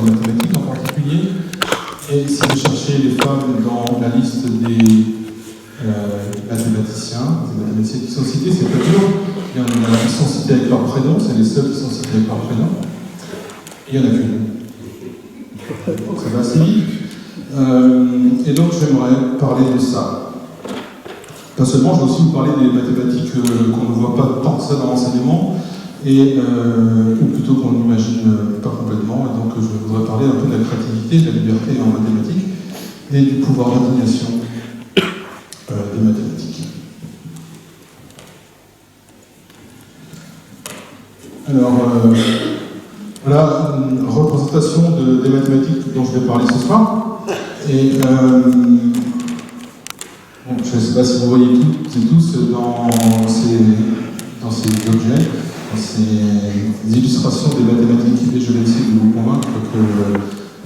des mathématiques en particulier. Et si vous cherchez les femmes dans la liste des mathématiciens qui sont cités, c'est pas dur. Il y en a qui sont cités avec leur prénom, c'est les seuls qui sont cités avec leur prénom. Et il y en a qu'une. Donc ça va assez vite. Et donc j'aimerais parler de ça. Pas seulement, je vais aussi vous parler des mathématiques qu'on ne voit pas tant que ça dans l'enseignement, ou plutôt qu'on n'imagine pas complètement. Et donc je voudrais parler un peu de la créativité, de la liberté en mathématiques, et du pouvoir d'imagination des mathématiques. Alors, voilà une représentation des mathématiques dont je vais parler ce soir. Et bon, je ne sais pas si vous voyez toutes et tous dans ces objets, dans ces illustrations des mathématiques, et je vais essayer de vous convaincre que,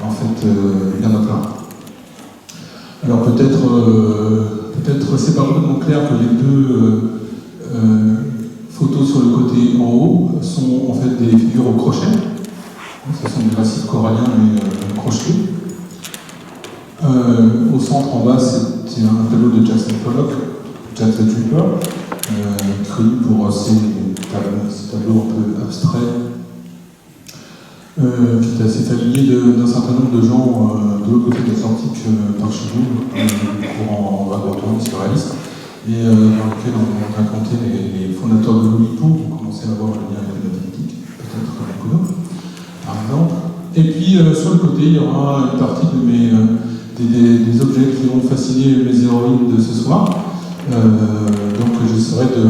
en fait, il y en a plein. Alors peut-être c'est pas complètement clair que les deux photos sur le côté en haut sont en fait des figures au crochet. Ce sont des récifs coralliens mais crochetés. Au centre en bas, c'est un tableau de Jackson Pollock, Jack the Tripper, connu pour ces tableaux un peu abstraits, qui est assez familier d'un certain nombre de gens de l'autre côté de l'Atlantique par chez nous, courant laboratoire surréaliste, et dans lequel on racontait les fondateurs de l'Oulipo, on commençait à avoir un lien avec les mathématiques, peut-être comme Kuno, par exemple. Et puis sur le côté, il y aura une partie des objets qui vont fasciner mes héroïnes de ce soir. Donc j'essaierai de...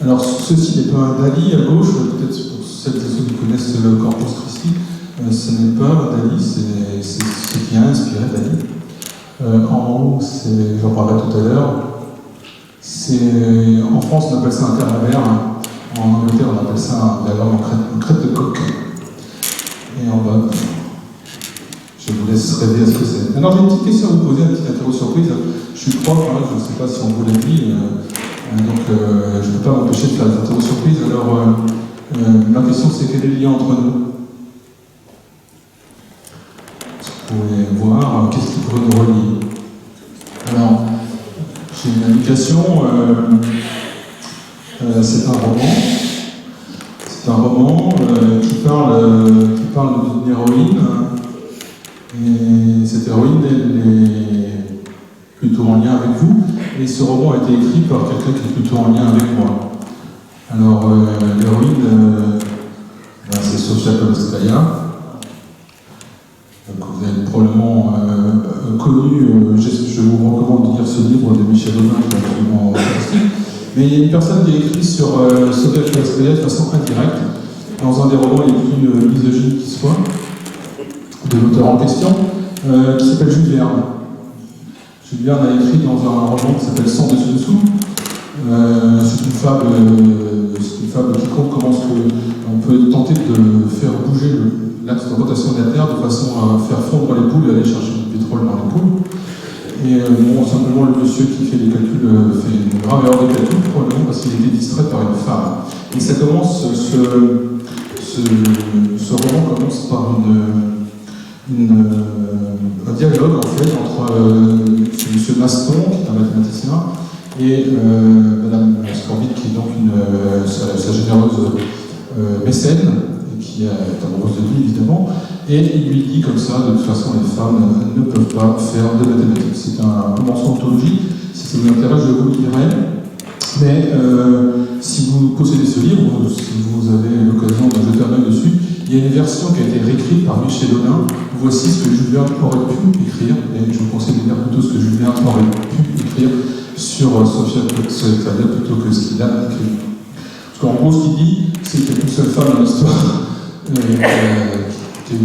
Alors ceci n'est pas un Dali à gauche, peut-être pour celles et ceux qui connaissent le Corpus Christi, ce n'est pas un Dali, c'est ce qui a inspiré Dali. En haut, j'en parlerai tout à l'heure, en France on appelle ça un camembert, en Angleterre on appelle ça une crête de coq. Et en bas, je vous laisse rêver à ce que c'est. Alors j'ai une petite question à vous poser, une petite interro surprise. Je suis prof, je ne sais pas si on vous l'a dit, donc je ne peux pas m'empêcher de faire des interro surprises. Alors ma question c'est quel est le lien entre nous? Vous pouvez voir qu'est-ce qui pourrait nous relier. Alors, j'ai une indication, c'est un roman. C'est un roman qui parle d'une héroïne. Et cette héroïne, elle est plutôt en lien avec vous. Et ce roman a été écrit par quelqu'un qui est plutôt en lien avec moi. Alors, l'héroïne, c'est Sofia Kovalskaya. Donc, vous avez probablement connu, je vous recommande de lire ce livre de Michel Aubin, qui est absolument fantastique. Mais il y a une personne qui a écrit sur Sofia Kovalskaya de façon indirecte, dans un des romans les plus misogynes qui soit, de l'auteur en question, qui s'appelle Jules Verne. Jules Verne a écrit dans un roman qui s'appelle Sans dessus dessous. C'est une fable qui compte comment on peut tenter de faire bouger l'axe de rotation de la Terre de façon à faire fondre les poules et aller chercher du pétrole dans les poules. Et simplement le monsieur qui fait les calculs fait une grave erreur de calcul, probablement parce qu'il était distrait par une femme. Et ça commence, ce roman commence par un dialogue en fait entre M. Maston, qui est un mathématicien, et Mme Scorbit, qui est donc sa généreuse mécène, et qui est amoureuse de lui évidemment, et il lui dit comme ça, de toute façon les femmes ne peuvent pas faire de mathématiques. C'est un roman anthologie, si ça vous intéresse je vous le dirai, mais si vous possédez ce livre, si vous avez l'occasion de jeter un œil dessus, il y a une version qui a été réécrite par Michel Aubin. Voici ce que Jules Verne aurait pu écrire, et je vous conseille de lire plutôt ce que Jules Verne aurait pu écrire sur Sofia Kovalskaya plutôt que ce qu'il a écrit. Parce qu'en gros, ce qu'il dit, c'est qu'il y a une seule femme dans l'histoire qui a eu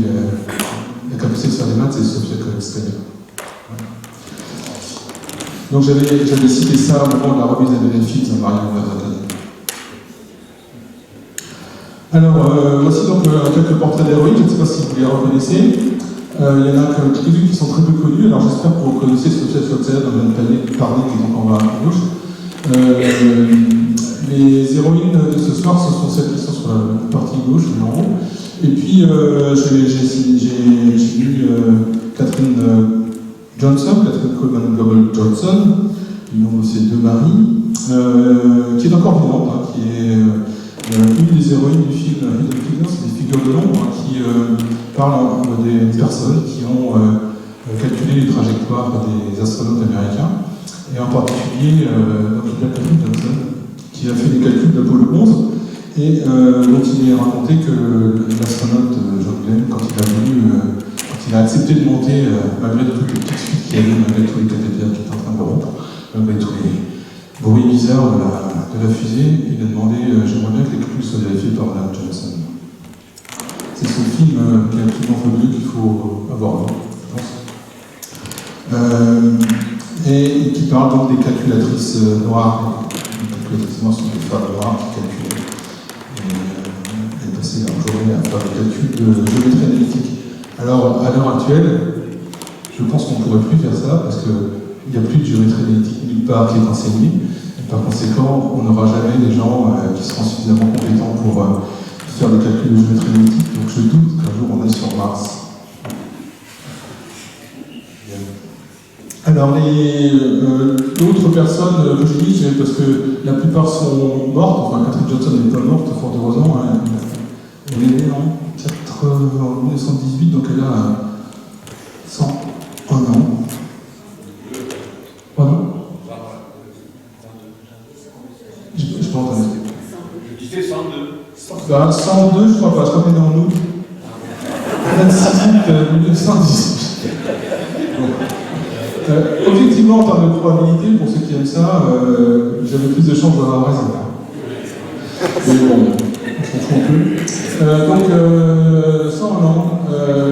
la capacité de faire des maths, c'est Sofia Kovalskaya. Voilà. Donc j'avais cité ça au moment de la remise des bénéfices à Marianne Verzacani. Alors, voici donc quelques portraits d'héroïnes, je ne sais pas si vous les reconnaissez. Il y en a quelques-unes qui sont très peu connues, alors j'espère que vous reconnaissez Sofia Kovalskaya dans une panier qui est donc en bas à gauche. Les héroïnes de ce soir, ce sont celles qui sont sur la partie gauche, en haut. Et puis j'ai lu Catherine Johnson, Catherine Coleman Global Johnson, du nom de ses deux maris, qui est encore vivante, hein, qui est une des héroïnes du film Hidden Figures, c'est des figures de l'ombre, hein, qui parlent des personnes qui ont calculé les trajectoires des astronautes américains, et en particulier Catherine Johnson, qui a fait des calculs d'Apollo 11, et dont il est raconté que l'astronaute John Glenn, quand il a accepté de monter, malgré toutes les petites fuites qu'il y avait, malgré tous les cathéters qui étaient en train de rompre, malgré tous les bruits bizarres de la fusée, il a demandé j'aimerais bien que les calculs soient vérifiés par Madame Johnson. C'est ce film qui est absolument fabuleux qu'il faut avoir vu, je pense. Et qui parle donc des calculatrices noires. Les calculatrices noires sont des femmes noires qui calculent. Et passer leur journée à faire des calculs de géométrie analytique. Alors, à l'heure actuelle, je pense qu'on ne pourrait plus faire ça parce qu'il n'y a plus de géométrie analytique nulle part qui est enseignée. Et par conséquent, on n'aura jamais des gens qui seront suffisamment compétents pour faire des calculs de géométrie analytique. Donc je doute qu'un jour on est sur Mars. Alors, d'autres personnes que j'ai mis, c'est parce que la plupart sont mortes. Enfin, Catherine Johnson n'est pas morte, fort heureusement. Hein. Elle est née en 1918, donc elle a 101 ans. Pardon ? Je pas entendu. Je disais 102. 102, je crois pas, je crois qu'elle est en août. 26 août 1918. Objectivement, en termes de probabilité, pour ceux qui aiment ça, j'avais plus de chances d'avoir raison. Mais bon, on s'en fout un peu. Donc, 101 ans.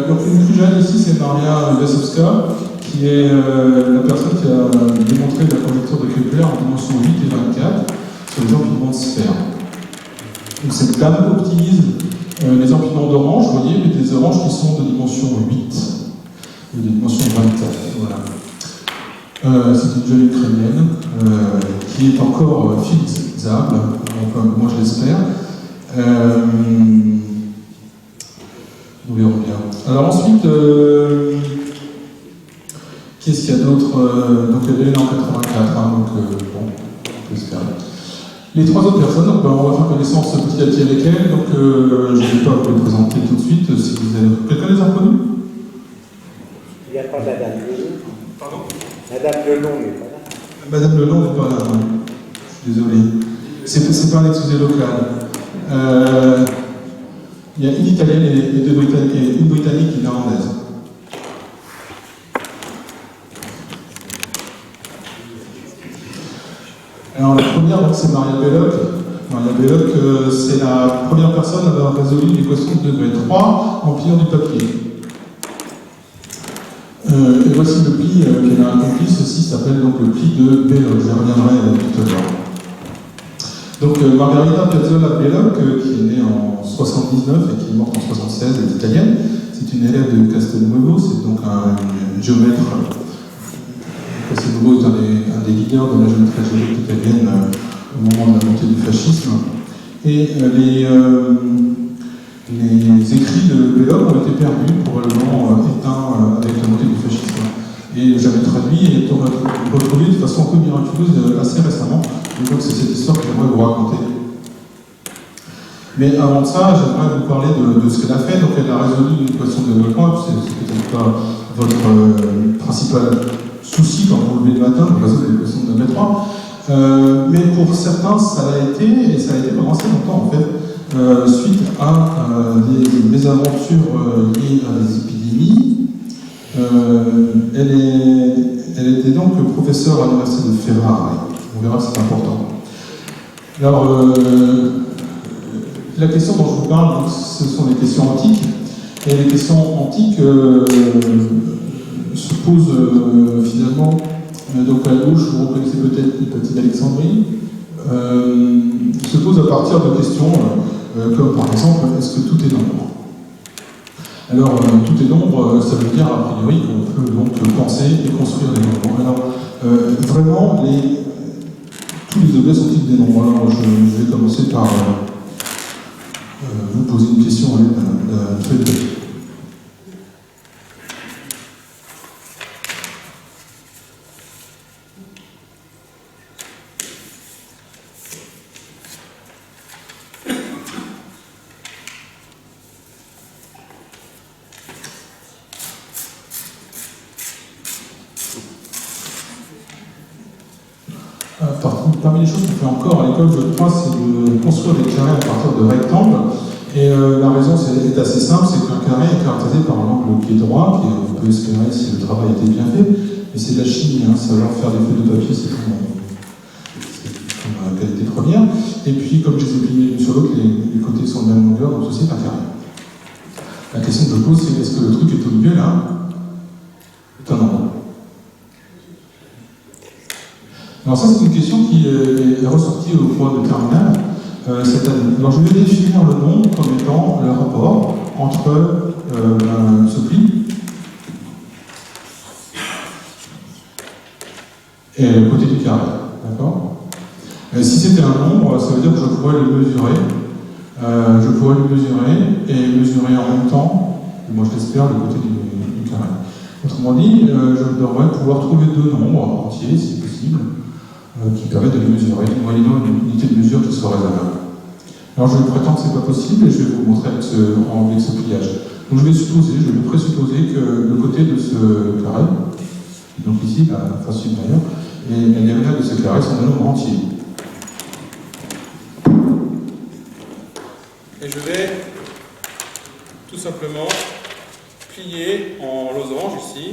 Donc, une plus jeune ici, c'est Maria Wasowska, qui est la personne qui a démontré la conjecture de Kepler en dimension 8 et 24 sur les empilements de sphères. Donc, cette dame optimise les empilements d'orange, vous voyez, mais des oranges qui sont de dimension 8 et de dimension 24. Voilà. C'est une jeune ukrainienne qui est encore faisable, enfin, moi je l'espère. Nous verrons bien. Alors ensuite, qu'est-ce qu'il y a d'autre? Donc elle est en 84, hein, donc bon, on peut espérer. Les trois autres personnes, donc, on va faire connaissance petit à petit avec elles, donc je ne vais pas vous les présenter tout de suite. Si vous avez... Quelqu'un les a reconnus? Il n'y a pas Madame Lelon. Pardon? Madame Lelon n'est pas là. Madame Lelon n'est pas là, non. Je suis désolé. C'est pas un excusé local. Il y a une Italienne et une Britannique et une Irlandaise. Alors la première, c'est Maria Belloc. Maria Belloc, c'est la première personne à avoir résolu l'équation de degré 3 en pliant du papier. Et voici le pli qu'elle a accompli, ceci s'appelle donc le pli de Belloc, j'y reviendrai tout à l'heure. Donc Margarita Piazzolla Belloc, qui est née en 79 et qui est morte en 76, est italienne, c'est une élève de Castelnuovo, c'est donc un géomètre. Castelnuovo est un des leaders de la géométrie géologique italienne au moment de la montée du fascisme. Et les écrits de Belloc ont été perdus, probablement éteints avec la montée du fascisme. Et j'avais traduit et retrouvé de façon un peu miraculeuse assez récemment. Et donc c'est cette histoire que j'aimerais vous raconter. Mais avant ça, j'aimerais vous parler de ce qu'elle a fait. Donc elle a résolu une équation de développement, c'est peut-être pas votre principal souci quand vous levez le matin, de résoudre l'équation de degré 3. Mais pour certains, ça l'a été, et ça a été pendant assez longtemps en fait. Suite à des mésaventures liées à des épidémies. Elle était donc professeure à l'université de Ferrare. On verra que c'est important. Alors, la question dont je vous parle, donc, ce sont les questions antiques. Et les questions antiques se posent finalement, donc à gauche, vous reconnaissez peut-être l'hypothèse d'Alexandrie, se pose à partir de questions comme par exemple, est-ce que tout est nombre? Alors, tout est nombre, ça veut dire a priori qu'on peut donc penser et construire des nombres. Alors, vraiment, tous les objets sont-ils des nombres? Alors, je vais commencer par vous poser une question à l'aide d'un feuille de papier. Parmi les choses qu'on fait encore à l'école, je crois, c'est de construire des carrés à partir de rectangles. Et la raison est assez simple, c'est qu'un carré est caractérisé par un angle qui est droit, qui on peut espérer si le travail a été bien fait, mais c'est de la chimie, hein, savoir faire des feuilles de papier, c'est comme la qualité première. Et puis, comme je les ai pliés l'une sur l'autre, les côtés sont de la même longueur, donc ceci est un carré. La question que je pose, c'est est-ce que le truc est au milieu là? C'est un endroit. Alors ça, c'est une question qui est ressortie au cours de terminale cette année. Alors je vais définir le nom comme étant le rapport entre ce pli et le côté du carré. D'accord? Si c'était un nombre, ça veut dire que je pourrais le mesurer. Je pourrais le mesurer et mesurer en même temps, moi je l'espère, le côté du carré. Autrement dit, je devrais pouvoir trouver deux nombres entiers, si possible, qui permettent de les mesurer, moyennant une unité de mesure qui soit raisonnable. Alors je prétends que ce n'est pas possible et je vais vous montrer avec ce pliage. Donc je vais présupposer que le côté de ce carré, donc ici la face supérieure, et la diagonale de ce carré sont des nombres entiers. Et je vais tout simplement plier en losange ici.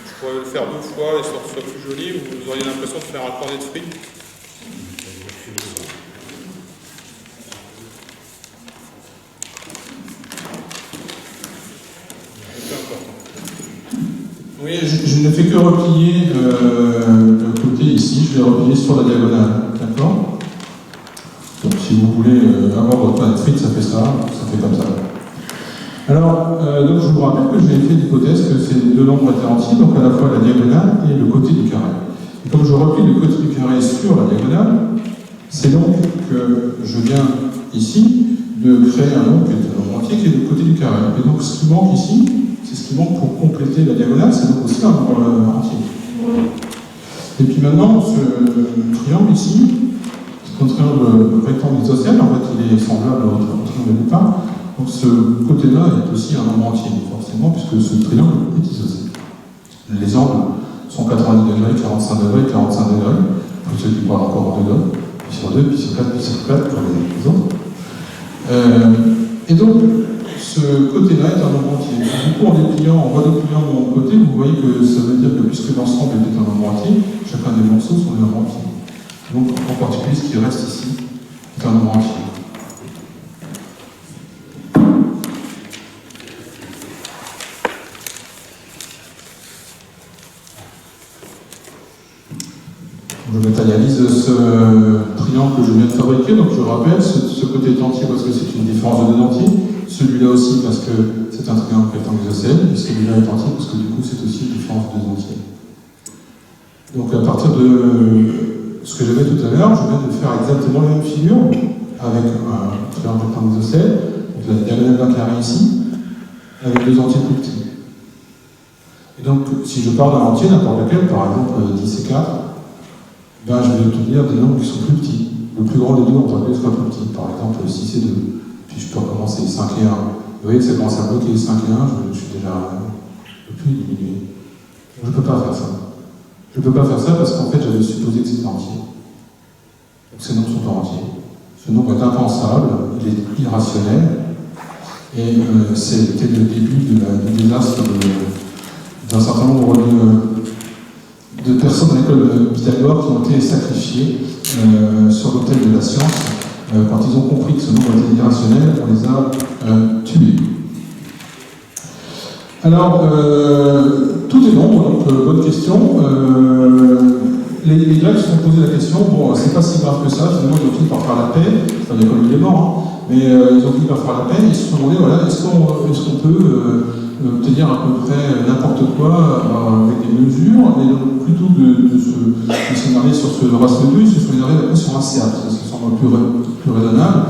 Je pourrais le faire deux fois, histoire que ce soit plus joli, vous auriez l'impression de faire un cornet de frites. Oui, je ne fais que replier le côté ici, je vais replier sur la diagonale, d'accord? Donc si vous voulez avoir votre cornet de frites, ça fait comme ça. Alors, donc je vous rappelle que j'ai fait l'hypothèse que ces deux nombres étaient entiers, donc à la fois la diagonale et le côté du carré. Et comme je replie le côté du carré sur la diagonale, c'est donc que je viens ici de créer un nombre qui est un nombre entier qui est le côté du carré. Et donc ce qui manque ici, c'est ce qui manque pour compléter la diagonale, c'est donc aussi un nombre entier. Et puis maintenant, ce triangle ici, c'est un triangle rectangle isocèle, en fait il est semblable au triangle du pain. Donc ce côté-là est aussi un nombre entier, forcément, puisque ce triangle est isocèle. Les angles sont 90 degrés, 45 degrés, 45 degrés, pour ceux qui parlent encore en degrés, puis sur 2, puis sur 4, puis sur 4, comme les autres. Et donc, ce côté-là est un nombre entier. Du coup, en dépliant de mon côté, vous voyez que ça veut dire que puisque l'ensemble est un nombre entier, chacun des morceaux sont des nombres entiers. Donc, en particulier, ce qui reste ici est un nombre entier. Je matérialise ce triangle que je viens de fabriquer, donc je rappelle, ce côté est entier parce que c'est une différence de deux entiers, celui-là aussi parce que c'est un triangle rectangle isocèle, et celui-là est entier parce que du coup c'est aussi une différence de deux entiers. Donc à partir de ce que j'avais tout à l'heure, je viens de faire exactement la même figure avec un triangle rectangle isocèle, donc la diagonale d'un carré ici, avec deux entiers plus petits. Et donc si je pars d'un entier, n'importe lequel, par exemple 10 et 4, ben, je vais obtenir des nombres qui sont plus petits. Le plus grand des deux, en tant que soit plus petit. Par exemple, 6 et 2. Puis je peux recommencer 5 et 1. Vous voyez que ça commence à bloquer 5 et 1, je suis déjà le plus diminué. Je ne peux pas faire ça. Je ne peux pas faire ça parce qu'en fait, j'avais supposé que c'était entier. Donc ces nombres sont pas entiers. Ce nombre est impensable, il est irrationnel. Et c'était le début du désastre d'un certain nombre de personnes à l'école de Pythagore qui ont été sacrifiées sur l'autel de la science. Quand ils ont compris que ce nombre était irrationnel, on les a tués. Alors, tout est nombre, donc bonne question. les Grecs se sont posé la question, bon, c'est pas si grave que ça, finalement ils ont fini par faire la paix, enfin Nicolas il est mort, hein, mais ils ont fini par faire la paix, et ils se sont demandé, voilà, est-ce qu'on peut obtenir à peu près n'importe quoi avec des mesures, et donc plutôt de s'énerver sur ce ratio 2, ils se sont énervés après sur un cercle, ça semble plus raisonnable,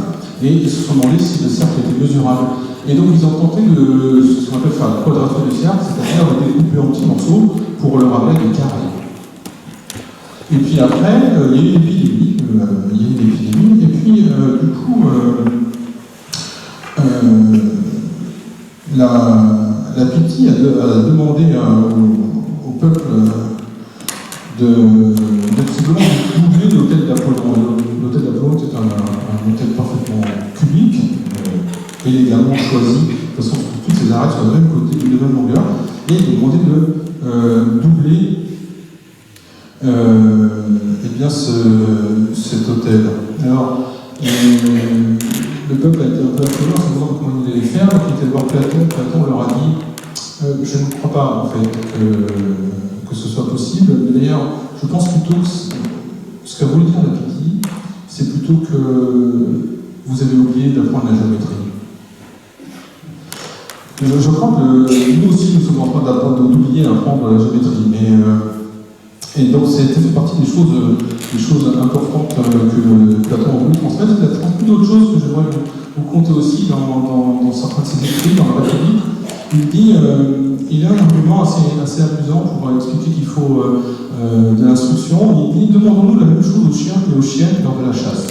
et ils se sont demandé si le cercle était mesurable. Et donc ils ont tenté ce qu'on appelle faire la quadrature du cercle, c'est-à-dire de découper en petits morceaux pour le ramener des carrés. Et puis après, il y a eu une épidémie, et puis du coup, la Pythie a demandé au peuple de simplement doubler l'hôtel d'Apollon. L'hôtel d'Apollon était un hôtel parfaitement cubique, élégamment choisi, de façon que toutes ces arêtes soient de même côté, de même longueur, et ils ont demandé de doubler eh bien cet hôtel. Alors, le peuple a été un peu affolé en se demandant comment ils allaient faire, donc ils étaient voir Platon. Platon leur a dit je ne crois pas en fait que ce soit possible, mais d'ailleurs, je pense plutôt que ce qu'a voulu dire la Pythie, c'est plutôt que vous avez oublié d'apprendre la géométrie. Je crois que nous aussi, nous sommes en train d'oublier d'apprendre la géométrie, et donc ça fait partie des choses importantes que Platon a voulu transmettre. Il a transmis d'autres choses que j'aimerais vous conter aussi dans certains de ses écrits, dans la République. Il dit, il a un argument assez amusant pour expliquer qu'il faut de l'instruction. Il dit, demandons-nous la même chose aux chiens et aux chiennes lors de la chasse.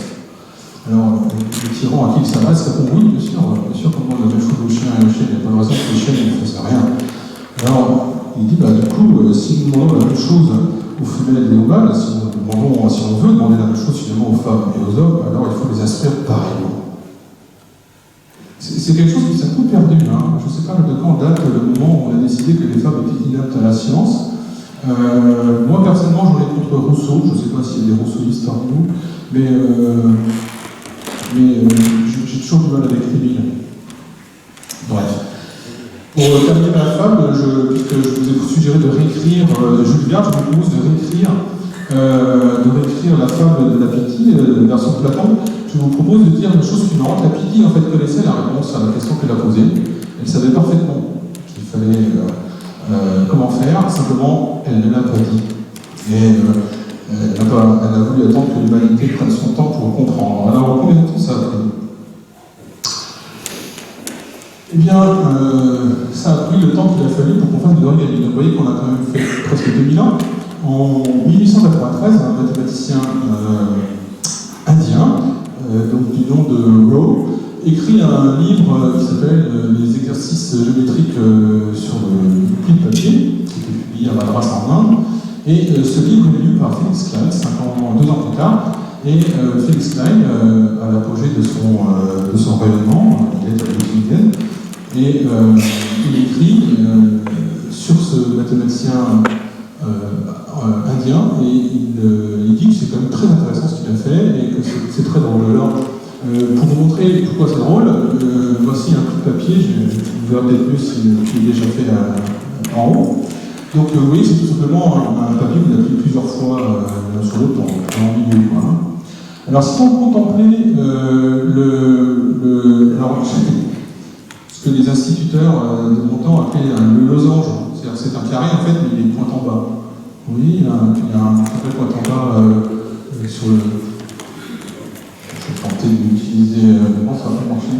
Alors, le tyran à qui il s'adresse répond oui, bien sûr qu'on demande la même chose aux chiens et aux chiennes, il n'y a pas de raison que les chiennes ne fassent rien. Alors, il dit, du coup, si nous demandons la même chose aux femelles et aux mâles, si on veut demander la même chose finalement aux femmes et aux hommes, alors il faut les instruire pareillement. C'est quelque chose qui s'est un peu perdu. Hein. Je ne sais pas de quand date le moment où on a décidé que les femmes étaient inaptes à la science. Moi, personnellement, j'en ai contre Rousseau. Je ne sais pas s'il y a des rousseauistes parmi nous, mais j'ai toujours du mal avec Émile. Bref. Pour terminer ma fable, puisque je vous ai suggéré de réécrire Jules Verne, je vous propose de réécrire la fable de la Pythie, version Platon. Je vous propose de dire une chose suivante. La Pythie, en fait, connaissait la réponse à la question qu'elle a posée. Elle savait parfaitement qu'il fallait comment faire, simplement, elle ne l'a pas dit. Et elle a voulu attendre que l'humanité prenne son temps pour comprendre. Alors, combien de temps ça a pris ? Eh bien, ça a pris le temps qu'il a fallu pour qu'on fasse de l'organisme. Vous voyez qu'on a quand même fait presque 2000 ans. En 1893, un mathématicien indien, donc du nom de Rowe, écrit un livre qui s'appelle Les exercices géométriques sur le pli de papier, qui était publié à Madras en Inde. Et ce livre est lu par Felix Klein, 2 ans plus tard. Et Felix Klein, à l'apogée de son rayonnement, il est à Tübingen, et il écrit sur ce mathématicien indien, et il dit que c'est quand même très intéressant ce qu'il a fait, et que c'est très drôle. Alors, pour vous montrer pourquoi c'est drôle, voici un coup de papier, vous verrez peut-être mieux s'il est déjà fait en haut. Donc vous voyez, c'est tout simplement un papier qu'on a pris plusieurs fois l'un sur l'autre en milieu. Hein. Alors si on contemplait alors, ce que les instituteurs de mon temps appelaient le losange, c'est-à-dire que c'est un carré en fait, mais il est point en bas. Vous voyez, il y a un vrai point en bas sur le... Je vais tenter d'utiliser... non, ça va pas marcher.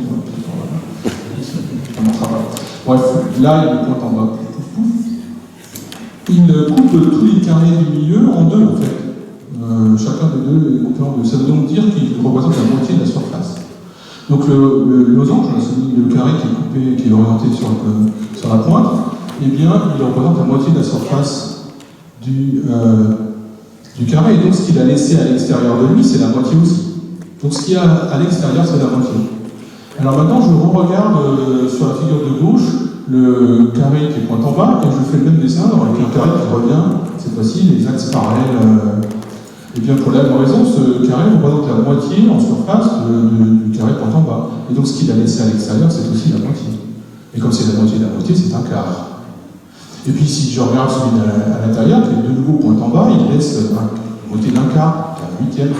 Ça ne marchera pas. Bref, là, il y a le point en bas. Il coupe tous les carrés du milieu en deux, en fait. Chacun des deux est coupé en deux. Ça veut donc dire qu'il représente la moitié de la surface. Donc le losange, le carré qui est coupé, qui est orienté sur la pointe, eh bien, il représente la moitié de la surface du carré. Et donc ce qu'il a laissé à l'extérieur de lui, c'est la moitié aussi. Donc ce qu'il y a à l'extérieur, c'est la moitié. Alors maintenant, je regarde sur la figure de gauche le carré qui est point en bas, et je fais le même dessin avec un carré qui revient, cette fois-ci, les axes parallèles. Et bien pour la même raison, ce carré représente la moitié en surface du carré point en bas. Et donc ce qu'il a laissé à l'extérieur, c'est aussi la moitié. Et comme c'est la moitié de la moitié, c'est un quart. Et puis si je regarde celui à l'intérieur, qui est de nouveau point en bas, il laisse monter d'un quart, d'un huitième,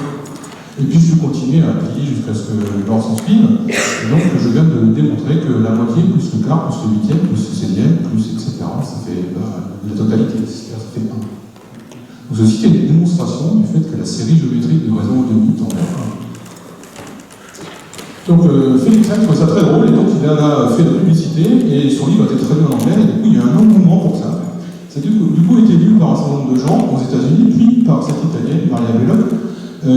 et puis je vais continuer à plier jusqu'à ce que l'or s'en suive. Et donc je viens de démontrer que la moitié, plus le quart, plus le huitième, plus le septième, plus etc., ça fait la totalité, ça fait 1. Donc ceci est une démonstration du fait que la série géométrique de raison de Newton en est 1. Donc Félix Hack trouve ça très drôle, et donc il a fait de la publicité, et son livre a été traduit en anglais, et du coup il y a un engouement pour ça. Ça a du coup été lu par un certain nombre de gens aux États-Unis, puis par cette Italienne, Maria Belloc,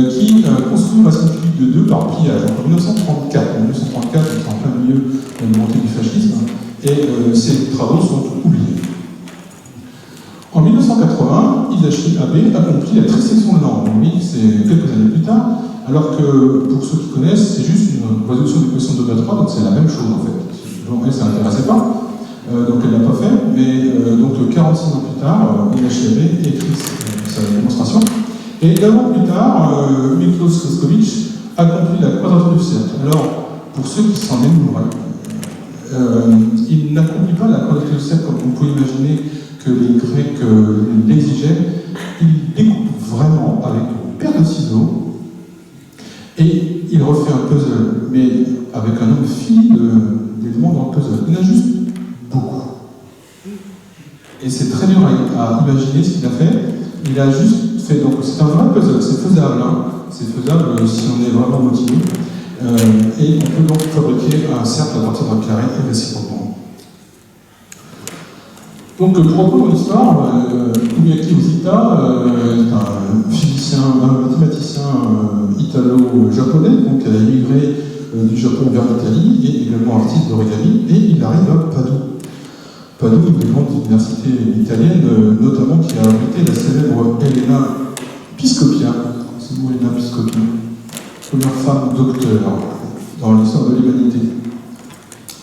qui construit une machine cubique de 2 par pliage en 1934. En 1934, c'est en plein milieu de la montée du fascisme, et ces travaux sont oubliés. En 1980, Hisashi Abe accomplit la trisection de l'angle. Oui, c'est quelques années plus tard, alors que, pour ceux qui connaissent, c'est juste une résolution de l'équation de 2 donc c'est la même chose en fait. Donc elle, ça n'intéressait pas, donc elle ne l'a pas fait, mais donc 46 ans plus tard, Hisashi Abe écrit sa démonstration. Et d'abord plus tard, Miklos Kreskovic accomplit la quadrature du cercle. Alors, pour ceux qui s'en émouvraient, il n'accomplit pas la quadrature du cercle comme vous pouvez imaginer que les Grecs l'exigeaient. Il découpe vraiment avec une paire de ciseaux et il refait un puzzle, mais avec un nombre fini d'éléments dans le puzzle. Il en a juste beaucoup. Et c'est très dur à imaginer ce qu'il a fait. Il a juste fait, donc c'est un vrai puzzle, c'est faisable, hein. C'est faisable si on est vraiment motivé. Et on peut donc fabriquer un cercle à partir d'un carré et réciproquement. Donc pour reprendre l'histoire, Koumiaki Ozita est un physicien, un mathématicien italo-japonais, donc qui a émigré du Japon vers l'Italie, et également artiste d'origami, et il arrive à Padoue. Padoue, une des grandes universités italiennes, notamment qui a abrité la célèbre Elena Piscopia, c'est vous Elena Piscopia, première femme docteur dans l'histoire de l'humanité.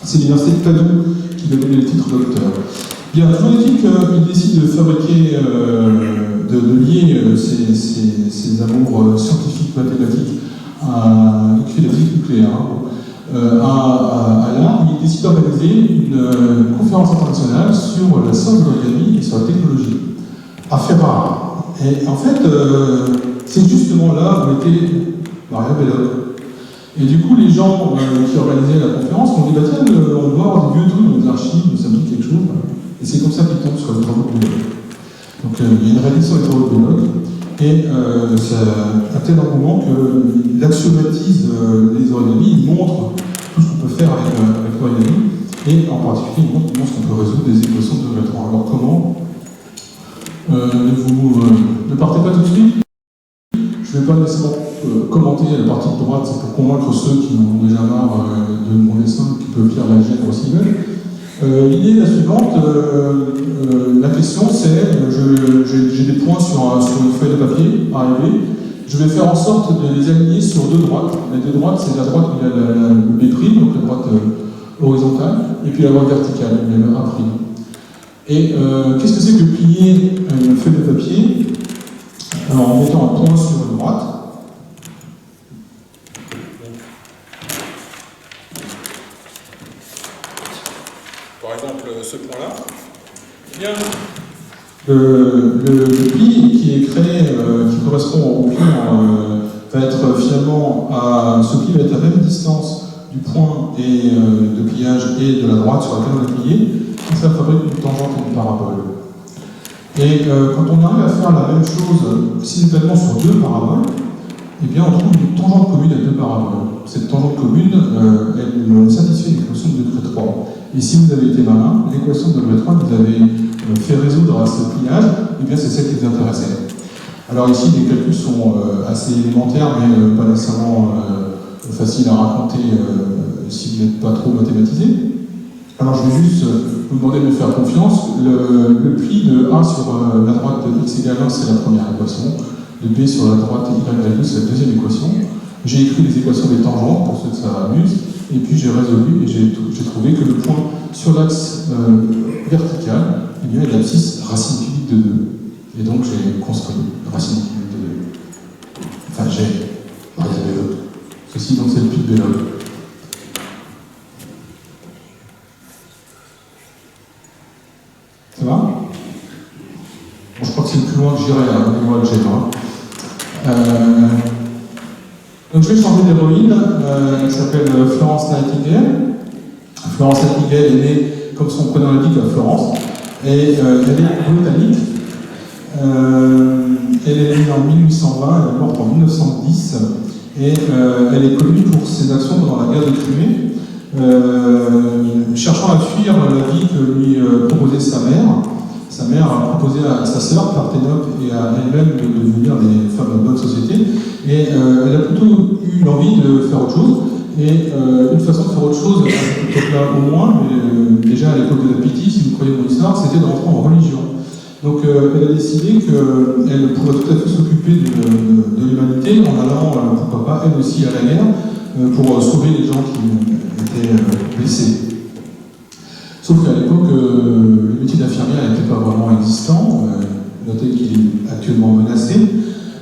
C'est l'université de Padoue qui lui a donné le titre docteur. Bien, toujours est-il qu'il décide de fabriquer, de lier ses amours scientifiques, mathématiques, donc la physique nucléaire, à l'art, où il décide d'organiser une conférence internationale sur la science de l'origami et sur la technologie, à Ferrare. Et en fait, c'est justement là où était Maria Belloc. Et du coup, les gens qui organisaient la conférence ont dit, bah tiens, on doit avoir des vieux trucs dans les archives, ça me dit quelque chose. Et c'est comme ça qu'ils tombent sur les travaux de Belloc. Donc il y a une réalisation des travaux de Belloc, et ça a tel argument que l'axiomatise les origamis, il montre tout ce qu'on peut faire avec l'origami, et en particulier, il montre comment on peut résoudre des équations de degré 3. Alors comment ne partez pas tout de suite. Je ne vais pas nécessairement commenter la partie de droite, c'est pour convaincre ceux qui ont déjà marre de mon dessin, qui peuvent lire la gêne aussi veulent. L'idée est la suivante, la question c'est, j'ai des points sur une feuille de papier arrivée, je vais faire en sorte de les aligner sur 2 droites. Les 2 droites, c'est la droite où il y a le B', donc la droite horizontale, et puis la droite verticale, où il y a le A'. Et qu'est-ce que c'est que plier une feuille de papier en mettant un point sur une droite? Par exemple, ce point-là. Bien. Le pli qui est créé, qui correspond au pli, va être finalement ce pli va être à la même distance du point de pliage et de la droite sur laquelle on a plié, et ça fabrique une tangente et une parabole. Et quand on arrive à faire la même chose simultanément sur 2 paraboles, eh bien on trouve une tangente commune à 2 paraboles. Cette tangente commune, elle satisfait l'équation de degré 3. Et si vous avez été malin, l'équation de degré 3 que vous avez fait résoudre à ce pliage, eh bien c'est celle qui vous intéressait. Alors ici, les calculs sont assez élémentaires, mais pas nécessairement faciles à raconter si vous n'êtes pas trop mathématisé. Alors je vais juste vous demander de me faire confiance. Le pli de A sur la droite de x égale 1, c'est la première équation. De B sur la droite y égale 2, c'est la deuxième équation. J'ai écrit les équations des tangentes pour ceux que ça amuse, et puis j'ai résolu et j'ai trouvé que le point sur l'axe vertical, il y a l'abscisse racine cubique de 2. Et donc j'ai construit racine cubique de 2. Enfin j'ai Maria Belloc. Ceci donc c'est le pli de Belloc. Ça va? Bon, je crois que c'est le plus loin que j'irai à niveau algèbre. Donc je vais changer d'héroïne, elle s'appelle Florence Nightingale. Florence Nightingale est née, comme son prénom l'indique, à Florence, et elle est britannique. Elle est née en 1820, elle est morte en 1910, et elle est connue pour ses actions pendant la guerre de Crimée, cherchant à fuir la vie que lui proposait sa mère. Sa mère a proposé à sa sœur, Parthénope, et à elle-même de devenir des femmes de bonne société. Et elle a plutôt eu l'envie de faire autre chose. Et une façon de faire autre chose, à cette époque-là au moins, mais déjà à l'époque de la Pythie, si vous croyez mon histoire, c'était de rentrer en religion. Donc elle a décidé qu'elle pourrait tout à fait s'occuper de l'humanité en allant, pourquoi pas, elle aussi à la guerre, pour sauver les gens qui étaient blessés. Sauf qu'à l'époque, le métier d'infirmière n'était pas vraiment existant. Notez qu'il est actuellement menacé.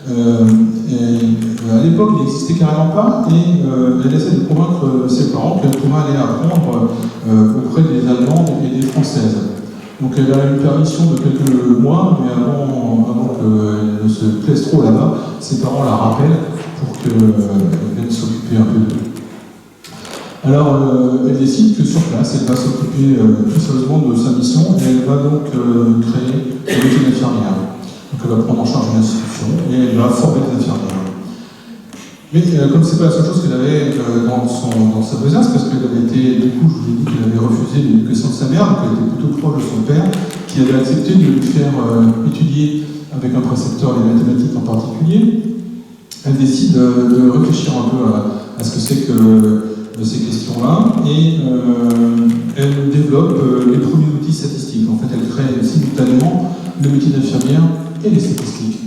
À l'époque, il n'existait carrément pas, et elle essaie de convaincre ses parents qu'elle pourrait aller apprendre auprès des Allemandes et des Françaises. Donc elle a une permission de quelques mois, mais avant qu'elle ne se plaise trop là-bas, ses parents la rappellent pour qu'elle vienne s'occuper un peu d'eux. Alors, elle décide que sur place, elle va s'occuper plus sérieusement de sa mission, et elle va donc créer le métier d'infirmière. Donc elle va prendre en charge une institution, et elle va former des infirmières. Mais comme c'est pas la seule chose qu'elle avait dans sa besace, parce qu'elle avait été, du coup, je vous ai dit qu'elle avait refusé l'éducation de sa mère, donc elle était plutôt proche de son père, qui avait accepté de lui faire étudier avec un précepteur les mathématiques en particulier. Elle décide de réfléchir un peu à ce que c'est que de ces questions-là, et elle développe les premiers outils statistiques. En fait, elle crée simultanément le métier d'infirmière et les statistiques.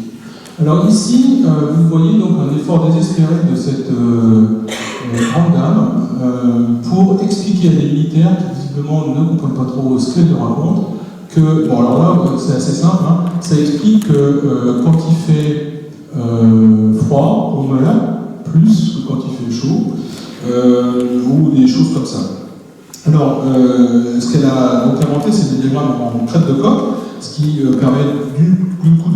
Alors ici, vous voyez donc un effort désespéré de cette grande dame pour expliquer à des militaires qui visiblement ne comprennent pas trop ce qu'elle leur raconte, que, bon alors là, c'est assez simple, hein, ça explique que quand il fait froid, on meurt plus que quand il fait chaud, ou des choses comme ça. Alors, ce qu'elle a donc inventé, c'est des diagrammes en crête de coq, ce qui permet du coup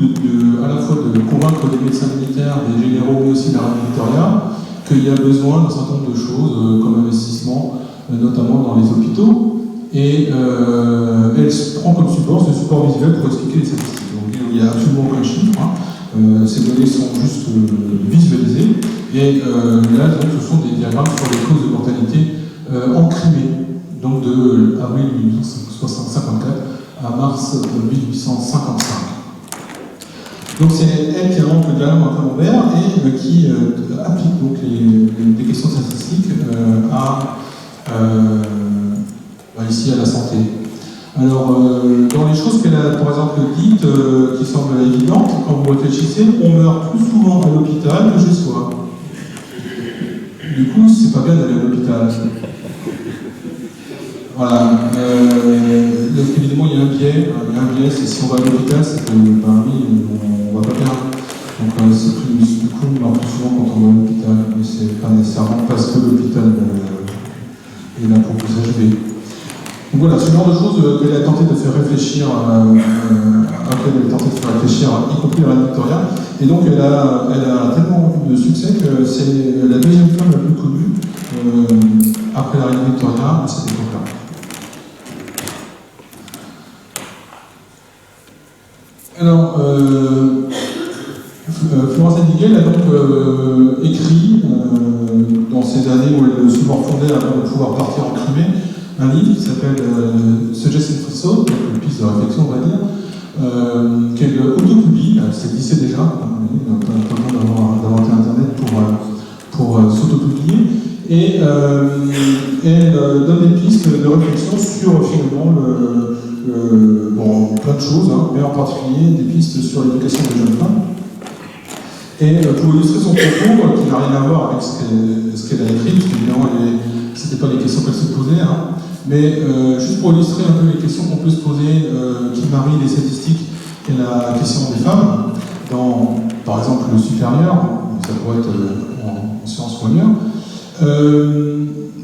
à la fois de convaincre des médecins militaires, des généraux, mais aussi de la reine Victoria, qu'il y a besoin d'un certain nombre de choses, comme investissement, notamment dans les hôpitaux, et elle prend comme support ce support visuel pour expliquer les statistiques. Donc, il n'y a absolument aucun chiffre, hein. Ces données sont juste visualisées, et là, donc, ce sont des diagrammes sur les causes de mortalité en Crimée, donc de avril 1854 à mars 1855. Donc c'est elle qui invente le diagramme en camembert et qui applique donc des questions statistiques ici à la santé. Alors, dans les choses qu'elle a, par exemple, dites, qui semblent évidentes, quand vous réfléchissez, on meurt plus souvent à l'hôpital que chez soi. Du coup, c'est pas bien d'aller à l'hôpital. Voilà. Donc, évidemment, il y a un biais, c'est si on va à l'hôpital, c'est que, ben oui, on va pas bien. Donc, c'est plus, du coup, on meurt plus souvent quand on va à l'hôpital, mais c'est pas nécessairement parce que l'hôpital est là pour vous achever. Donc voilà, ce genre de choses qu'elle a tenté de faire réfléchir, y compris la reine Victoria. Et donc elle a tellement eu de succès que c'est la deuxième femme la plus connue après la reine Victoria à cette époque-là. Alors, Florence Nightingale a donc écrit, dans ces années où elle se morfondait avant de pouvoir partir en Crimée, un livre qui s'appelle Suggested for Thought, une piste de réflexion, on va dire, qu'elle autopublie, elle s'est déjà, on n'a pas besoin d'inventer Internet pour s'autopublier, et elle donne des pistes de réflexion sur finalement plein de choses, hein, mais en particulier des pistes sur l'éducation des jeunes femmes. Et pour illustrer son propos, qui n'a rien à voir avec ce qu'elle a écrit, parce qu'évidemment, ce n'étaient pas les questions qu'elle se posait, hein, mais juste pour illustrer un peu les questions qu'on peut se poser, qui marient les statistiques et la question des femmes, dans, par exemple, le supérieur, ça pourrait être en sciences ou ailleurs.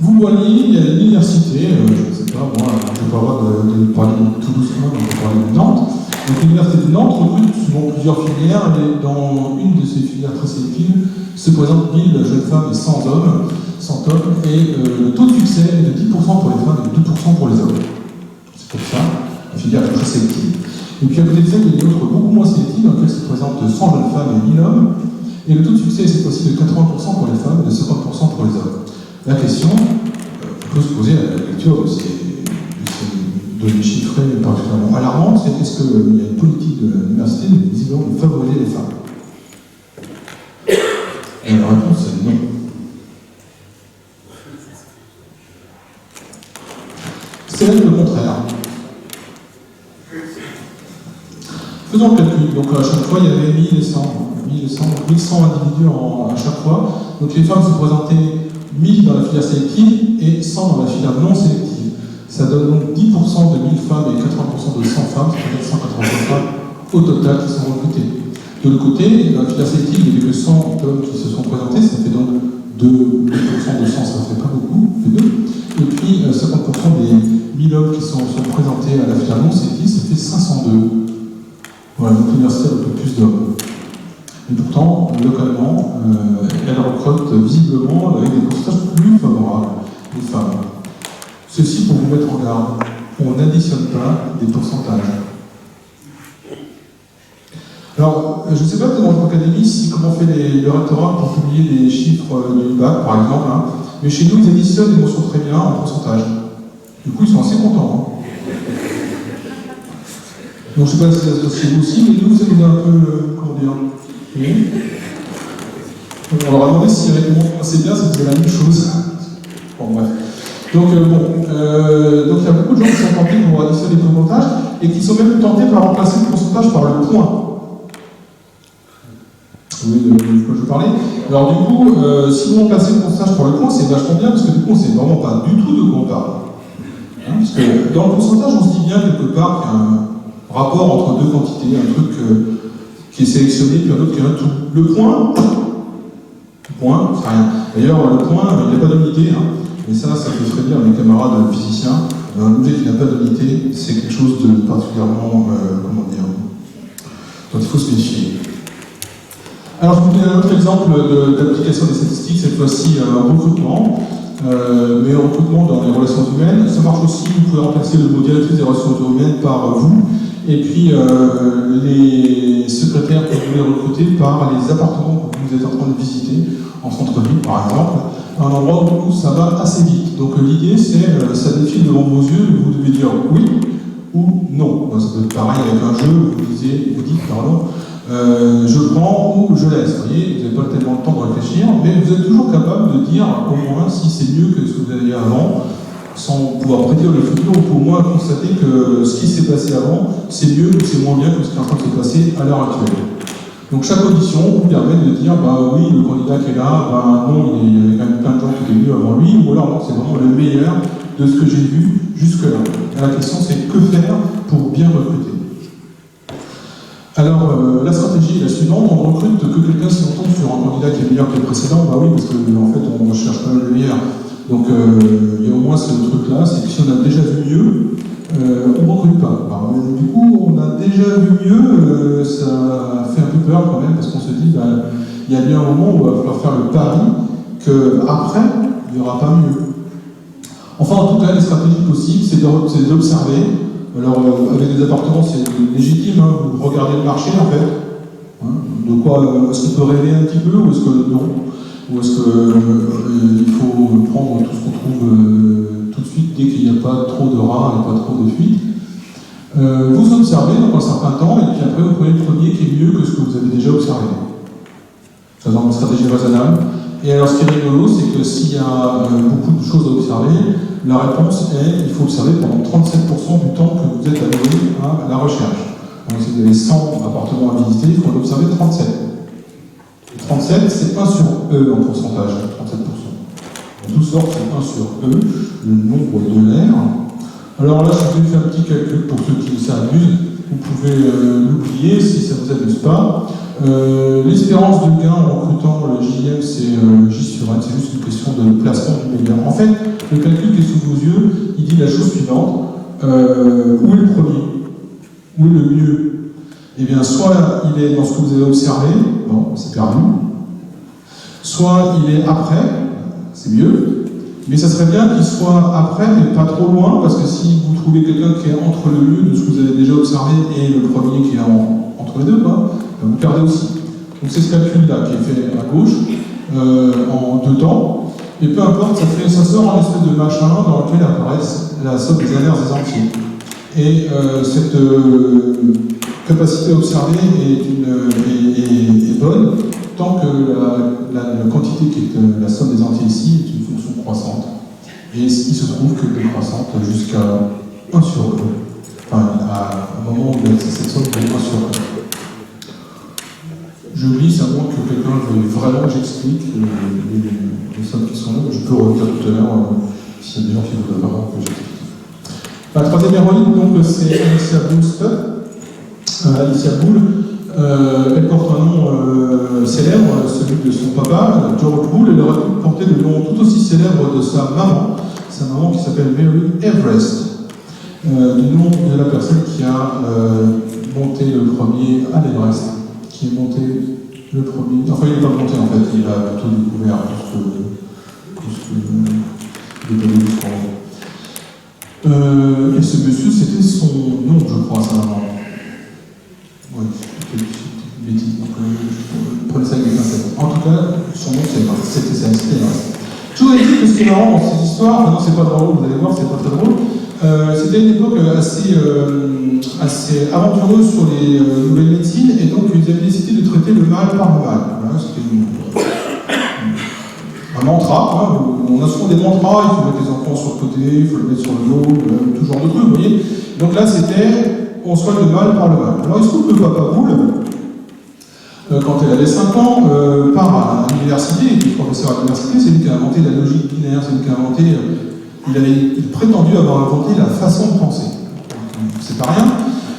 Vous voyez, il y a l'université, je ne sais pas, moi, je ne vais pas avoir de parler de Toulouse, je vais parler de Nantes. Donc l'Université de Nantes recrute suivant plusieurs filières, et dans une de ces filières très sélectives se présentent 1000 jeunes femmes et 100 hommes, et le taux de succès est de 10% pour les femmes et de 2% pour les hommes. C'est comme ça, la filière est très sélective. Et puis à côté de ça, il y a une autre beaucoup moins sélective, dans laquelle se présentent 100 jeunes femmes et 1000 hommes, et le taux de succès est cette fois-ci de 80% pour les femmes et de 50% pour les hommes. La question, on peut se poser à la lecture de ces données chiffrées particulièrement alarmantes, c'est est-ce qu'il y a une politique de l'université visiblement de favoriser les femmes? Et la réponse est non. C'est même le contraire. Faisons le calcul. Donc à chaque fois, il y avait 1100 individus à chaque fois. Donc les femmes se présentaient 1000 dans la filière sélective et 100 dans la filière non sélective. Ça donne donc 10% de 1000 femmes et 80% de 100 femmes, c'est-à-dire 180 femmes au total qui sont recrutées. De l'autre côté, dans la filière sélective, il n'y avait que 100 hommes qui se sont présentés, ça fait donc 2% de 100, ça ne fait pas beaucoup, ça fait 2. Et puis 50% des 1000 hommes qui sont présentés à la filière non sélective, ça fait 502. Voilà, donc l'université a un peu plus d'hommes. Et pourtant, localement, elle recrute visiblement avec des pourcentages plus favorables des femmes. Ceci pour vous mettre en garde, on n'additionne pas des pourcentages. Alors, je ne sais pas dans votre académie comment fait le rectorat pour publier des chiffres du bac, par exemple, hein, mais chez nous, ils additionnent les mentions très bien en pourcentage. Du coup, ils sont assez contents. Hein. Donc, je ne sais pas si ça se passe chez vous aussi, mais nous, ça nous a un peu, comment dire, on leur a demandé si c'est bien, c'était la même chose. Bon, bref. Donc, donc il y a beaucoup de gens qui sont tentés pour additionner les pourcentages et qui sont même tentés par remplacer le pourcentage par le point. Oui, de quoi je parlais. Alors du coup, si vous remplacez le pourcentage par le point, c'est vachement bien parce que du coup, on ne sait vraiment pas du tout de quoi on parle. Hein, parce que dans le pourcentage, on se dit bien quelque part qu'il y a un rapport entre deux quantités, un truc qui est sélectionné, puis un autre qui est un tout. Le point, c'est rien. D'ailleurs, le point, il n'y a pas d'unité. Hein. Et ça peut se dire à mes camarades physiciens. Un objet qui n'a pas d'unité, c'est quelque chose de particulièrement, comment dire, dont il faut se méfier. Alors, je vous donne un autre exemple d'application des statistiques, cette fois-ci recrutement, mais le recrutement dans les relations humaines. Ça marche aussi, vous pouvez remplacer le mot directrice des relations humaines par vous, et puis les secrétaires que vous voulez recruter par les appartements que vous êtes en train de visiter, en centre-ville par exemple, un endroit où ça va assez vite. Donc l'idée c'est, ça défile devant vos yeux, vous devez dire oui ou non. Ça peut être pareil avec un jeu, vous dites je prends ou je laisse. Vous voyez, vous n'avez pas tellement le temps de réfléchir, mais vous êtes toujours capable de dire au moins si c'est mieux que ce que vous aviez avant, sans pouvoir prédire le futur, ou pour moi constater que ce qui s'est passé avant, c'est mieux ou c'est moins bien que ce qui est en train de se passer à l'heure actuelle. Donc chaque audition vous permet de dire oui, le candidat qui est là, non, il y avait quand même plein de gens qui étaient mieux avant lui, ou alors non, c'est vraiment le meilleur de ce que j'ai vu jusque-là. La question c'est que faire pour bien recruter. Alors la stratégie est la suivante, on ne recrute que quelqu'un si on tombe sur un candidat qui est meilleur que le précédent, oui, parce qu'en fait on recherche pas le meilleur. Donc il y a au moins ce truc-là, c'est que si on a déjà vu mieux, on ne recrute pas. Alors, du coup, on a déjà vu mieux, ça fait un peu peur quand même, parce qu'on se dit, il y a bien un moment où il va falloir faire le pari qu'après, il n'y aura pas mieux. Enfin, en tout cas, les stratégies possibles, c'est d'observer. Alors, avec des appartements, c'est légitime, hein, vous regardez le marché en fait. Hein, de quoi, est-ce qu'on peut rêver un petit peu, ou est-ce que non? Ou est-ce qu'il faut prendre tout ce qu'on trouve tout de suite dès qu'il n'y a pas trop de rats et pas trop de fuites? Vous observez dans un certain temps, et puis après vous prenez le premier qui est mieux que ce que vous avez déjà observé. Ça donne une stratégie raisonnable. Et alors ce qui est rigolo, c'est que s'il y a beaucoup de choses à observer, la réponse est il faut observer pendant 37% du temps que vous êtes alloué à la recherche. Donc si vous avez 100 appartements à visiter, il faut en observer 37. 37, c'est 1 sur E en pourcentage, 37%. En toute sorte, c'est 1 sur E, le nombre de l'air. Alors là, je vous ai fait un petit calcul pour ceux qui s'amusent. Vous pouvez l'oublier si ça ne vous amuse pas. L'espérance de gain en recrutant le JM, c'est J sur N, c'est juste une question de placement du meilleur. En fait, le calcul qui est sous vos yeux, il dit la chose suivante. Où est le premier? Où est le mieux? eh bien, soit il est dans ce que vous avez observé, bon, c'est perdu, soit il est après, c'est mieux, mais ça serait bien qu'il soit après, mais pas trop loin, parce que si vous trouvez quelqu'un qui est entre le milieu de ce que vous avez déjà observé et le premier qui est entre les deux, quoi, vous perdez aussi. Donc c'est ce calcul-là qui est fait à gauche, en 2 temps, et peu importe, ça sort un espèce de machin dans lequel apparaissent la somme des aléas des entiers. Et cette capacité à observer est bonne tant que la quantité qui est la somme des entiers ici est une fonction croissante. Et il se trouve qu'elle est croissante jusqu'à 1 sur 2. Enfin, à un moment où cette somme est 1 sur 2. Je lis simplement que quelqu'un veut vraiment que j'explique les sommes qui sont là. Je peux revenir tout à l'heure s'il y a des gens qui voudraient vraiment que j'explique. La troisième héroïne, donc, c'est Alicia Boolsted. Alicia Boole, elle porte un nom célèbre, celui de son papa, George Boole. Elle aurait pu porter le nom tout aussi célèbre de sa maman qui s'appelle Mary Everest, du nom de la personne qui a monté le premier à l'Everest, qui est monté le premier. Enfin, il n'est pas monté en fait, il a plutôt découvert tout ce que il est donné jusqu'en haut. Et ce monsieur, c'était son nom, je crois, sa maman. Oui, c'était une bêtise, donc prenez ça avec des pincettes. En tout cas, son nom, c'était ça, c'était Everest. Je vous ai dit que ce qui est marrant dans cette histoire, non, c'est pas drôle, vous allez voir, c'est pas très drôle. C'était une époque assez aventureuse sur les nouvelles médecines, et donc ils avaient décidé de traiter le mal par le mal. Voilà, c'était un mantra, hein. On a souvent des mantras, il faut mettre les enfants sur le côté, il faut les mettre sur le dos, tout genre de trucs, vous voyez. Donc là, c'était on soigne le mal par le mal. Alors il se trouve que Papa Boole, quand elle avait 5 ans, part à l'université, et puis professeur à l'université, c'est lui qui a inventé la logique binaire, c'est lui qui a inventé. Il avait prétendu avoir inventé la façon de penser. C'est pas rien.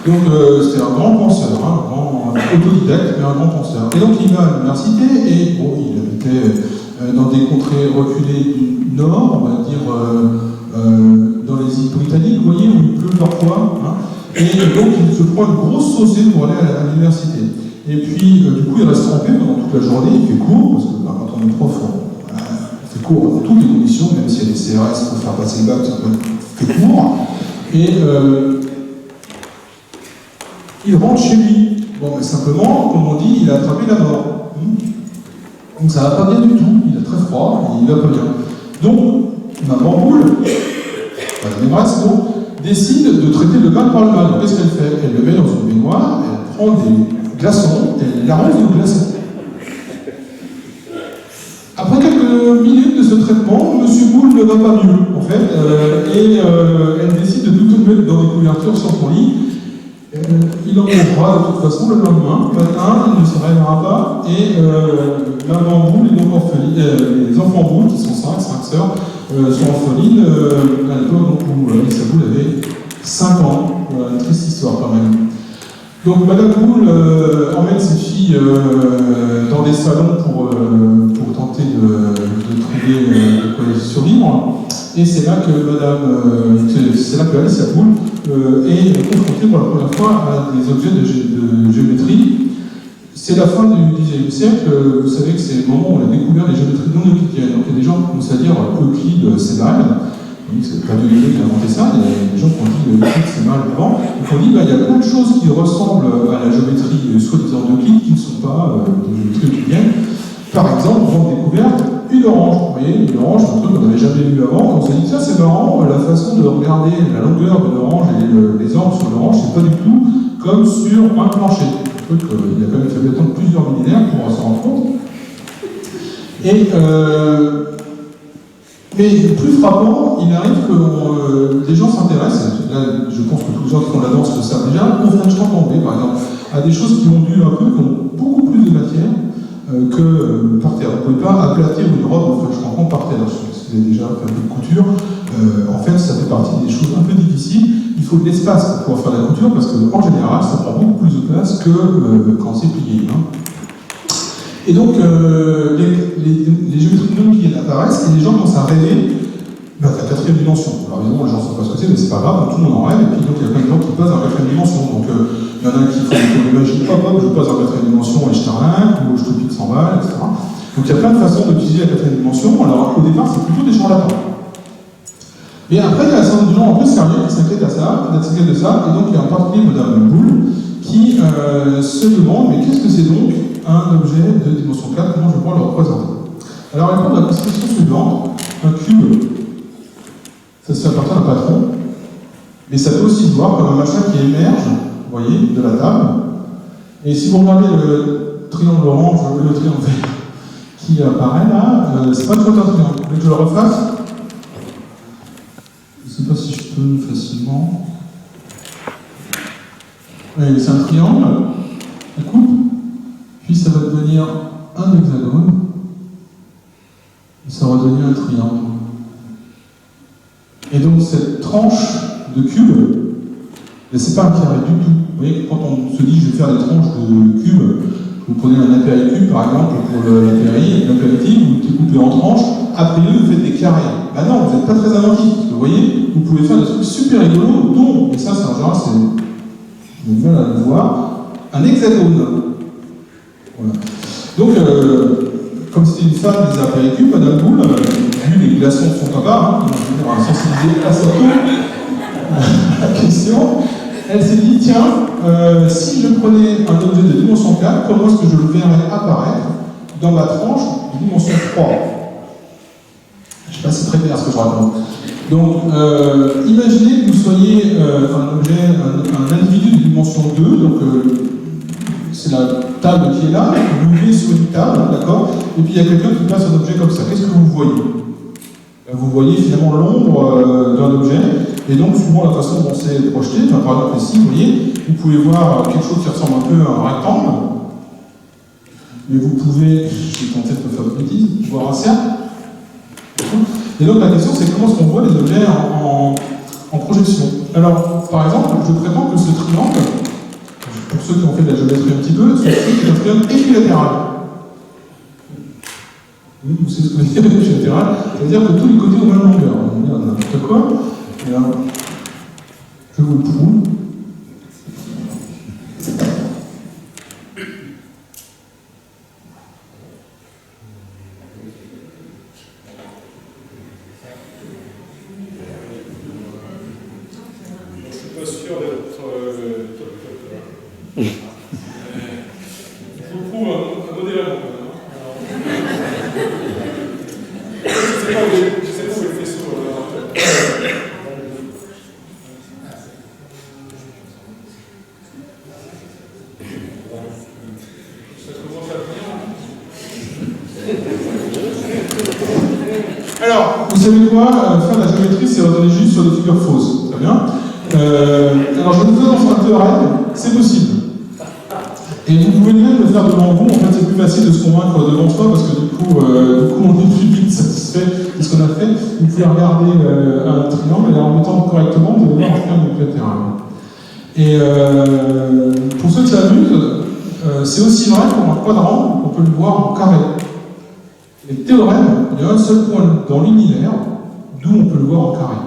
Donc c'était un grand penseur, un grand autodidacte, mais un grand penseur. Et donc il va à l'université, et bon, il habitait dans des contrées reculées du nord, on va dire dans les îles britanniques, vous voyez, où il pleut parfois. Hein. Et donc il se prend une grosse saucée pour aller à l'université. Et puis du coup il reste trempé pendant toute la journée, il fait cours, parce que quand on est prof, on fait cours dans toutes les conditions, même s'il y a des CRS pour faire passer le bac, ça fait cours. Et il rentre chez lui. Bon, mais simplement, comme on dit, il a attrapé la mort. Donc ça va pas bien du tout, il a très froid, et il va pas bien. Donc, maman Boole, la maîtresse, décide de traiter le mal par le mal. Donc qu'est-ce qu'elle fait? Elle le met dans une baignoire, elle prend des glaçons, et elle l'arrose de glaçons. Après quelques minutes de ce traitement, M. Boole ne va pas mieux, en fait, et elle décide de tout mettre dans des couvertures sur son lit. Il en mourra de toute façon le lendemain matin, il ne se réveillera pas, et maman Boole et donc les enfants Boole, qui sont 5 sœurs, sont orphelines à l'époque où Alicia Boole avait 5 ans. Voilà, une triste histoire quand même. Donc Madame Boole emmène ses filles dans des salons pour tenter de trouver de quoi survivre. Et c'est là que Alicia Boole est confrontée pour la première fois à des objets de géométrie. C'est la fin du XIXe siècle. Vous savez que c'est le moment où on a découvert les géométries non euclidiennes. Donc il y a des gens qui commencent à dire Euclide c'est mal. C'est pas Dieu qui a inventé ça, il y a des gens qui ont dit Euclide c'est mal avant. Donc on dit il y a plein de choses qui ressemblent à la géométrie soi-disant d'Euclide qui ne sont pas de géométrie euclidienne. Par exemple, on a découvert une orange. Vous voyez, une orange, c'est un truc qu'on n'avait jamais vu avant. On s'est dit, ça c'est marrant, la façon de regarder la longueur de l'orange et les angles sur l'orange, c'est pas du tout comme sur un plancher. Un truc il a quand même fait attendre plusieurs millénaires pour s'en rendre compte. Et mais plus frappant, il arrive que des gens s'intéressent, là je pense que tous les gens qui font de la danse le savent déjà, au French Cancan, par exemple, à des choses qui ondulent un peu, qui ont beaucoup plus de matière que par terre. Vous ne pouvez pas aplatir une robe au French Cancan par terre, si vous avez déjà fait un peu de couture. En fait, ça fait partie des choses un peu difficiles. Il faut de l'espace pour pouvoir faire la couture, parce qu'en général, ça prend beaucoup plus de place que quand c'est plié. Hein. Et donc, les géométries non euclidiennes apparaissent et les gens commencent à rêver la quatrième dimension. Alors évidemment, les gens ne savent pas ce que c'est, mais c'est pas grave, tout le monde en rêve, et puis donc il y a plein de gens qui passent dans la quatrième dimension. Donc il y en a qui font des magiques, hop, je passe dans la quatrième dimension et je t'arrête, ou je te pique 100 balles, etc. Donc il y a plein de façons d'utiliser la quatrième dimension. Alors au départ, c'est plutôt des charlatans. Et après, il y a un certain nombre de gens un peu sérieux qui s'inquiètent de ça, et donc il y a en particulier Madame Boule qui se demande, mais qu'est-ce que c'est donc un objet de dimension 4, comment je vais pouvoir le représenter? Alors elle répond à la question suivante, un cube, ça appartient à un patron, mais ça peut aussi se voir comme un machin qui émerge, vous voyez, de la table, et si vous regardez le triangle orange, le triangle vert qui apparaît là, c'est pas tout un triangle. Vous voulez que je le refasse? Je ne sais pas si je peux facilement. Oui, c'est un triangle, la coupe, puis ça va devenir un hexagone, et ça va devenir un triangle. Et donc cette tranche de cube, c'est pas un carré du tout. Vous voyez, quand on se dit je vais faire des tranches de cubes, vous prenez un apéricube par exemple pour l'apéritif, vous découpez en tranches, après vous faites des carrés. Ben non, vous n'êtes pas très inventif, parce que vous voyez, vous pouvez faire des trucs super rigolos, dont, et ça c'est en général, c'est une mal à le voir, un hexagone. Voilà. Donc, comme c'était une femme des apéricubes, Madame Boule, vu les glaçons sont en bas, on va sensibiliser à sa la question, elle s'est dit, tiens, si je prenais un objet de dimension 4, comment est-ce que je le verrais apparaître dans ma tranche de dimension 3? Je ne sais pas si c'est très clair ce que je raconte. Donc, imaginez que vous soyez un objet, un individu de dimension 2, donc c'est la table qui est là, vous vivez sur une table, d'accord, et puis il y a quelqu'un qui place un objet comme ça. Qu'est-ce que vous voyez? Vous voyez finalement l'ombre d'un objet, et donc suivant la façon dont c'est projeté, par exemple ici, vous voyez, vous pouvez voir quelque chose qui ressemble un peu à un rectangle, mais vous pouvez, je vais tenter de me faire de bêtises, voir un cercle. Et donc la question c'est comment est-ce qu'on voit les objets en projection. Alors, par exemple, je prétends que ce triangle, pour ceux qui ont fait de la géométrie un petit peu, c'est un triangle équilatéral. Vous savez ce que veut dire équilatéral? C'est-à-dire que tous les côtés ont la même longueur. On a n'importe quoi. Et là, je vous le prouve. Alors, vous savez quoi, faire de la géométrie, c'est raisonner juste sur des figures fausses. Très bien. Alors, je vais vous annoncer un théorème, c'est possible. Et vous pouvez même le faire devant vous, en fait, c'est plus facile de se convaincre devant soi, parce que du coup on est plus vite satisfait de ce qu'on a fait. Vous pouvez regarder un triangle, et en mettant correctement, vous allez voir un triangle équilatéral. Et pour ceux qui s'amusent, c'est aussi vrai pour un quadrant, on peut le voir en carré. Et le théorème, il y a un seul point dans l'univers d'où on peut le voir en carré.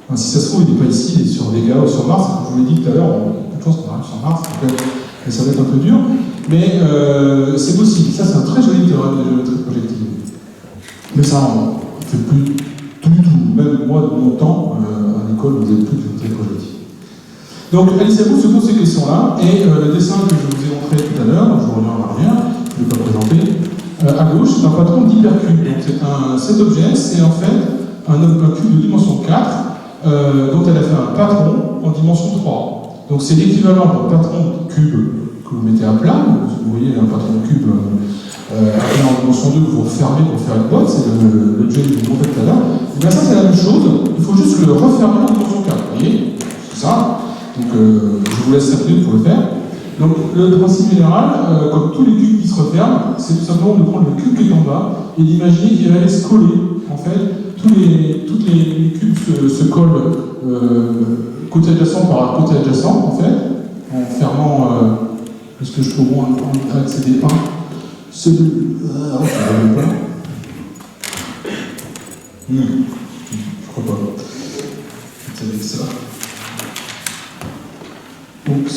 Enfin, si ça se trouve, il n'est pas ici, il est sur Vega ou sur Mars. Comme je vous l'ai dit tout à l'heure, on a beaucoup de chance qu'on arrive sur Mars, et ça va être un peu dur. Mais c'est possible. Ça, c'est un très joli théorème de géométrie projective. Mais ça, on ne fait plus du tout. Même moi, de mon temps, à l'école, vous n'avez plus de géométrie projective. Donc, Alice Abou se pose ces questions-là, et le dessin que je vous ai montré tout à l'heure, je vous reviens en arrière, je ne vais pas présenter. À gauche, c'est un patron d'hypercube. Donc cet objet, c'est en fait un cube de dimension 4 dont elle a fait un patron en dimension 3. Donc c'est l'équivalent d'un patron de cube que vous mettez à plat. Vous voyez un patron de cube en dimension 2 que vous refermez pour faire une boîte, c'est l'objet que je vous montrais tout à l'heure. Et bien ça c'est la même chose, il faut juste le refermer en dimension 4. Vous voyez, c'est ça. Donc je vous laisse 5 minutes pour le faire. Donc le principe général, comme tous les cubes qui se referment, c'est tout simplement de prendre le cube qui est en bas et d'imaginer qu'il va aller se coller. En fait, tous les cubes se collent côté adjacent par côté adjacent, en fait, en fermant. Est-ce que je peux au moins accéder à celui. Je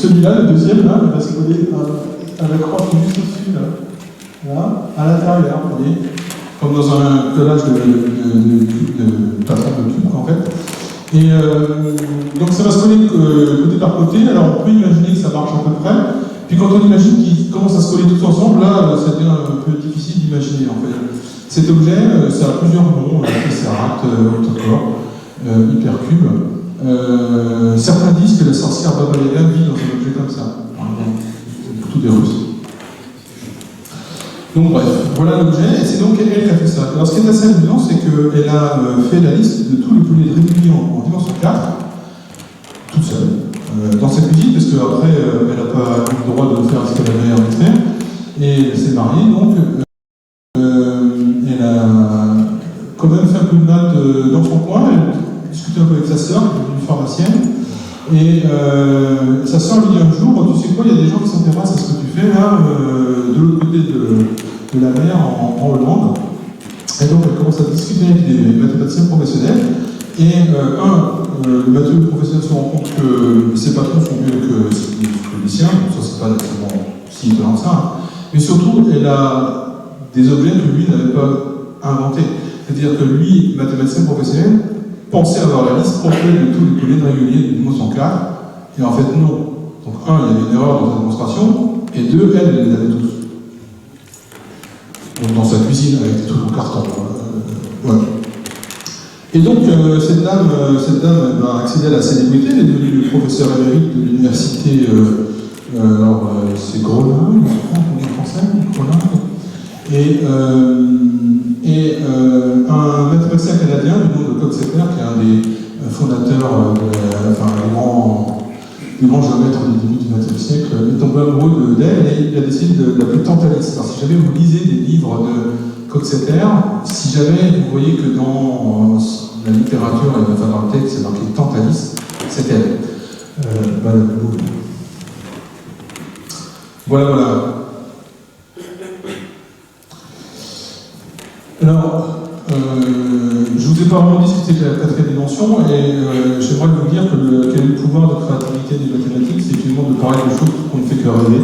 celui-là, le deuxième, là, il va se coller à la croix qui est juste au-dessus, là, à l'intérieur, vous voyez, comme dans un collage de patron de cube, en fait. Et donc ça va se coller côté par côté, alors on peut imaginer que ça marche à peu près, puis quand on imagine qu'ils commencent à se coller tous ensemble, là, ça devient un peu difficile d'imaginer, en fait. Cet objet, ça a plusieurs noms, tesseract, octocore, hypercube. Certains disent que la sorcière Baba Yaga vit dans un objet comme ça. Tout des Russes. Donc bref, voilà l'objet, et c'est donc elle qui a fait ça. Alors ce qui est assez amusant, c'est qu'elle a fait la liste de tous les poulets réguliers en dimension 4, toute seule, dans sa cuisine, parce qu'après, elle n'a pas eu le droit de faire ce qu'elle avait envie de faire, et elle s'est mariée, donc elle a quand même fait un peu de maths dans son coin, elle discutait un peu avec sa sœur, qui est une pharmacienne, et sa sœur lui dit un jour, tu sais quoi, il y a des gens qui s'intéressent à ce que tu fais là, de l'autre côté de la mer en Hollande. Et donc elle commence à discuter avec des mathématiciens professionnels, et les mathématiciens professionnels se rendent compte que ses patrons sont mieux que les siens, donc ça c'est pas nécessairement si étonnant que ça, hein. Mais surtout elle a des objets que lui n'avait pas inventés. C'est-à-dire que lui, mathématicien professionnel, pensait avoir la liste complète de tous les polynèses réguliers du dimension 4, et en fait non. Donc il y avait une erreur dans sa démonstration, et deux, elle les avait tous. Donc dans sa cuisine, avec des trucs en carton. Ouais. Et donc cette dame va accéder à la célébrité, elle est devenue professeur émérite de l'université, c'est Groningue, en français, Groningue. Et un mathématicien canadien du nom de Coxeter, qui est un des fondateurs, des grands géomètres du début du XXe siècle, est tombé amoureux d'elle et il a décidé de l'appeler Tantalis. Alors si jamais vous lisez des livres de Coxeter, si jamais vous voyez que dans la littérature, enfin dans le texte, c'est marqué Tantalis, c'est elle. Voilà. Alors, je ne vous ai pas vraiment dit ce que c'était la quatrième dimension, et j'aimerais vous dire quel est le pouvoir de créativité des mathématiques, c'est finalement de parler de choses qu'on ne fait que rêver.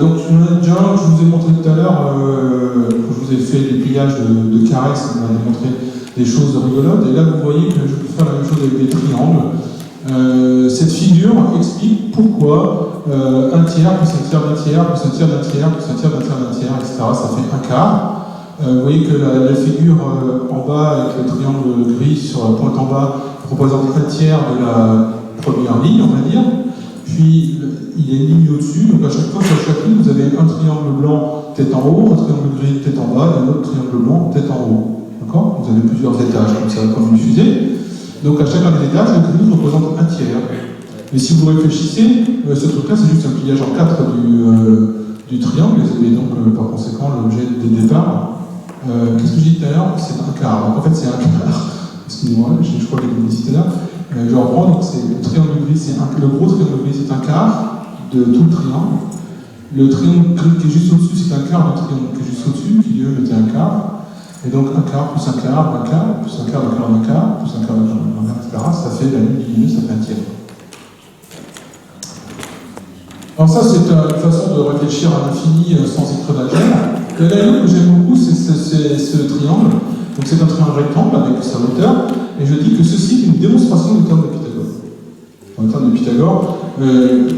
Donc, je vous ai montré tout à l'heure, quand je vous ai fait des pliages de carrés, ça m'a démontré des choses rigolotes, et là vous voyez que je peux faire la même chose avec des triangles. Cette figure explique pourquoi un tiers plus un tiers d'un tiers plus un tiers d'un tiers plus un tiers d'un tiers d'un tiers, etc. Ça fait un quart. Vous voyez que la figure en bas, avec le triangle gris sur la pointe en bas, représente un tiers de la première ligne, on va dire. Puis il y a une ligne au-dessus, donc à chaque fois sur chaque ligne, vous avez un triangle blanc tête en haut, un triangle gris tête en bas, et un autre triangle blanc tête en haut. D'accord? Vous avez plusieurs étages, comme ça, comme une fusée. Donc à chacun des étages, le gris représente un tiers. Mais si vous réfléchissez, ce truc-là, c'est juste un pliage en 4 du triangle, et donc par conséquent, l'objet de départ. Qu'est-ce que j'ai dit tout à l'heure? C'est un quart. Donc en fait, c'est un quart. Excusez-moi, je crois que je l'ai dit tout à l'heure. Je reprends, donc c'est le triangle gris, le gros triangle gris, c'est un quart de tout le triangle. Le triangle gris qui est juste au-dessus, c'est un quart du triangle qui est juste au-dessus, qui lui était un quart. Et donc un quart, plus un quart, plus un quart d'un quart d'un quart, plus un quart d'un quart d'un quart, etc. Ça fait la ligne du milieu, ça fait un tiers. Alors ça, c'est une façon de réfléchir à l'infini sans être d'algèbre. La ligne que j'aime beaucoup, c'est ce triangle. Donc c'est un triangle rectangle avec sa hauteur, et je dis que ceci est une démonstration du théorème de Pythagore. Le théorème de Pythagore, je ne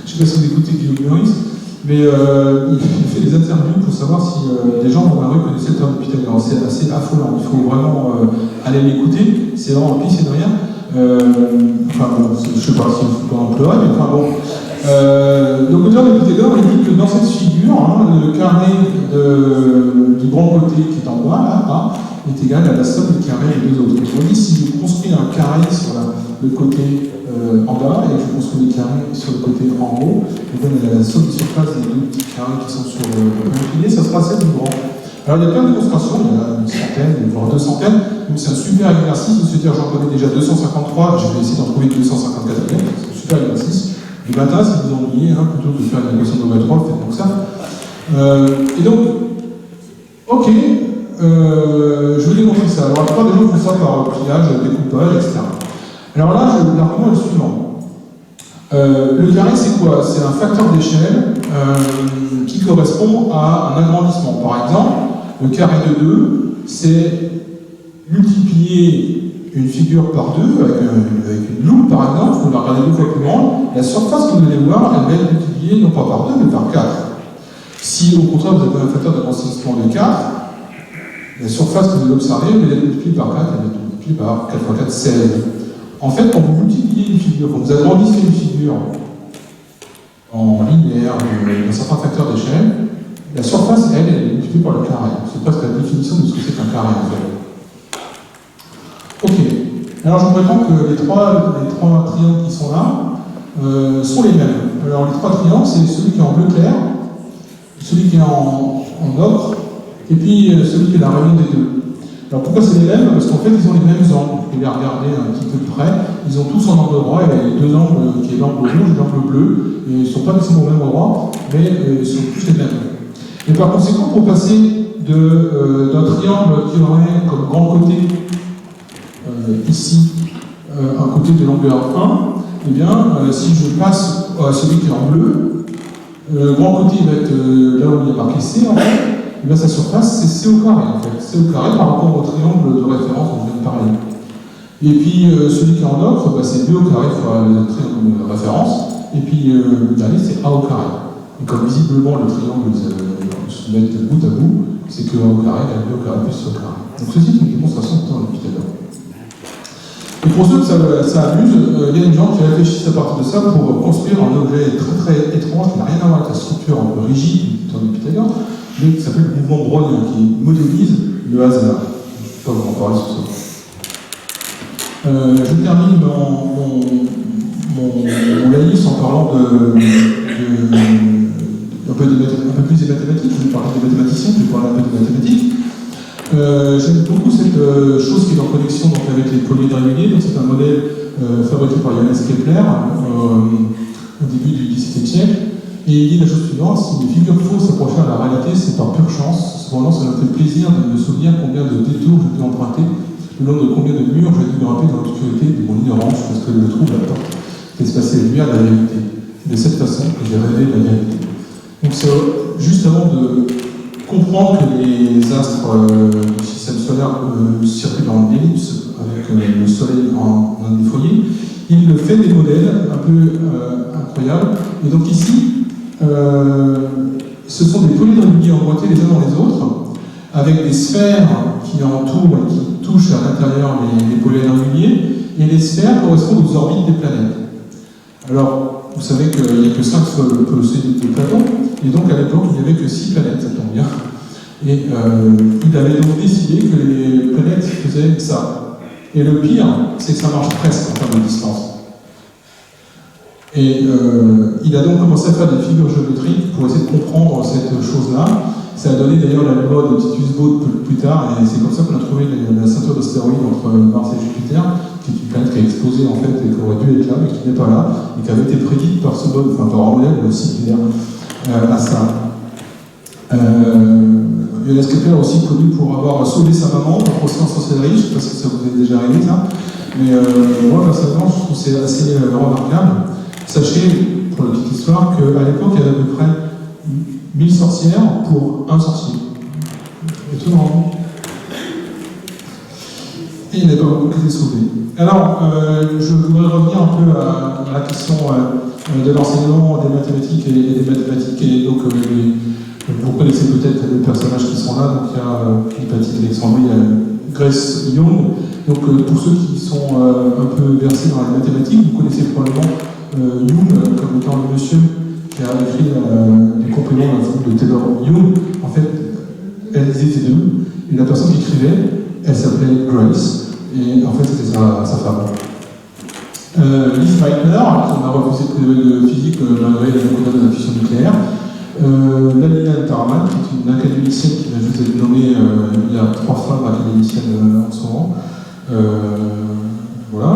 sais pas si vous écoutez Guillaume Meurice, mais il fait des interviews pour savoir si des gens dans la rue connaissaient le théorème de Pythagore. C'est assez affolant, il faut vraiment aller l'écouter, c'est vraiment un pis, c'est de rien. Enfin bon, je ne sais pas si il faut pas en pleurer, mais enfin bon. Donc le théorème de Pythagore, il dit que dans cette figure, le carré du grand côté qui est en bas, là, est égal à la somme des carrés des deux autres. Donc on dit si je construis un carré sur le côté en bas et que je construis des carrés sur le côté en haut, et bien la somme des surfaces des deux petits carrés qui sont sur le même pilier, ça sera celle du grand. Alors il y a plein de démonstrations, il y en a une centaine, voire 200, donc c'est un super exercice de se dire j'en connais déjà 253, je vais essayer d'en trouver 254, c'est un super exercice. Le matin, si vous ennuyez, plutôt que de faire une équation de 3, faites donc ça. Et donc, ok, je vous ai montré ça. Alors, la plupart des gens font ça par pliage, découpage, etc. Alors là, l'argument est le suivant. Le carré, c'est quoi? C'est un facteur d'échelle qui correspond à un agrandissement. Par exemple, le carré de 2, c'est multiplier une figure par 2 avec une loupe, par exemple. Vous la regardez 2 fois plus grande. La surface que vous allez voir, elle va être multipliée non pas par 2, mais par 4. Si au contraire vous avez un facteur d'agrandissement de 4, la surface que vous allez observer, elle va être multipliée par 4, elle va être multipliée par 4 x 4, 16. En fait, quand vous multipliez une figure, quand vous agrandissez une figure en linéaire d'un certain facteur d'échelle, la surface, elle est multipliée par le carré. C'est presque la définition de ce que c'est qu'un carré, en fait. Ok. Alors, je vous réponds que les trois triangles qui sont là sont les mêmes. Alors, les 3 triangles, c'est celui qui est en bleu clair, celui qui est en ocre, et puis celui qui est la réunion des deux. Alors pourquoi c'est les mêmes? Parce qu'en fait ils ont les mêmes angles. Vous pouvez les regarder un petit peu de près. Ils ont tous un angle droit, et les 2 angles qui est l'angle rouge et l'angle bleu, et ils ne sont pas nécessairement au même endroit, mais ils sont tous les mêmes. Et par conséquent, pour passer d'un triangle qui aurait comme grand côté ici un côté de longueur 1, eh bien si je passe à celui qui est en bleu, le grand côté va être là où il y a marqué C en fait. Et bien sa surface, c'est C au carré en fait. C au carré par rapport au triangle de référence dont je viens de parler. Et puis celui qui est en ocre, bah, c'est B au carré fois le triangle de référence. Et puis le dernier, c'est A au carré. Et comme visiblement le triangle se met bout à bout, c'est que A au carré égale B au carré plus C au carré. Donc ceci est une démonstration de temps de Pythagore. Et pour ceux que ça amuse, il y a des gens qui réfléchissent à partir de ça pour construire un objet très très étrange qui n'a rien à voir avec la structure un peu rigide du temps de Pythagore, mais qui s'appelle le mouvement brownien, qui modélise le hasard. Je ne vais pas vous en parler sur ça. Je termine mon laïus en parlant un peu plus des mathématiques. Je vais parler des mathématiciens, je vais parler un peu des mathématiques. J'aime beaucoup cette chose qui est en connexion donc, avec les polyèdres réguliers. C'est un modèle fabriqué par Johannes Kepler au début du XVIIe siècle. Et il dit la chose suivante: si une figure fausse s'approchait à la réalité, c'est par pure chance. Cependant, ça me fait plaisir de me souvenir combien de détours j'ai dû emprunter, le long de combien de murs j'ai dû grimper dans l'obscurité de mon ignorance, parce que je trouve la porte d'espacer la lumière de la vérité. C'est de cette façon que j'ai rêvé la vérité. Donc c'est juste avant de comprendre que les astres du système solaire circulent en ellipse avec le Soleil en un des foyers, il fait des modèles un peu incroyables. Et donc ici, ce sont des polyèdres réguliers emboîtés les uns dans les autres, avec des sphères qui entourent et qui touchent à l'intérieur les polyèdres réguliers, et les sphères correspondent aux orbites des planètes. Alors, vous savez qu'il n'y a que 5 possédés de Platon, et donc à l'époque, il n'y avait que 6 planètes, ça tombe bien. Et il avait donc décidé que les planètes faisaient ça. Et le pire, c'est que ça marche presque en termes de distance. Et il a donc commencé à faire des figures géométriques pour essayer de comprendre cette chose-là. Ça a donné d'ailleurs la loi de Titus-Bode plus tard, et c'est comme ça qu'on a trouvé la ceinture d'astéroïdes entre Mars et Jupiter, qui est une planète qui a explosé en fait et qui aurait dû être là, mais qui n'est pas là, et qui avait été prédite par ce mode, enfin par un modèle similaire à ça. Johannes Kepler est aussi connu pour avoir sauvé sa maman en procédant en sorcellerie. Je ne sais pas si ça vous est déjà arrivé ça, mais moi personnellement je trouve que c'est assez remarquable. Sachez, pour la petite histoire, qu'à l'époque il y avait à peu près 1000 sorcières pour un sorcier. Étonnant. Et il n'y en a pas beaucoup qui étaient sauvés. Alors, je voudrais revenir un peu à la question de l'enseignement des mathématiques et des mathématiques. Et donc, vous connaissez peut-être les personnages qui sont là. Donc, il y a Hypatie d'Alexandrie, il y a Grace Young. Donc, pour ceux qui sont un peu versés dans les mathématiques, vous connaissez probablement Young comme étant le monsieur qui a écrit les compléments d'un film de Taylor Young. En fait, elle était deux, et la personne qui écrivait, elle s'appelait Grace, et en fait c'était sa femme. Lise Meitner, qui a refusé de physique malgré la découverte de la fusion nucléaire. Lalina Tarman, qui est une académicienne qui vient juste d'être nommée, il y a 3 femmes académiciennes en ce moment. Voilà.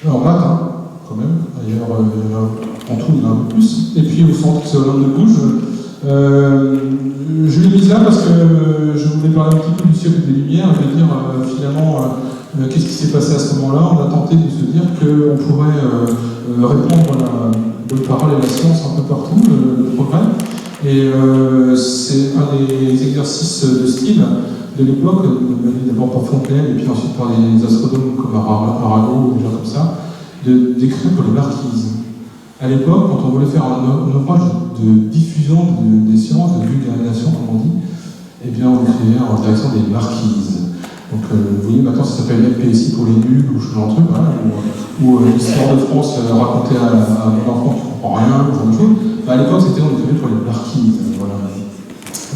En maths, hein, quand même. D'ailleurs, en tout, il y en a un peu plus. Et puis au centre, c'est Hollande de Gouges. Je l'ai mise là parce que je voulais parler un petit peu du siècle des Lumières et de dire finalement qu'est-ce qui s'est passé à ce moment-là. On a tenté de se dire qu'on pourrait répandre la bonne parole et la science un peu partout, le progrès. Et c'est un des exercices de style de l'époque, d'abord par Fontenelle et puis ensuite par des astronomes comme Arago ou des gens comme ça, d'écrire pour les marquises. À l'époque, quand on voulait faire un ouvrage de diffusion des sciences, de vulgarisation, comme on dit, eh bien on écrivait en direction des marquises. Donc vous voyez, maintenant ça s'appelle MPSI pour les nuls ou ce genre de truc, voilà, ou l'histoire de France racontée à mon enfant qui ne comprend rien, ou ce genre de choses. À l'époque, c'était on écrivait pour les marquises. Voilà.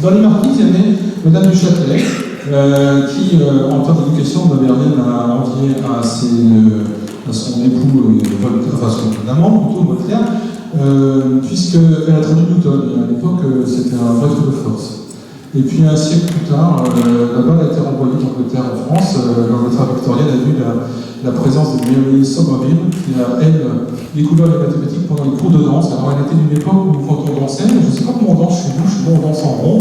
Dans les marquises, il y avait Madame du Châtelet, qui, en termes d'éducation, n'avait rien à envier à son époux, enfin son amant, plutôt Voltaire, puisqu'elle a traduit Newton. Et à l'époque, c'était un vrai truc de force. Et puis un siècle plus tard, là-bas, elle a été renvoyée d'Angleterre en France. L'Angleterre victorienne a vu la présence de Mary Somerville, qui a, elle, découvert les mathématiques pendant les cours de danse. Alors elle était d'une époque où, quand on dansait, je ne sais pas comment on danse chez vous, je suis bon, on danse en rond.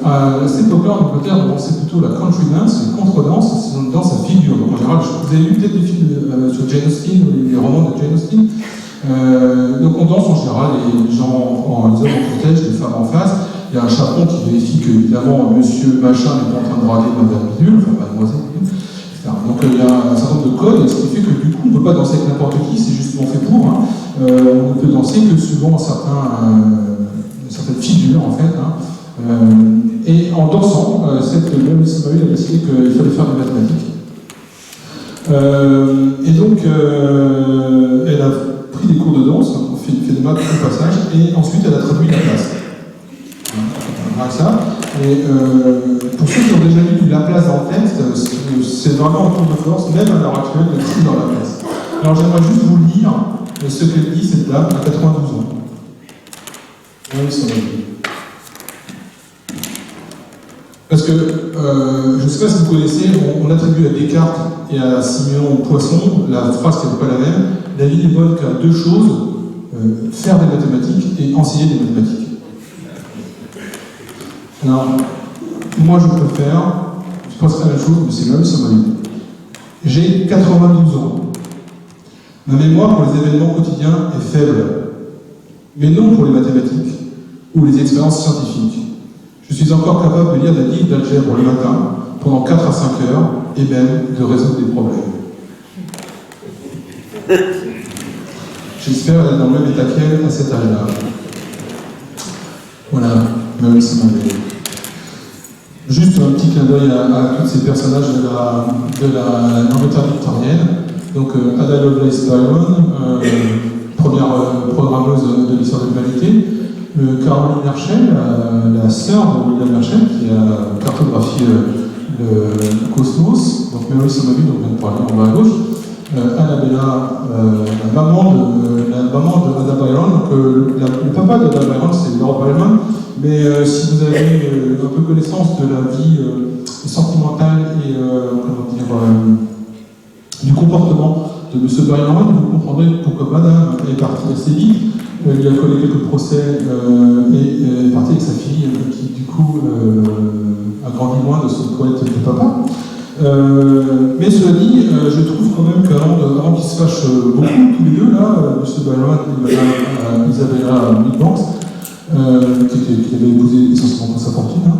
À cette époque-là, en Angleterre, on dansait plutôt la country dance, la contre-danse, c'est une danse à figure. Donc en général, vous avez lu peut-être des films sur Jane Austen, les romans de Jane Austen. Donc on danse en général, les gens, les hommes en cortège, les femmes en face. Il y a un chaperon qui vérifie que, évidemment, monsieur machin n'est pas en train de draguer madame Bidule, enfin mademoiselle, etc. Donc il y a un certain nombre de codes, ce qui fait que du coup, on ne peut pas danser avec n'importe qui, c'est justement fait pour. Hein. On ne peut danser que suivant certaines figures, en fait. Hein. Et en dansant, cette Mary Somerville a décidé qu'il fallait faire des mathématiques. Et donc, elle a pris des cours de danse, fait des maths au passage, et ensuite elle a traduit la place. Ça. Et pour ceux qui ont déjà lu la place dans le texte, c'est vraiment un tour de force, même à l'heure actuelle, d'écrire dans la place. Alors j'aimerais juste vous lire ce qu'elle dit, cette dame, à 92 ans. Oui, ça va. Parce que, je ne sais pas si vous connaissez, on attribue à Descartes et à Siméon Poisson la phrase qui n'est pas la même. La vie n'est bonne qu'à deux choses, faire des mathématiques et enseigner des mathématiques. Alors, moi je préfère, je pense la même chose, mais c'est même Somalie. J'ai 92 ans. Ma mémoire pour les événements quotidiens est faible, mais non pour les mathématiques ou les expériences scientifiques. Je suis encore capable de lire des livres d'algèbre le matin, pendant 4 à 5 heures, et même de résoudre des problèmes. J'espère être dans le même état qu'elle à cet âge-là. Voilà, même Somalie. Juste un petit clin d'œil à tous ces personnages de l'Angleterre victorienne. Donc Ada Lovelace Byron, première programmeuse de l'histoire de l'humanité. Caroline Herschel, la sœur de William Herschel, qui a cartographié le cosmos. Donc Mary Somerville, dont on vient de parler en bas à gauche. Annabella, la maman de Ada Byron. Donc le papa d'Ada Byron, c'est Lord Byron. Mais si vous avez un peu connaissance de la vie sentimentale et du comportement de M. Byron, vous comprendrez pourquoi Madame est partie assez vite. Il a collé quelques procès et est partie avec sa fille qui, du coup, a grandi loin de son poète de papa. Mais cela dit, je trouve quand même qu'avant qu'ils se fâchent beaucoup, tous les deux, là, M. Byron et Mme Isabella Milbanks, qui avait épousé essentiellement pour sa fortune. Hein.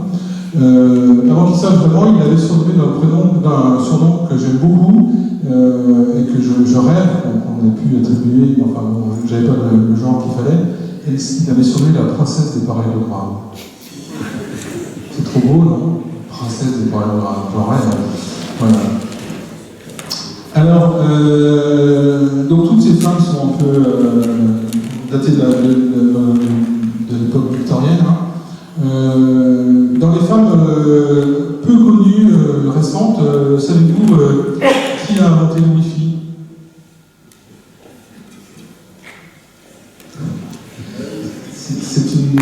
Avant qu'il sache vraiment, il avait surnommé d'un surnom que j'aime beaucoup et que je rêve qu'on ait pu attribuer, enfin bon, j'avais pas le genre qu'il fallait, et il avait surnommé la princesse des parallélogrammes. C'est trop beau, non? Princesse des parallélogrammes, j'en rêve. Voilà. Alors, donc toutes ces femmes sont un peu datées de l'époque victorienne. Hein. Dans les femmes peu connues, récentes, savez-vous qui a inventé le Wi-Fi? C'est une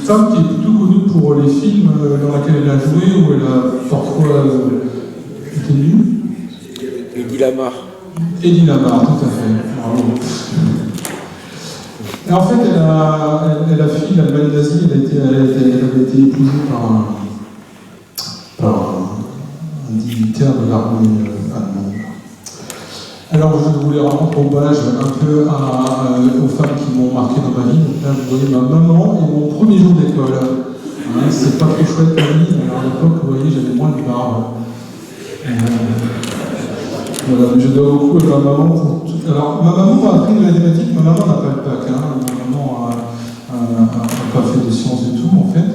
femme qui est plutôt connue pour les films dans lesquels elle a joué, où elle a parfois été nue. Eddie Lamar. Eddie Lamar, tout à fait. Bravo. Et en fait, elle a fui l'Allemagne nazie, elle avait été épousée par un dignitaire de l'armée allemande. Alors, je voulais rendre hommage un peu aux femmes qui m'ont marqué dans ma vie. Donc là, vous voyez ma maman et mon premier jour d'école. Hein, c'est pas trop chouette ma vie, mais à l'époque, vous voyez, j'avais moins de barbe. Voilà, je dois beaucoup à ma maman pour tout. Alors, ma maman m'a appris les mathématiques, ma maman n'a pas eu de bac, hein. Ma maman n'a pas fait de sciences du tout, en fait.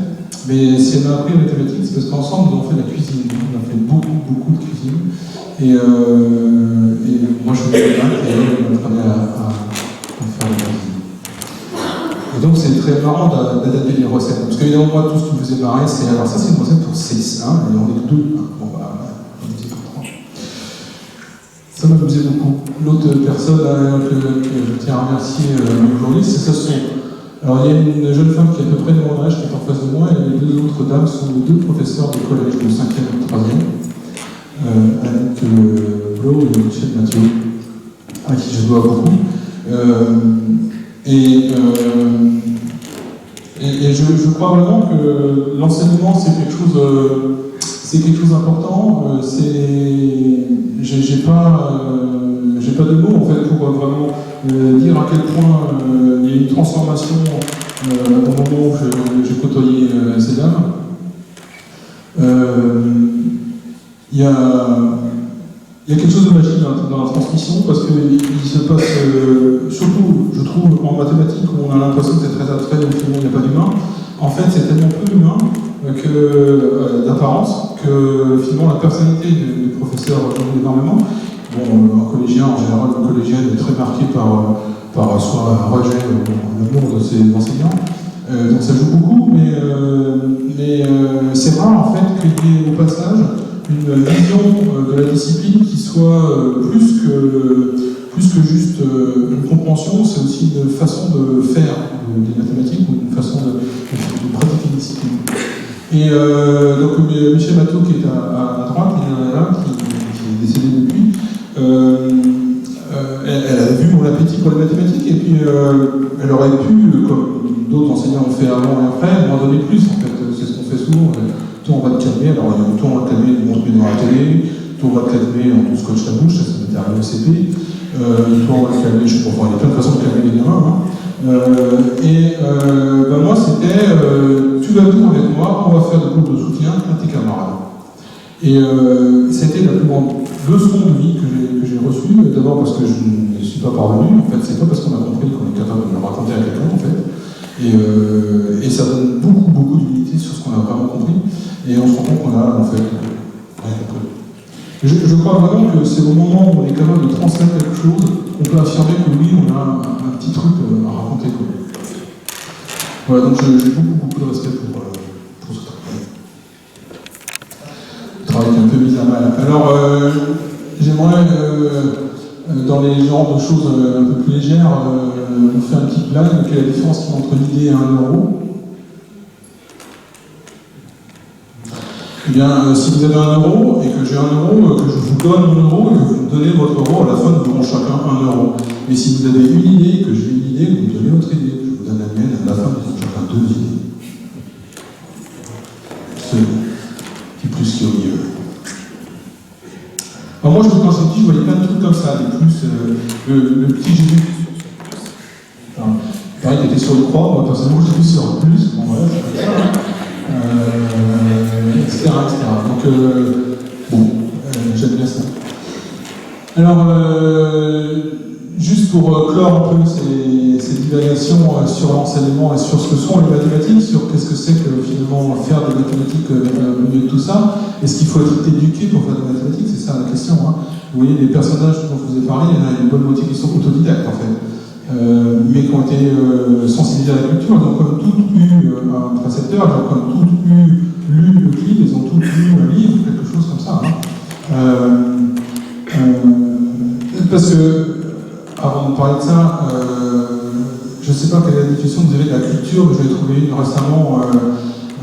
Mais si elle m'a appris les mathématiques, c'est parce qu'ensemble, nous avons fait la cuisine. On a fait beaucoup de cuisine. Et moi, je faisais des maths et elle m'apprenait à faire la cuisine. Et donc, c'est très marrant d'adapter les recettes. Parce qu'évidemment, moi, tout ce qui me faisait marrer, c'est. Alors, ça, c'est une recette pour 6, hein, et on est 2. Hein. Bon, bah, on est pour 3. Ça m'amusait beaucoup. L'autre personne que je tiens à remercier aujourd'hui, c'est sa sœur. Alors, il y a une jeune femme qui est à peu près de mon âge, qui est en face de moi, et les deux autres dames sont les 2 professeurs de collège, de 5e et 3e. Avec Blo et Michel Mathieu, à qui je dois beaucoup. Et je crois vraiment que l'enseignement, c'est quelque chose d'important. J'ai pas de mots en fait pour vraiment dire à quel point il y a eu une transformation au moment où j'ai côtoyé ces dames. Il y a quelque chose de magique dans la transmission parce qu'il se passe, surtout, je trouve, en mathématiques où on a l'impression que c'est très abstrait, donc finalement il n'y a pas d'humain. En fait, c'est tellement peu humain d'apparence que finalement la personnalité du professeur joue énormément. Bon, un collégien, en général, une collégienne est très marquée par soit un rejet ou l'amour de ses enseignants. Donc ça joue beaucoup, mais c'est rare en fait qu'il y ait au passage une vision de la discipline qui soit plus que juste une compréhension, c'est aussi une façon de faire des mathématiques ou une façon de pratiquer une discipline. Et donc Michel Mathieu qui est à droite, il y en a là qui est décédé depuis, elle a vu mon appétit pour les mathématiques et puis elle aurait pu, comme d'autres enseignants ont fait avant et après, m'en donner plus en fait. C'est ce qu'on fait souvent. Toi on va te calmer, alors toi on va te calmer de montrer dans la télé, toi on va te calmer en te scotch la bouche, ça m'était arrivé au CP, toi on va te calmer, je sais pas, il y a plein de façons de calmer les gamins. Hein. Moi c'était, tu vas venir avec moi, on va faire des cours de soutien à tes camarades. Et c'était la plus grande leçon de vie que j'ai reçue, d'abord parce que je ne suis pas parvenu, en fait c'est pas parce qu'on a compris qu'on est capable de le raconter à quelqu'un en fait. Et ça donne beaucoup d'unité sur ce qu'on a vraiment compris. Et on se rend compte qu'on a en fait rien compris. Je crois vraiment que c'est au moment où on est capable de transmettre quelque chose qu'on peut affirmer que oui, on a un petit truc à raconter. Quoi. Voilà, donc j'ai beaucoup de respect pour ce travail. Le travail qui est un peu mis à mal. Alors, j'aimerais, dans les genres de choses un peu plus légères, vous faire une petite blague. Quelle est la différence entre l'idée et 1 euro? Eh bien, si vous avez 1 euro et que j'ai 1 euro, que je vous donne 1 euro et que vous me donnez votre euro, à la fin nous aurons chacun 1 euro. Mais si vous avez une idée et que j'ai une idée, vous me donnez votre idée, je vous donne la mienne, à la fin nous aurons chacun 2 idées. Qui plus qui au milieu. Alors moi, quand j'étais petit, je voyais plein de trucs comme ça, des plus, le petit Jésus. Enfin, pareil, il était sur une croix, moi personnellement, j'ai vu sur un plus, bon voilà, c'est comme ça. Etc. Donc, j'aime bien ça. Alors, juste pour clore un peu ces divagations sur l'enseignement et sur ce que sont les mathématiques, sur qu'est-ce que c'est que finalement faire des mathématiques au milieu de tout ça, est-ce qu'il faut être éduqué pour faire des mathématiques? C'est ça la question. Hein. Vous voyez, les personnages dont je vous ai parlé, il y en a une bonne moitié qui sont autodidactes en fait. Mais qui ont été sensibilisés à la culture, ils ont comme toutes eu un précepteur, ils ont comme toutes lu Euclide, ils ont toutes lu un livre, quelque chose comme ça. Hein. Parce que, avant de parler de ça, je ne sais pas quelle est la définition que vous avez de la culture, mais je vais trouver une récemment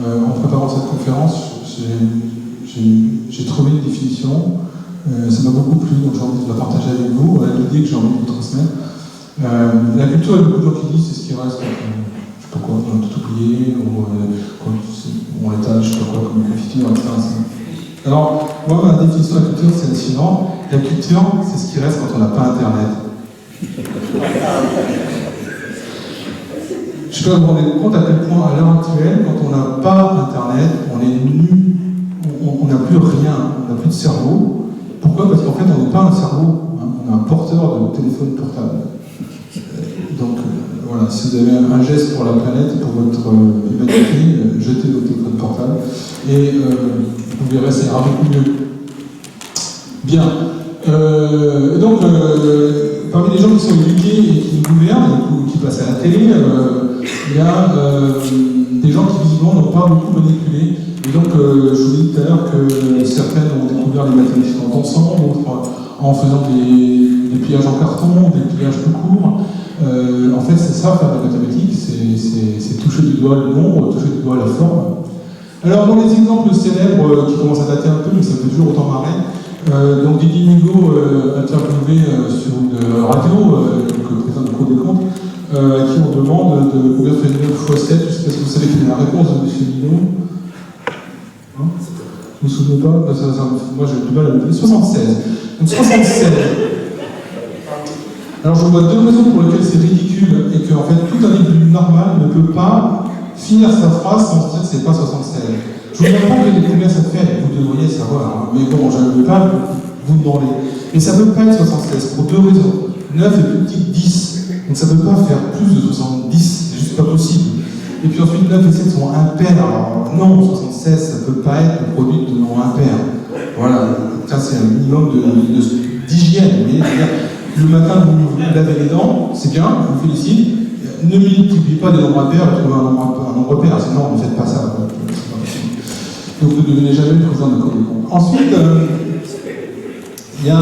en préparant cette conférence. J'ai trouvé une définition, ça m'a beaucoup plu, donc j'ai envie de la partager avec vous, l'idée que j'ai envie de vous transmettre. La culture, il y a beaucoup de gens qui disent c'est ce qui reste, je sais pas quoi, on a tout oublié, ou on l'étage, je sais pas quoi, comme une confiture, etc. Alors, moi, ma définition de la culture, c'est la suivante. La culture, c'est ce qui reste quand on n'a pas Internet. Je peux vous rendre compte à quel point, à l'heure actuelle, quand on n'a pas Internet, on est nu, on n'a plus rien, on n'a plus de cerveau. Pourquoi? Parce qu'en fait, on n'est pas un cerveau, hein, on est un porteur de téléphone portable. Donc, voilà, si vous avez un geste pour la planète, pour votre humanité, jetez vos téléphones portables et vous verrez, ça ira beaucoup mieux. Bien. Donc, parmi les gens qui sont éduqués et qui nous gouvernent, et qui passent à la télé, il y a des gens qui visiblement n'ont pas beaucoup manipulé. Et donc, je vous ai dit tout à l'heure que certaines ont découvert les mathématiques ensemble, d'autres en faisant des pliages en carton, des pliages plus courts. En fait, c'est ça, faire des mathématiques, c'est toucher du doigt le nombre, toucher du doigt la forme. Alors, dans les exemples célèbres qui commencent à dater un peu, mais ça me fait toujours autant marrer, donc Didier Migaud, interviewé sur une radio, président de Cour des comptes, à qui on demande de combien fait 9 x 7, je ne sais pas si vous savez quelle est la réponse de M. Migaud. Hein, vous ne vous souvenez pas? Moi j'ai du mal à le dire. 76. Donc 76. Alors je vois deux raisons pour lesquelles c'est ridicule et que en fait tout individu normal ne peut pas finir sa phrase sans se dire que c'est pas 76. Je ne vous demande pas combien ça fait, vous devriez savoir, hein. Mais bon, je ne veux pas vous demander. Mais ça ne peut pas être 76 pour deux raisons. 9 est plus petit que 10, donc ça ne peut pas faire plus de 70, c'est juste pas possible. Et puis ensuite 9 et 7 sont impairs, alors non, 76 ça ne peut pas être le produit de nombres impairs. Voilà, ça c'est un minimum d'hygiène. Le matin, vous lavez les dents, c'est bien, je vous félicite. Ne multipliez pas des nombres impairs et trouvez un nombre pair, sinon ne faites pas ça. Donc vous ne devenez jamais le président de la Cour des comptes. Ensuite, il y a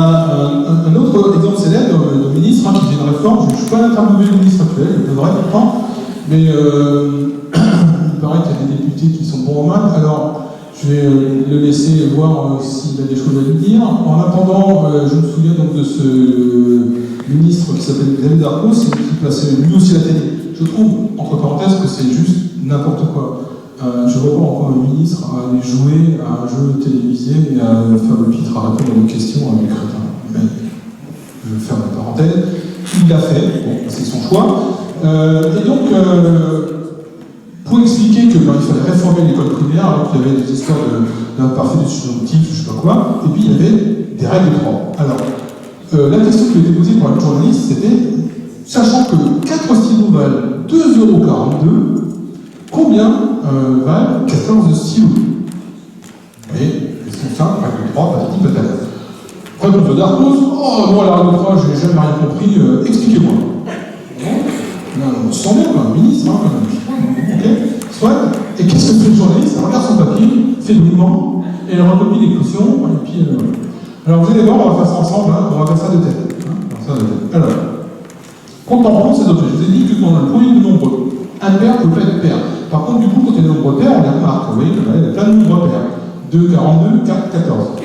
un autre exemple célèbre de ministre qui fait une réforme. Je ne suis pas interviewé le ministre actuel, je devrais pourtant, mais il paraît qu'il y a des députés qui sont bons en maths. Alors, je vais le laisser voir s'il a des choses à lui dire. En attendant, je me souviens donc de ce ministre qui s'appelle Xavier Darcos, qui passait lui aussi à la télé. Je trouve, entre parenthèses, que c'est juste n'importe quoi. Je vois pas encore un ministre à aller jouer à un jeu télévisé et à faire le pitre, à répondre à des questions à des crétins. Mais je vais faire la parenthèse. Il l'a fait, bon, c'est son choix. Et donc, pour expliquer qu'il fallait réformer l'école primaire, alors qu'il y avait des histoires d'imparfait, de subjonctif, je sais pas quoi, et puis il y avait des règles de droit. Alors, la question qui a été posée par le journaliste, c'était, sachant que 4 stylos valent 2,42 €, combien valent 14 stylos? Et question simple, règle de droit, patati patata. Réponse de Darcos, oh, moi la règle de droit, je n'ai jamais rien compris, expliquez-moi. Non, sans même un ministre, hein, ok, soit. Et qu'est-ce que fait le journaliste? Il regarde son papier, fait le mouvement, et il recopie les questions, et puis. Alors vous allez voir, on va faire ça ensemble, hein, on va faire ça de tête. Hein, alors, contemplons ces objets. Je vous ai dit que quand le produit de nombres impairs ne peut pas être pair. Par contre, du coup, quand il y a des nombres pairs, on les remarque. Vous voyez, il y a plein de nombres pairs. 2, 42, 4, 14.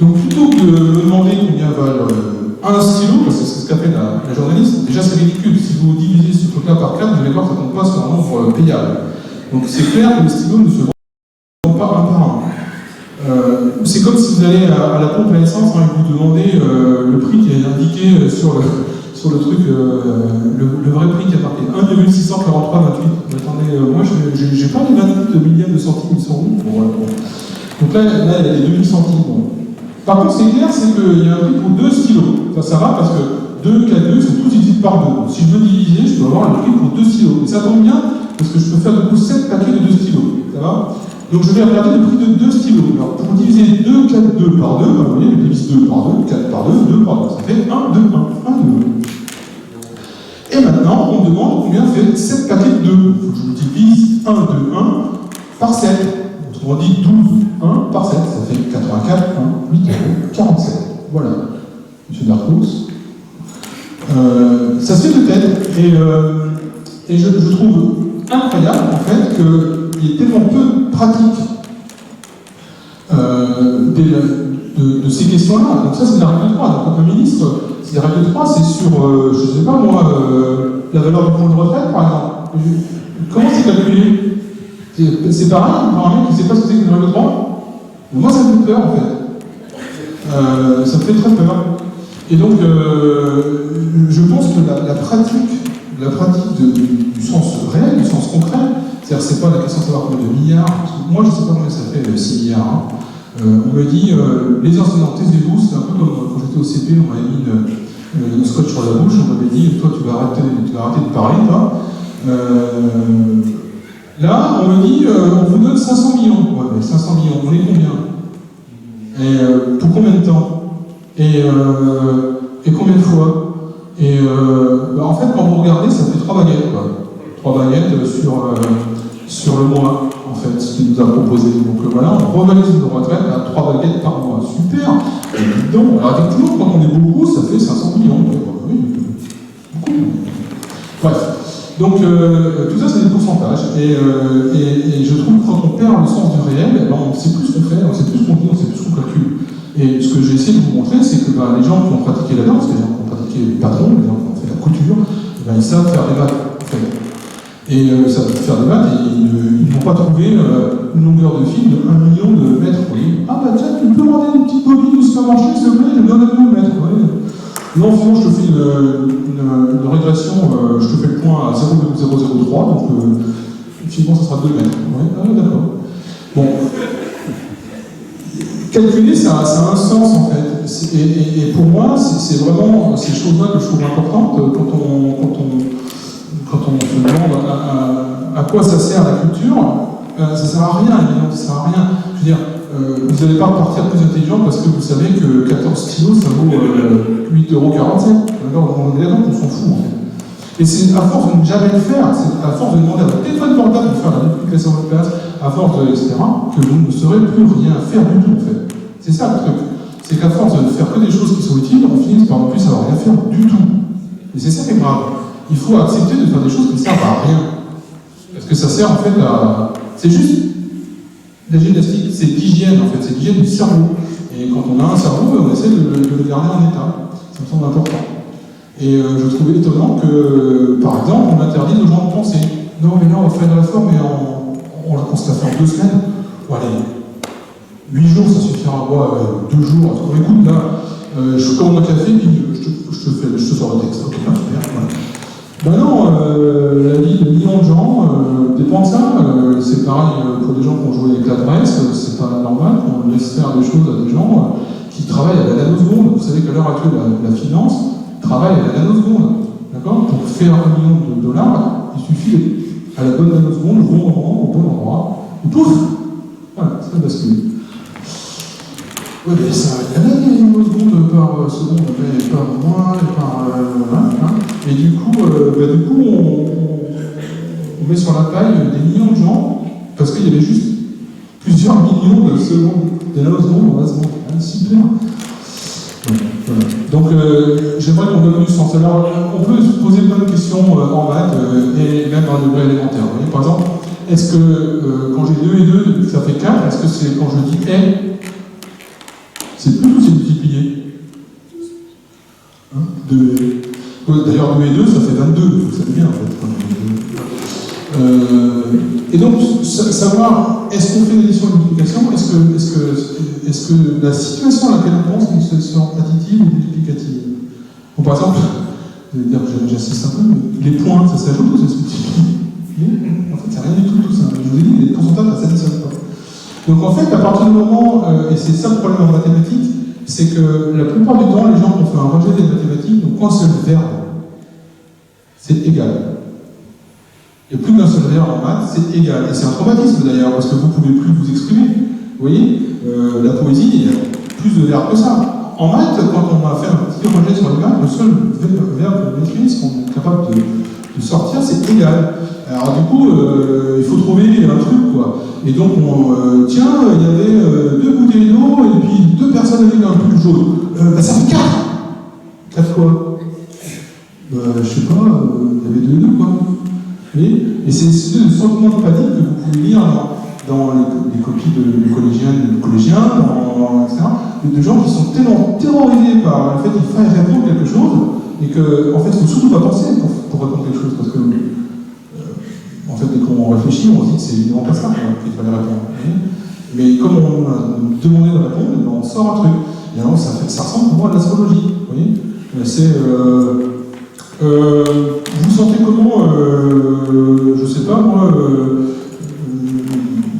Donc plutôt que de me demander combien valent un stylo, parce que c'est ce qu'a fait la journaliste, déjà c'est ridicule. Si vous divisez ce truc-là par 4, vous allez voir que ça ne tombe pas sur un nombre payable. Donc c'est clair que les stylos ne se vendent pas un par un. C'est comme si vous allez à la pompe à essence et vous demandez le prix qui est indiqué sur le truc, le vrai prix qui est marqué 1,64328. Attendez, moi j'ai pas les 28 millièmes de centimes, ils sont où? Bon, voilà, bon. Donc là, il y a les 2000 centimes. Bon. Par contre, c'est clair, c'est qu'il y a un prix pour 2 stylos. Ça va parce que 2 K 2 sont tous divisés par 2. Donc si je veux diviser, je dois avoir le prix pour 2 stylos. Et ça tombe bien parce que je peux faire du coup 7 paquets de 2 stylos. Ça va? Donc je vais regarder le prix de 2 stylos. Alors pour diviser 2 4 2 par 2, vous voyez, je divise 2 par 2, 4 par 2, 2 par 2. Ça fait 1, 2, 1, 1, 2. Et maintenant, on me demande combien fait 7 paquets de 2. Il faut que je multiplie 1, 2, 1 par 7. On dit 12, 1 par 7, ça fait 84, 1, 8 €, 47. Voilà, M. Darcos. Ça se fait de tête, et je trouve incroyable, en fait, qu'il y ait tellement peu de pratique de ces questions-là. Donc ça, c'est la règle de 3. Donc, comme ministre, c'est la règle de 3, c'est sur, je ne sais pas moi, la valeur du fonds de retraite, par exemple. Comment c'est calculé? C'est pareil, pour un mec qui ne sait pas ce que c'est qu'une règle de 3? Moi, ça me fait peur, en fait. Ça me fait très peur. Et donc, je pense que la pratique du sens réel, du sens concret, c'est-à-dire c'est pas la question de savoir combien de milliards, parce que moi je sais pas combien ça fait 6 milliards. Hein. On me dit, les enseignants, taisez-vous, c'est un peu comme quand j'étais au CP, on m'avait mis le scotch sur la bouche, on m'avait dit, toi tu vas arrêter de parler, toi. Là, on me dit, on vous donne 500 millions. Ouais, mais 500 millions, on est combien? Et pour combien de temps? Et combien de fois? Et en fait, quand vous regardez, ça fait 3 baguettes, quoi. 3 baguettes sur le mois, en fait, ce qu'il nous a proposé. Donc voilà, on revalise nos retraites à 3 baguettes par mois. Super! Et donc, alors effectivement, quand on est beaucoup, ça fait 500 millions. Oui, beaucoup. Bref. Donc tout ça, c'est des pourcentages. Et je trouve que quand on perd le sens du réel, on ne sait plus ce qu'on fait, on ne sait plus ce qu'on dit, on ne sait plus ce qu'on calcule. Et ce que j'ai essayé de vous montrer, c'est que les gens qui ont pratiqué la danse, les gens qui ont pratiqué le patron, les gens qui ont fait la couture, ils savent faire des maths, en fait. Et ils savent faire des maths et ils n'ont pas trouvé une longueur de fil de 1 million de mètres. Vous voyez. Ah bah tiens, tu peux demander une petite bobine du supermarché, s'il te plaît, j'ai besoin d'un million de mètres. Ouais. Non, sinon je te fais une régression, je te fais le point à 0,003, donc finalement ça sera 2 mètres. Ouais. Ah d'accord. Bon. Calculer, ça a un sens en fait. Et pour moi, c'est vraiment ces choses-là que je trouve importantes quand on se demande à quoi ça sert la culture. Ça sert à rien, évidemment, ça sert à rien. Je veux dire, vous n'allez pas repartir plus intelligent parce que vous savez que 14 stylos ça vaut 8,47 €. D'accord, on s'en fout en fait. Et c'est à force de ne jamais le faire, c'est à force de demander à votre téléphone portable de faire la multiplication de classe, à force de etc., que vous ne saurez plus rien faire du tout en fait. C'est ça le truc. C'est qu'à force de ne faire que des choses qui sont utiles, on finit par ne plus savoir rien faire du tout. Et c'est ça qui est grave. Il faut accepter de faire des choses qui ne servent à rien. Parce que ça sert en fait à... C'est juste la gymnastique, c'est l'hygiène en fait, c'est l'hygiène du cerveau. Et quand on a un cerveau, on essaie de le garder en état. Ça me semble important. Et je trouvais étonnant que, par exemple, on interdise aux gens de penser. Non, mais là, on va faire une réforme et on se la fait en 2 semaines. Bon, allez, 8 jours, ça suffira. 2 jours. Écoute, là, je commande un café, puis je te sors le texte. Ok, super. Voilà. Ben non, la vie de millions de gens dépend de ça. C'est pareil pour des gens qui ont joué avec l'adresse, c'est pas normal qu'on laisse faire des choses à des gens qui travaillent à la nanoseconde. Vous savez qu'à l'heure actuelle, la finance travaille à la nanoseconde. D'accord? Pour faire 1 million de dollars, il suffit à la bonne nanoseconde, au bon moment, au bon endroit, et pouf! Voilà, ça bascule. Oui, mais ça, il y en a des nanosecondes par seconde, mais par mois, et par. Voilà. Hein. Et du coup, on met sur la paille des millions de gens, parce qu'il y avait juste plusieurs millions de secondes, de nanosecondes dans la seconde. Hein, super! Voilà. Donc, j'aimerais qu'on donne du sens. Alors, on peut se poser plein de questions en maths et même à un degré élémentaire. Vous voyez, par exemple, est-ce que quand j'ai 2 et 2, ça fait 4? Est-ce que c'est quand je dis et, c'est plus ou c'est multiplié? Hein? D'ailleurs, 2 et 2, ça fait 22, vous savez bien en fait. Et donc, savoir, est-ce qu'on fait l'addition et multiplication? Est-ce que la situation à laquelle on pense est une situation additive ou multiplicative? Bon, par exemple, j'insiste un peu, mais les points, ça s'ajoute ou ça se multiplie? En fait, c'est rien du tout ça. Je vous ai dit, les pourcentages, ça s'additionne pas. Donc en fait, à partir du moment, et c'est ça le problème en mathématiques, c'est que la plupart du temps, les gens qui ont fait un rejet des mathématiques n'ont qu'un seul verbe. C'est égal. Il n'y a plus qu'un seul verbe en maths, c'est égal. Et c'est un traumatisme d'ailleurs, parce que vous ne pouvez plus vous exprimer. Vous voyez, la poésie, il y a plus de verbes que ça. En maths, quand on a fait un petit rejet sur les maths, le seul verbe de maîtrise qu'on est capable de sortir, c'est égal. Alors du coup, il faut trouver un truc, quoi. Et donc, tiens, il y avait 2 bouteilles d'eau et puis 2 personnes avec un pull jaune. Ça fait 4! 4 quoi? Je sais pas, il y avait 2 et 2, quoi. Et c'est le sentiment de panique que vous pouvez lire dans les copies de collégiens, etc., de gens qui sont tellement terrorisés par le fait qu'il faille répondre quelque chose, et qu'en fait, il ne faut surtout pas penser pour répondre quelque chose, parce que, en fait, dès qu'on réfléchit, on se dit que c'est évidemment pas ça qu'il fallait répondre. Mais comme on a demandez de répondre, et ben on sort un truc. Et alors ça ressemble pour moi à de l'astrologie. Vous voyez, c'est vous sentez comment, je sais pas moi,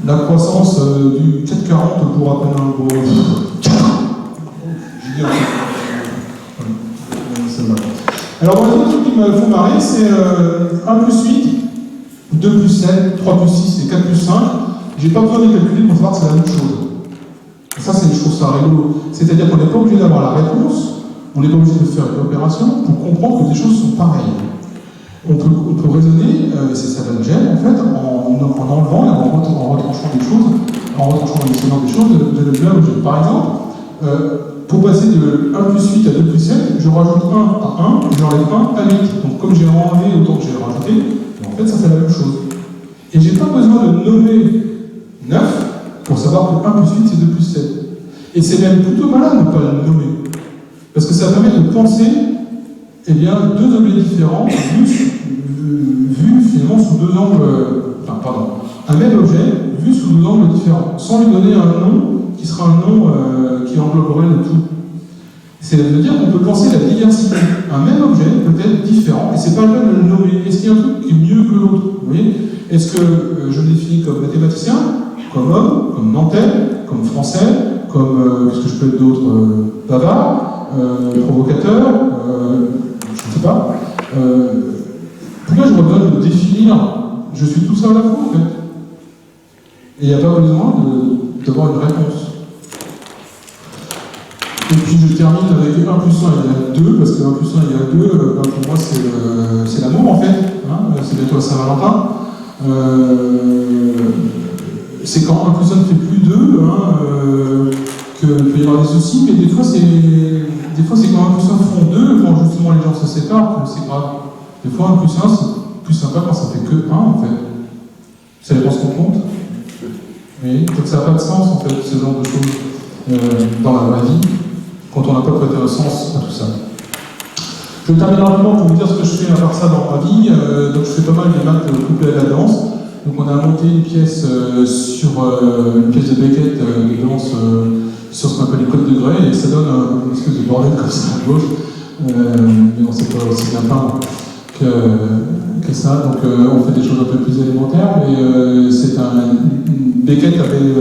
la croissance du 440 pour après un gros. Alors, dans les autres trucs qui me font marrer, c'est 1 plus 8, 2 plus 7, 3 plus 6 et 4 plus 5. J'ai pas besoin de calculer pour savoir que c'est la même chose. Et ça, je trouve ça rigolo. C'est-à-dire qu'on n'est pas obligé d'avoir la réponse, on n'est pas obligé de faire une opération pour comprendre que les choses sont pareilles. On peut raisonner, et c'est ça la gêne, en fait, en enlevant et en retranchant des choses, en retranchant en mentionnant des choses de même objet. Par exemple, pour passer de 1 plus 8 à 2 plus 7, je rajoute 1 à 1, et j'enlève 1 à 8. Donc comme j'ai enlevé autant que j'ai rajouté, en fait ça fait la même chose. Et j'ai pas besoin de nommer 9 pour savoir que 1 plus 8 c'est 2 plus 7. Et c'est même plutôt malin de ne pas le nommer. Parce que ça permet de penser eh bien, deux objets différents vus finalement sous deux angles. Un même objet vu sous deux angles différents, sans lui donner un nom qui sera un nom qui engloberait le tout. C'est-à-dire qu'on peut penser la diversité. Un même objet peut être différent, et c'est pas le cas de le nommer. Est-ce qu'il y a un truc qui est mieux que l'autre? Vous voyez? Est-ce que je le définis comme mathématicien, comme homme, comme nantais, comme français, comme qu'est-ce que je peux être d'autre? Bavard, provocateur, je ne sais pas. Pourquoi je me donne de définir? Je suis tout ça à la fois, en fait. Et il n'y a pas besoin d'avoir une réponse. Et puis je termine avec 1 plus 1 égale 2, parce que 1 plus 1 égale 2, pour moi c'est l'amour en fait, hein, c'est bientôt à Saint-Valentin. C'est quand 1 plus 1 ne fait plus 2, qu'il peut y avoir des soucis, mais des fois c'est quand 1 plus 1 font 2, quand justement les gens se séparent, que c'est grave. Des fois 1 plus 1 c'est plus sympa quand ça fait que 1 en fait. Ça dépend ce qu'on compte. Oui, donc ça n'a pas de sens en fait, ce genre de choses dans la vraie vie, quand on n'a pas prêté un sens à tout ça. Je termine rapidement pour vous dire ce que je fais à part ça dans ma vie. Donc je fais pas mal des maths couplées à la danse. Donc on a monté une pièce une pièce de Beckett de danse sur ce qu'on appelle les codes de Gray, et ça donne une espèce de bordel comme ça à gauche. Mais on ne sait pas aussi bien peindre que ça. Donc on fait des choses un peu plus élémentaires, mais Beckett avait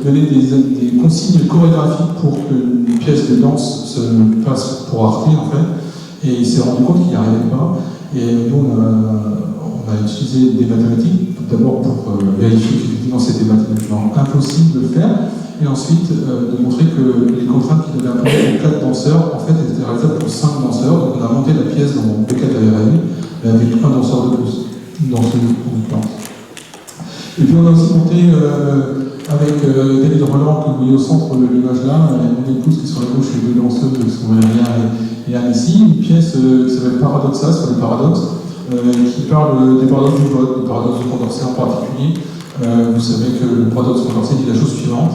donné des consignes chorégraphiques pour qu'une pièce de danse se passe pour Arte en fait, et il s'est rendu compte qu'il n'y arrivait pas. Et nous on a utilisé des mathématiques, tout d'abord pour vérifier qu'effectivement c'était mathématiquement impossible de le faire, et ensuite de montrer que les contraintes qu'il avait imposées pour 4 danseurs, en fait, étaient réalisables pour 5 danseurs. Donc on a monté la pièce dont Beckett avait rêvé, mais avec un danseur de plus, dans ce plan. Et puis on a aussi monté avec David Roland, que vous voyez au centre de l'image là, et mon épouse qui est sur la gauche, les deux danseuses qui sont Maria et Anne ici, une pièce qui s'appelle Paradoxa, sur les paradoxes, qui parle des paradoxes du vote, des paradoxes de Condorcet en particulier. Vous savez que le paradoxe Condorcet dit la chose suivante: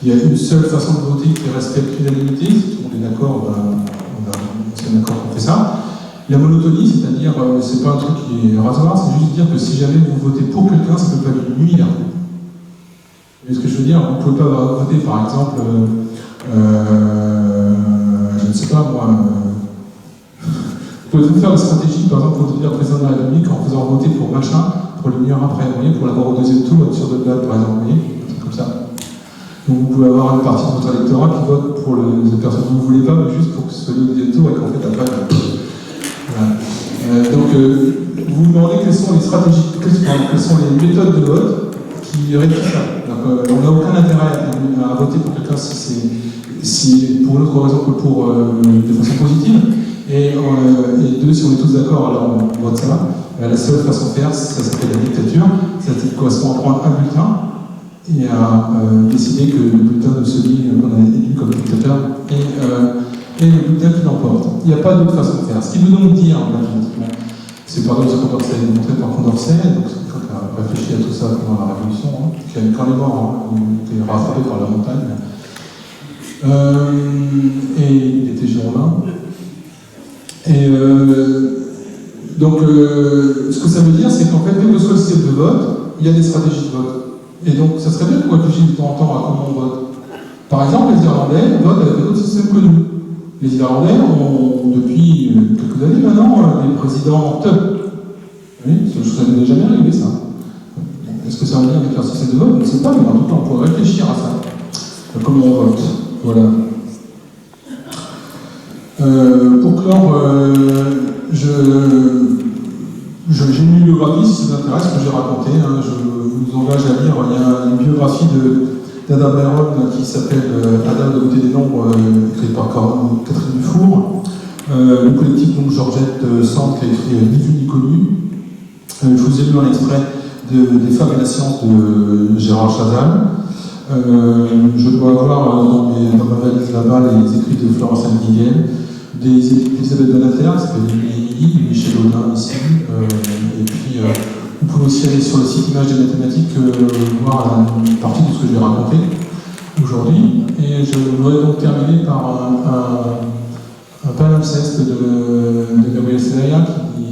il y a une seule façon de voter qui respecte l'unanimité. Si tout le monde est d'accord, on s'est d'accord qu'on fait ça. La monotonie, c'est-à-dire, c'est pas un truc qui est rasoir, c'est juste dire que si jamais vous votez pour quelqu'un, ça peut pas lui nuire. Mais ce que je veux dire, vous pouvez pas voter, par exemple, je ne sais pas moi, vous pouvez faire une stratégie, par exemple, pour devenir président de la République en faisant voter pour machin, pour le meilleur après, vous voyez, pour l'avoir au deuxième tour, être sûr de date, par exemple, vous voyez, c'est comme ça. Donc vous pouvez avoir une partie de votre électorat qui vote pour les personnes que vous ne voulez pas, mais juste pour que ce soit le deuxième tour et qu'en fait après. Voilà. Donc vous vous demandez quelles sont les stratégies, quelles sont les méthodes de vote qui réduisent ça. On n'a aucun intérêt à voter pour quelqu'un si pour une autre raison que pour de façon positive. Et deux, si on est tous d'accord, alors on vote ça. La seule façon de faire, ça s'appelle la dictature. Ça correspond à prendre un bulletin et à décider que le bulletin de celui qu'on a élu comme dictateur est le bulletin qui l'emporte. Il n'y a pas d'autre façon de faire. Ce qui veut donc dire, c'est par exemple ce Condorcet démontré par Condorcet, donc c'est quelqu'un qui a réfléchi à tout ça pendant la Révolution, qui a quand même mort, il était rattrapé par la montagne. Et il était girondin. Et donc, ce que ça veut dire, c'est qu'en fait, quel que soit le système de vote, il y a des stratégies de vote. Et donc, ça serait bien qu'on réfléchisse de temps en temps à comment on vote. Par exemple, les Irlandais votent avec un autre système que nous. Les Irlandais ont, depuis quelques années maintenant, des présidents TUP. Oui, ça n'est jamais arrivé, ça. Est-ce que ça va venir avec leur système de vote? Je ne sais pas, mais en tout cas, on pourrait réfléchir à ça. Comment on vote. Voilà. Pour clore, j'ai une biographie, si ça vous intéresse, que j'ai racontée. Hein, je vous engage à lire. Il y a une biographie d'Adam Byron qui s'appelle Adam de beauté des nombres, écrite par Catherine Dufour. Le collectif donc Georgette Sand qui a écrit Ni vu ni connu. Je vous ai lu un extrait des femmes et la science de Gérard Chazal. Je dois avoir dans ma valise là-bas les écrits de Florence Nightingale, d'Elisabeth Banater, qui s'appelle Émilie, Michel Audin ici, et puis vous pouvez aussi aller sur le site Images des mathématiques, voir une partie de ce que j'ai raconté aujourd'hui. Et je voudrais donc terminer par un palimpseste de Gabriel Celaya,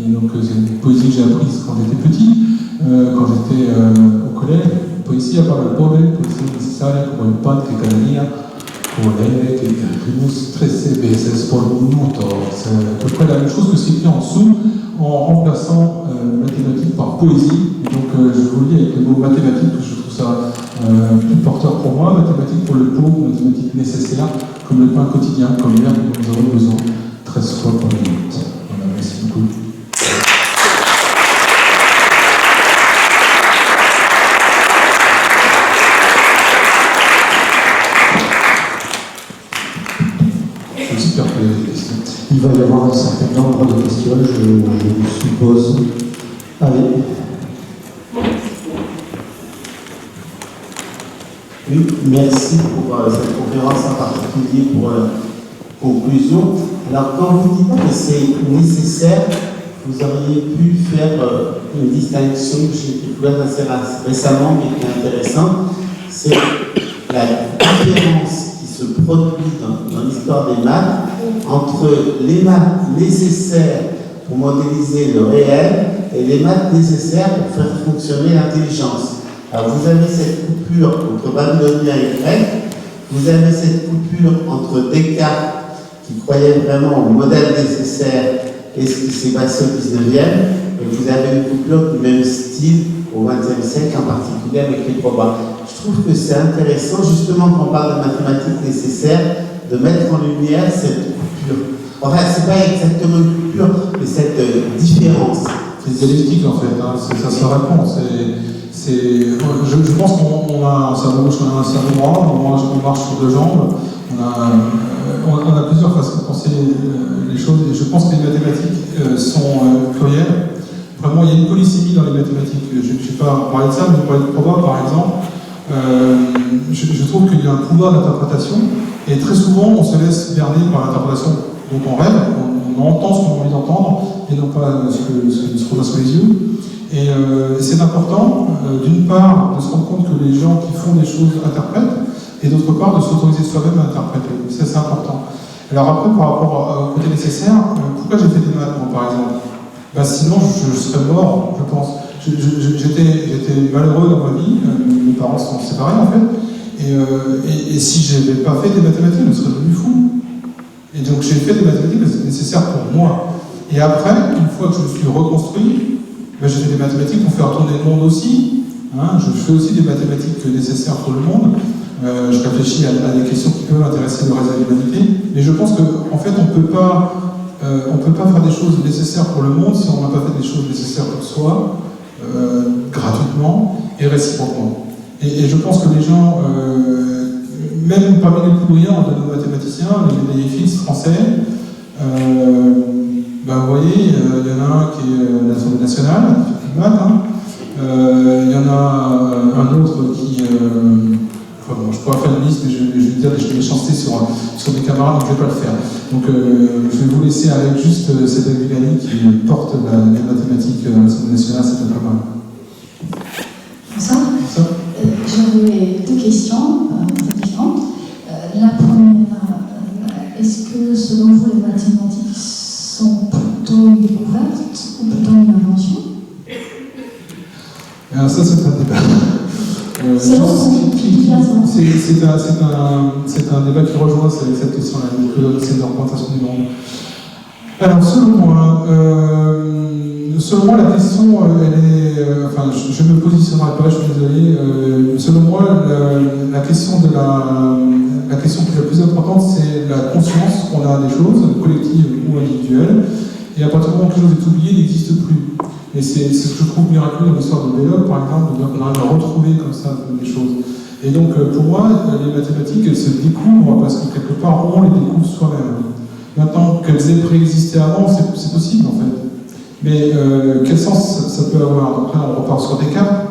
donc c'est une poésie que j'ai apprise quand j'étais petit, quand j'étais au collège. Poesía para el pobre, poesía necesaria como el pan que cada día, como el aire que respirimos 13 veces por minuto. C'est à peu près la même chose que ce qui est écrit en dessous, en remplaçant mathématiques par poésie. Et donc je vous lis avec le mot mathématiques, que je trouve ça plus porteur pour moi. Mathématiques pour le pauvre, mathématiques nécessaires, comme le pain quotidien, comme l'air dont nous avons besoin 13 fois par minute. Voilà, merci beaucoup. Il va y avoir un certain nombre de questions, je suppose. Allez. Oui, merci pour cette conférence en particulier pour conclusion. Alors, quand vous dites que c'est nécessaire, vous auriez pu faire une distinction que j'ai découverte assez récemment, mais qui est intéressante. C'est la différence se produit dans l'histoire des maths entre les maths nécessaires pour modéliser le réel et les maths nécessaires pour faire fonctionner l'intelligence. Alors vous avez cette coupure entre babylonien et grec, vous avez cette coupure entre Descartes qui croyait vraiment au modèle nécessaire et ce qui s'est passé au 19e, et vous avez une coupure du même style au XXe siècle, en particulier avec les probas. Je trouve que c'est intéressant, justement, quand on parle de mathématiques nécessaires, de mettre en lumière cette coupure. Enfin, c'est pas exactement une coupure, mais cette différence. C'est une dialectique, en fait, hein. Ça se répond. Je pense qu'on a un cerveau gauche, on a un cerveau droit, on marche sur deux jambes, on a plusieurs façons de penser les choses, et je pense que les mathématiques sont plurielles. Vraiment, il y a une polysémie dans les mathématiques. Je ne vais pas parler de ça, mais je vais parler de proba, par exemple. Je trouve qu'il y a un pouvoir d'interprétation, et très souvent, on se laisse berner par l'interprétation dont on rêve, on entend ce qu'on a envie d'entendre, et non pas ce qu'on a sous les yeux. Et c'est important, d'une part, de se rendre compte que les gens qui font des choses interprètent, et d'autre part, de s'autoriser soi-même à interpréter. Ça, c'est important. Alors après, par rapport au côté nécessaire, pourquoi j'ai fait des maths, moi, par exemple? Sinon, je serais mort, je pense. J'étais malheureux dans ma vie, mes parents se sont séparés, en fait, et si je n'avais pas fait des mathématiques, je serais devenu fou. Et donc, j'ai fait des mathématiques parce que c'était nécessaire pour moi. Et après, une fois que je me suis reconstruit, j'ai fait des mathématiques pour faire tourner le monde aussi. Hein, je fais aussi des mathématiques nécessaires pour le monde. Je réfléchis à des questions qui peuvent intéresser le reste de l'humanité. Mais je pense qu'en fait, on ne peut pas faire des choses nécessaires pour le monde si on n'a pas fait des choses nécessaires pour soi, gratuitement et réciproquement. Et je pense que les gens, même parmi les plus brillants de nos mathématiciens, les médaillés français, vous voyez, il y en a un qui est à l'Assemblée nationale, qui fait plus de maths, hein. Il y en a un autre qui... je pourrais faire une liste, mais je vais dire des méchancetés sur mes camarades, donc je ne vais pas le faire. Donc je vais vous laisser avec juste cette Villani qui porte les mathématiques à l'Assemblée nationale, c'est pas mal. Bonsoir. J'avais deux questions différentes. La première, est-ce que selon vous les mathématiques sont plutôt une découverte ou plutôt une invention? Alors ça, c'est un débat. C'est un débat qui rejoint cette question-là, c'est l'augmentation du monde. Alors, selon moi, la question, elle est. Enfin, je me positionnerai pas, je suis désolé. Selon moi, la question qui est la plus importante, c'est la conscience qu'on a des choses, collectives ou individuelles. Et à partir du moment où quelque chose est oublié, il n'existe plus. Et c'est ce que je trouve miraculeux dans l'histoire de Belloc, par exemple, on arrive à retrouver comme ça des choses. Et donc, pour moi, les mathématiques, elles se découvrent parce que quelque part, on les découvre soi-même. Maintenant, qu'elles aient préexisté avant, c'est possible en fait. Mais quel sens ça peut avoir? Après, on repart sur Descartes.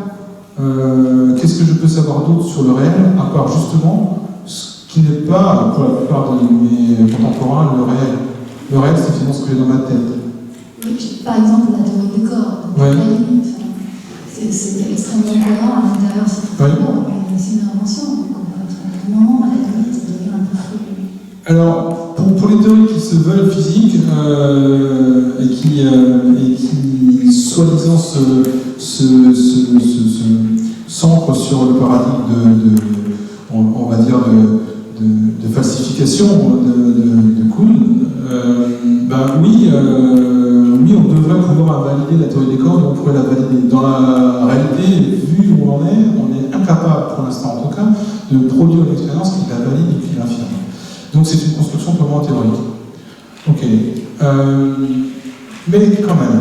Qu'est-ce que je peux savoir d'autre sur le réel, à part justement ce qui n'est pas, pour la plupart de mes contemporains, le réel. Le réel, c'est finalement ce que j'ai dans ma tête. Par exemple, la théorie des corps, ouais. C'est extrêmement cohérent à l'intérieur, c'est une invention. Donc, à un moment, à la limite, ça devient un peu fou. Alors, pour les théories qui se veulent physiques et qui soi-disant s'ancrent sur le paradigme on va dire de falsification de Kuhn, oui, on devrait pouvoir valider la théorie des cordes, on pourrait la valider. Dans la réalité, vu où on est incapable, pour l'instant en tout cas, de produire une expérience qui la valide et qui l'infirme. Donc c'est une construction purement théorique. Ok. Mais quand même,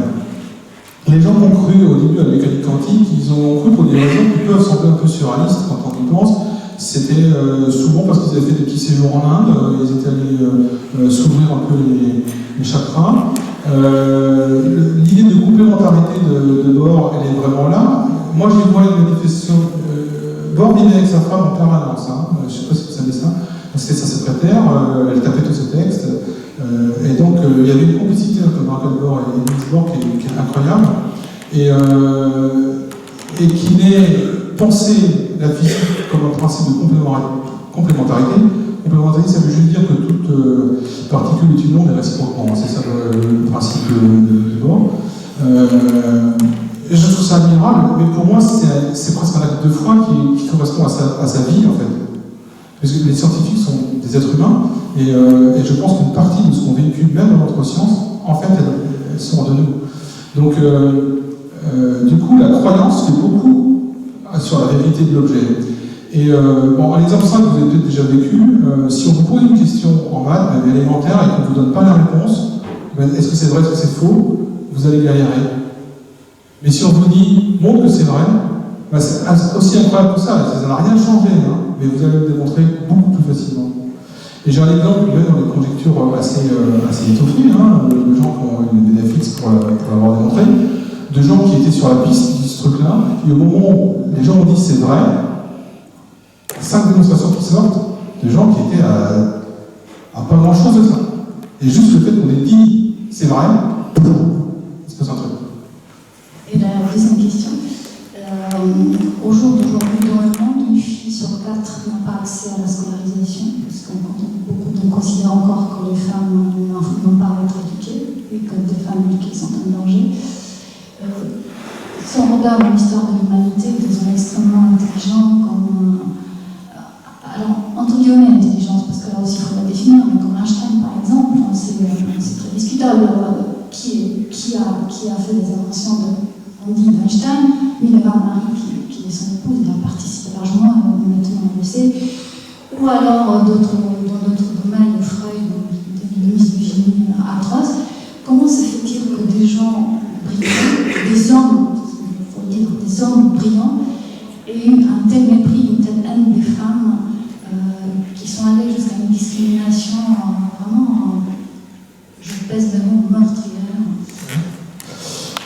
les gens ont cru au début à la mécanique quantique, ils ont cru pour des raisons qui peuvent sembler un peu surréalistes quand on y pense. C'était souvent parce qu'ils avaient fait des petits séjours en Inde, ils étaient allés s'ouvrir un peu les chakras. L'idée de complémentarité de Bohr, elle est vraiment là. Moi, je vois une manifestation. Bohr vivait avec sa femme en permanence, je ne sais pas si vous savez ça. C'était sa secrétaire, elle tapait tous ses textes. Et donc, il y avait une complicité entre Margaret Bohr et Niels Bohr qui est incroyable. Et qui n'est pensé la physique comme un principe de complémentarité. Complémentarité, ça veut juste dire que toute particule est une onde et réciproquement. C'est ça le principe de Bohr. Et je trouve ça admirable, mais pour moi, c'est presque un acte de foi qui correspond à sa vie, en fait. Parce que les scientifiques sont des êtres humains, et je pense qu'une partie de ce qu'on véhicule, même dans notre science, en fait, elles sont de nous. Donc, du coup, la croyance fait beaucoup sur la vérité de l'objet. Et un exemple simple que vous avez peut-être déjà vécu, si on vous pose une question en maths, élémentaire, et qu'on ne vous donne pas la réponse, est-ce que c'est vrai, est-ce que c'est faux, vous allez galérer. Mais si on vous dit, montre que c'est vrai, c'est aussi incroyable que ça n'a rien changé, mais vous allez le démontrer beaucoup plus facilement. Et j'ai un exemple, même dans les conjectures assez étoffées, de gens qui ont eu des bénéfices pour l'avoir démontré, de gens qui étaient sur la piste, qui disent ce truc-là, et au moment où les gens ont dit c'est vrai, 5 démonstrations qui sortent de gens qui étaient à pas grand-chose de ça. Et juste le fait qu'on ait dit c'est vrai, il se passe un truc. Et la deuxième question, au jour d'aujourd'hui, dans le monde, une fille sur 4 n'a pas accès à la scolarisation, parce qu'on considère encore que les femmes n'ont pas à être éduquées, et que des femmes éduquées sont en danger. Si on regarde l'histoire de l'humanité, des hommes extrêmement intelligents, alors, entre guillemets, intelligence, parce que là aussi il faut la définir, mais comme Einstein par exemple, c'est très discutable. Qui a fait des inventions d'Einstein, Mileva Marie, qui est son épouse, il a participé largement, maintenant on le sait. Ou alors dans d'autres domaines, Freud, des misogynies atroces. Comment se fait-il que des gens brillants, des hommes, il faut le dire, des hommes brillants, aient eu un tel mépris, une telle haine des femmes, qui sont allées jusqu'à une discrimination vraiment, je pèse le mot, meurtrière.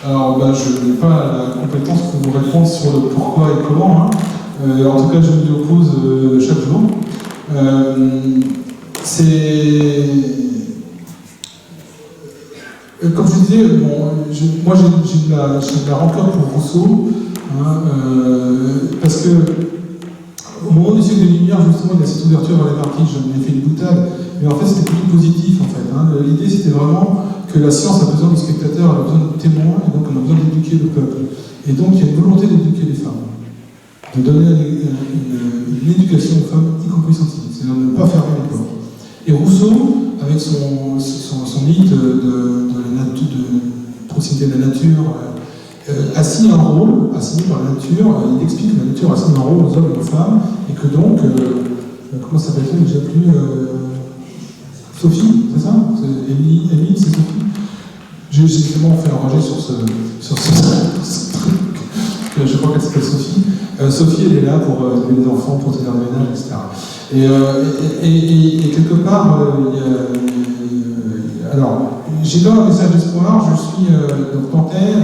Alors, je n'ai pas la compétence pour vous répondre sur le pourquoi et comment. En tout cas, je m'y oppose chaque jour. Comme je disais, moi j'ai de la rancœur pour Rousseau, parce que au moment du siècle des Lumières, justement, il y a cette ouverture vers les marquises, j'en ai fait une boutade, mais en fait c'était plutôt positif en fait. L'idée c'était vraiment que la science a besoin de spectateurs, elle a besoin de témoins, et donc on a besoin d'éduquer le peuple. Et donc il y a une volonté d'éduquer les femmes. de donner une éducation aux femmes, y compris scientifique, c'est-à-dire de ne pas fermer les portes. Et Rousseau, avec son mythe de proximité de la nature, assigné par la nature, il explique que la nature assigne un rôle aux hommes et aux femmes, et que donc, comment ça s'appelle déjà plus Sophie, c'est ça? Émile, c'est Sophie? J'ai justement fait enrager sur ce truc. Je crois qu'elle s'appelle Sophie. Sophie, elle est là pour élever les enfants, pour tenir le ménage, etc. Et quelque part, alors, j'ai là un message d'espoir. Je suis donc nantais.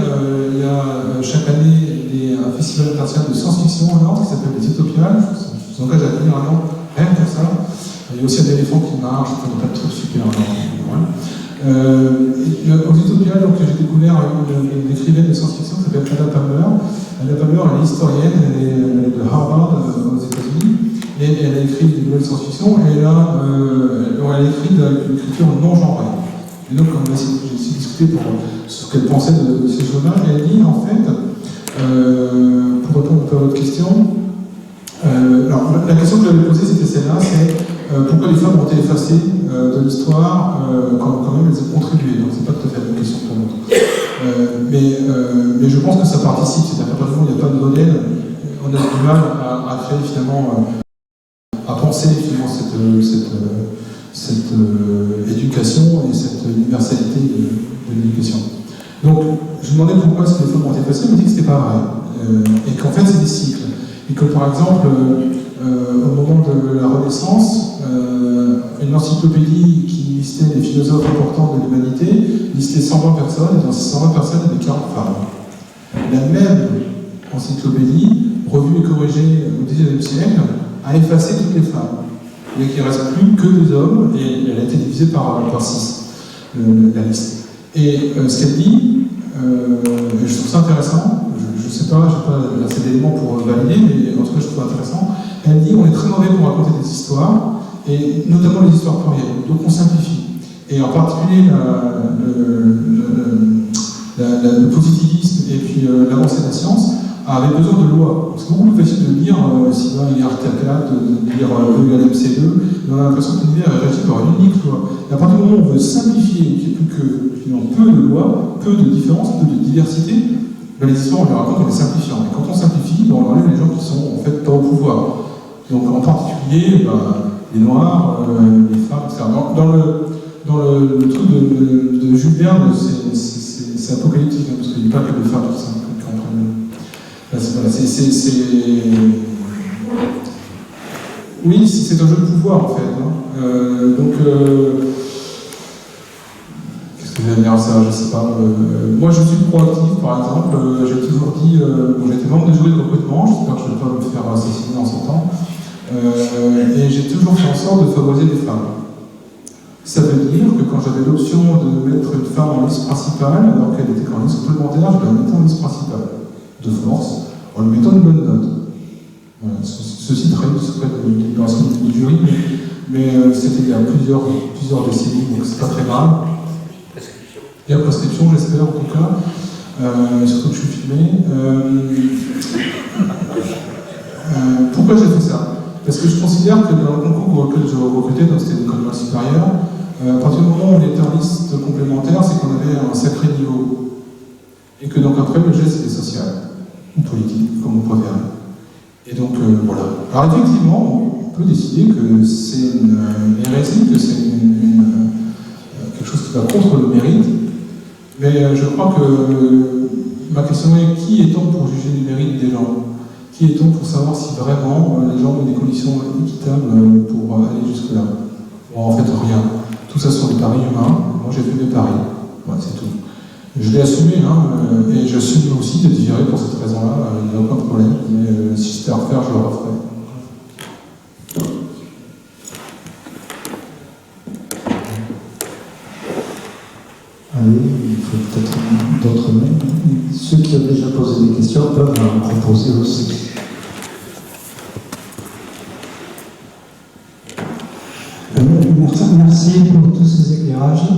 Il y a chaque année un festival international de science-fiction à Nantes qui s'appelle les Utopiales. Je vous engage à venir à Nantes, rien que ça. Il y a aussi un éléphant qui marche, il y a pas de trucs super. Aux Utopiales, j'ai découvert une écrivaine de science-fiction qui s'appelle Ada Palmer. Ada Palmer, elle est historienne, elle est de Harvard aux États-Unis, et elle a écrit des nouvelles science-fiction, et elle a écrit une écriture non genrée. Et donc, j'ai essayé de discuter pour ce qu'elle pensait de ces choses-là, et elle dit, en fait, pour répondre un peu à votre question, alors, la question que j'avais posée, c'était celle-là, c'est pourquoi les femmes ont été effacées de l'histoire quand même elles ont contribué. Donc c'est pas tout à fait la même question pour l'autre. Mais je pense que ça participe, c'est-à-dire qu'à partir du moment où il n'y a pas de modèle, on a du mal à créer finalement, à penser finalement cette éducation et cette universalité de l'éducation. Donc je me demandais pourquoi est-ce que les femmes ont été effacées, on me dit que c'était pas vrai, et qu'en fait c'est des cycles. Et que par exemple, au moment de la Renaissance, une encyclopédie qui listait les philosophes importants de l'humanité listait 120 personnes, et dans ces 120 personnes, il y avait 40 femmes. La même encyclopédie, revue et corrigée au XIXe siècle, a effacé toutes les femmes. Et qu'il ne reste plus que des hommes, et elle a été divisée par 6, la liste. Et ce qu'elle dit, je trouve ça intéressant. Je ne sais pas, je n'ai pas assez d'éléments pour valider, mais en tout cas je trouve ça intéressant. Elle dit on est très mauvais pour raconter des histoires, et notamment les histoires plurielles, donc on simplifie. Et en particulier le positivisme et puis l'avancée de la science avait besoin de lois. C'est beaucoup plus facile de lire Sylvain Hierarchia, de lire E égale MC2, mais on a l'impression que l'univers est régi par une unique loi. Et à partir du moment où on veut simplifier, qu'il n'y ait plus que finalement, peu de lois, peu de différences, peu de diversité, les histoires, on les raconte en les simplifiant. Et quand on simplifie, on enlève les gens qui sont en fait pas au pouvoir. Donc en particulier, les Noirs, les femmes, etc. Dans le truc de Jules Verne, c'est apocalyptique, hein, parce qu'il n'y a pas que des femmes qui sont oui, c'est un jeu de pouvoir en fait. Hein. Qu'est-ce que je vais dire à ça? Je sais pas. Moi, je suis proactif, par exemple. J'ai toujours dit, j'étais membre des jurys de recrutement. J'espère que je ne vais pas me faire assassiner en 100 ans. Et j'ai toujours fait en sorte de favoriser les femmes. Ça veut dire que quand j'avais l'option de mettre une femme en liste principale, alors qu'elle était en liste complémentaire, je la mettais en liste principale, de force, en lui mettant une bonne note. Voilà, ceci trahit le secret de l'opération du jury, mais c'était il y a plusieurs décennies, donc c'est pas très grave. Il y a prescription, j'espère en tout cas, surtout que je suis filmé. Pourquoi j'ai fait ça? Parce que je considère que dans le concours auquel je recrutais, donc c'était l'école supérieure, à partir du moment où on était en liste complémentaire, c'est qu'on avait un sacré niveau. Et que donc après, le geste c'était social, ou politique, comme on préfère. Et donc voilà. Alors effectivement, on peut décider que c'est une hérésie, que c'est quelque chose qui va contre le mérite, mais je crois que ma question est qui est-on pour juger du mérite des gens? Qui est-on pour savoir si vraiment les gens ont des conditions équitables pour aller jusque-là? Bon, en fait, rien. Tout ça sont des paris humains. Moi, j'ai fait des paris. Voilà, c'est tout. Je l'ai assumé, hein, et j'assume aussi d'être viré pour cette raison-là. Il n'y a aucun problème. Mais si c'était à refaire, je le referais. Allez, il faut peut-être d'autres mains. Ceux qui ont déjà posé des questions peuvent en proposer aussi. Merci pour tous ces éclairages.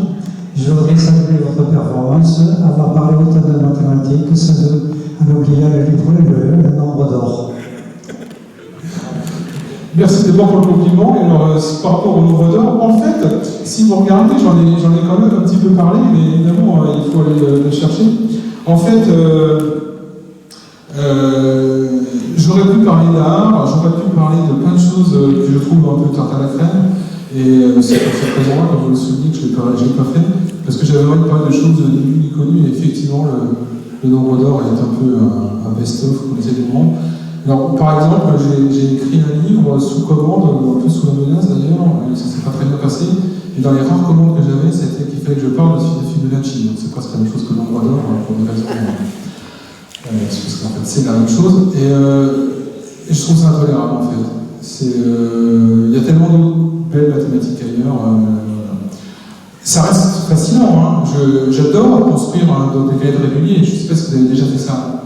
Je voudrais saluer votre performance. Avoir parlé autant de mathématiques, ça a oublié le livre Le nombre d'or. Merci d'abord pour le compliment. Et alors, par rapport au nombre d'or, en fait, si vous regardez, j'en ai quand même un petit peu parlé, mais évidemment, il faut aller le chercher. En fait, j'aurais pu parler d'art, j'aurais pu parler de plein de choses que je trouve un peu tarte à la crème. Et c'est pour cette raison-là, comme vous le soulignez, que je n'ai pas fait, parce que j'avais envie de parler de choses ni connues, et effectivement, le nombre d'or est un peu un best-of, comme disait le monde. Alors, par exemple, j'ai écrit un livre sous commande, un peu sous la menace d'ailleurs, ça s'est pas très bien passé, et dans les rares commandes que j'avais, c'était qu'il fallait que je parle de Fibonacci, donc c'est presque la même chose que le nombre d'or, pour des raisons, parce qu'en fait c'est la même chose, et je trouve ça intolérable en fait. Il y a tellement de belles mathématiques ailleurs. Ça reste fascinant, hein. J'adore construire dans des cahiers réguliers, je ne sais pas si vous avez déjà fait ça.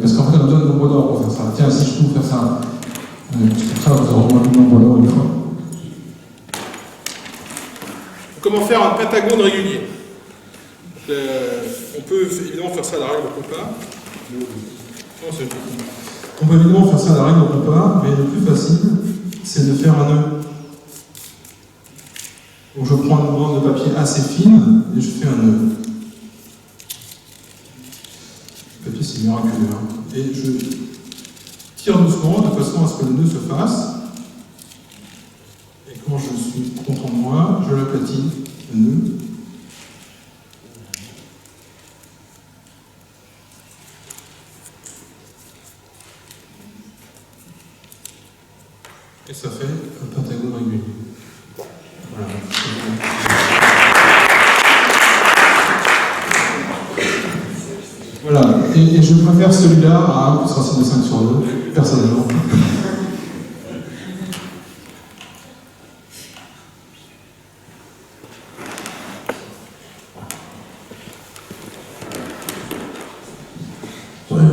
Parce qu'en fait, on a besoin de nombre d'or pour faire ça. Tiens, si je peux faire ça, vous aurez au moins le nombre d'or une fois. Comment faire un pentagone régulier? On peut évidemment faire ça à la règle au compas. On peut évidemment faire ça à la règle au compas, mais le plus facile, c'est de faire un nœud. Donc je prends une bande de papier assez fine et je fais un nœud. Le papier, c'est miraculeux. Hein. Et je tire doucement de façon à ce que le nœud se fasse. Et quand je suis content de moi, je l'aplatis, le nœud. Et ça fait un pentagone régulier. Voilà. Voilà. Et je préfère celui-là à 1 plus racine de 5 sur 2, personnellement.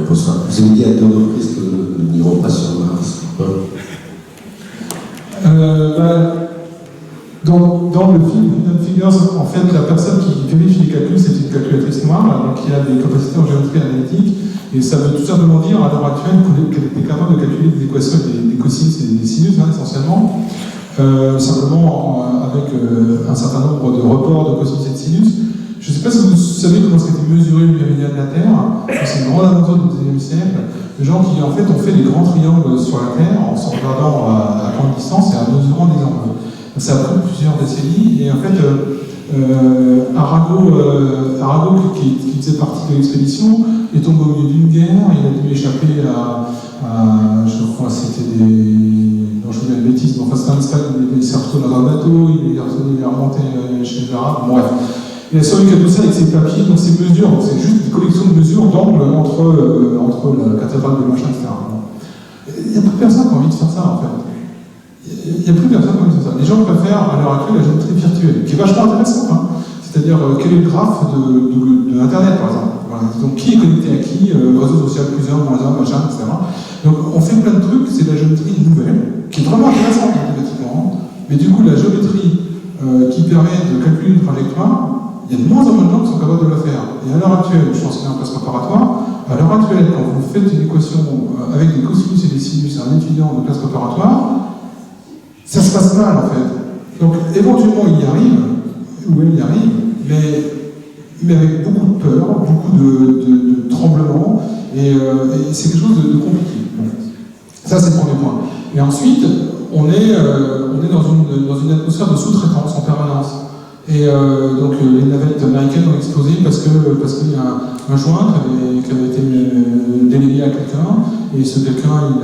Vous avez dit à 2 reprises que nous n'irons pas sur Mars. Dans le film Hidden Figures, en fait, la personne qui vérifie les calculs, c'est une calculatrice noire, donc qui a des capacités en géométrie analytique, et ça veut tout simplement dire, à l'heure actuelle, qu'elle est capable de calculer des équations des cosinus et des sinus, hein, essentiellement, simplement avec un certain nombre de reports de cosinus et de sinus. Je ne sais pas si vous savez comment ça a été mesuré le méridien de la Terre, c'est une grande aventure du XIXe siècle, des gens qui en fait ont fait des grands triangles sur la Terre en se regardant à grande distance et en mesurant des angles. Ça a pris plusieurs décennies, et en fait, Arago qui faisait partie de l'expédition, est tombé au milieu d'une guerre, il a dû échapper à je crois, c'était des... non, je vous dis une bêtise, mais enfin, c'était un Espagne, il s'est retourné dans un bateau, il est remonté chez les Arabes, bref. Il a survécu à tout ça avec ses papiers, donc ses mesures, c'est juste une collection de mesures d'angle entre la cathédrale de machin, etc. Il n'y a plus personne qui a envie de faire ça, en fait. Il n'y a plus personne qui a envie de faire ça. Les gens préfèrent, à l'heure actuelle, la géométrie virtuelle, qui est vachement intéressante, hein. C'est-à-dire, quel est le graphe de Internet, par exemple. Voilà. Donc, qui est connecté à qui, réseau social plus 1, moins 1, machin, etc. Donc, on fait plein de trucs, c'est de la géométrie nouvelle, qui est vraiment intéressante mathématiquement, mais du coup, la géométrie qui permet de calculer une trajectoire, il y a de moins en moins de gens qui sont capables de le faire. Et à l'heure actuelle, je pense qu'il y a un classe préparatoire, à l'heure actuelle, quand vous faites une équation avec des cosinus et des sinus à un étudiant de classe préparatoire, ça se passe mal en fait. Donc éventuellement il y arrive, ou elle y arrive, mais avec beaucoup de peur, beaucoup de tremblements, et c'est quelque chose de compliqué. Bon. Ça c'est le premier point. Et ensuite, on est dans une atmosphère de sous-traitance en permanence. Et donc les navettes américaines ont explosé parce qu'il y a un joint qui avait été délégué à quelqu'un, et ce quelqu'un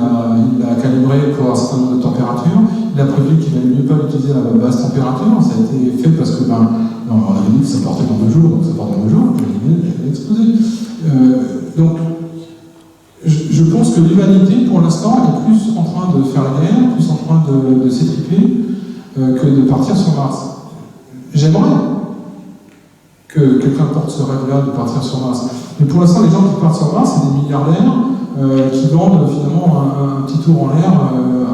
il a calibré pour un certain nombre de températures. Il a prévu qu'il valait mieux pas l'utiliser à la basse température. Ça a été fait parce que on avait dit que ça portait dans 2 jours, donc ça porte dans 2 jours, il a explosé. Donc je pense que l'humanité pour l'instant est plus en train de faire la guerre, plus en train de s'étriper que de partir sur Mars. J'aimerais que quelqu'un porte ce rêve-là de partir sur Mars. Mais pour l'instant, les gens qui partent sur Mars, c'est des milliardaires qui vendent finalement un petit tour en l'air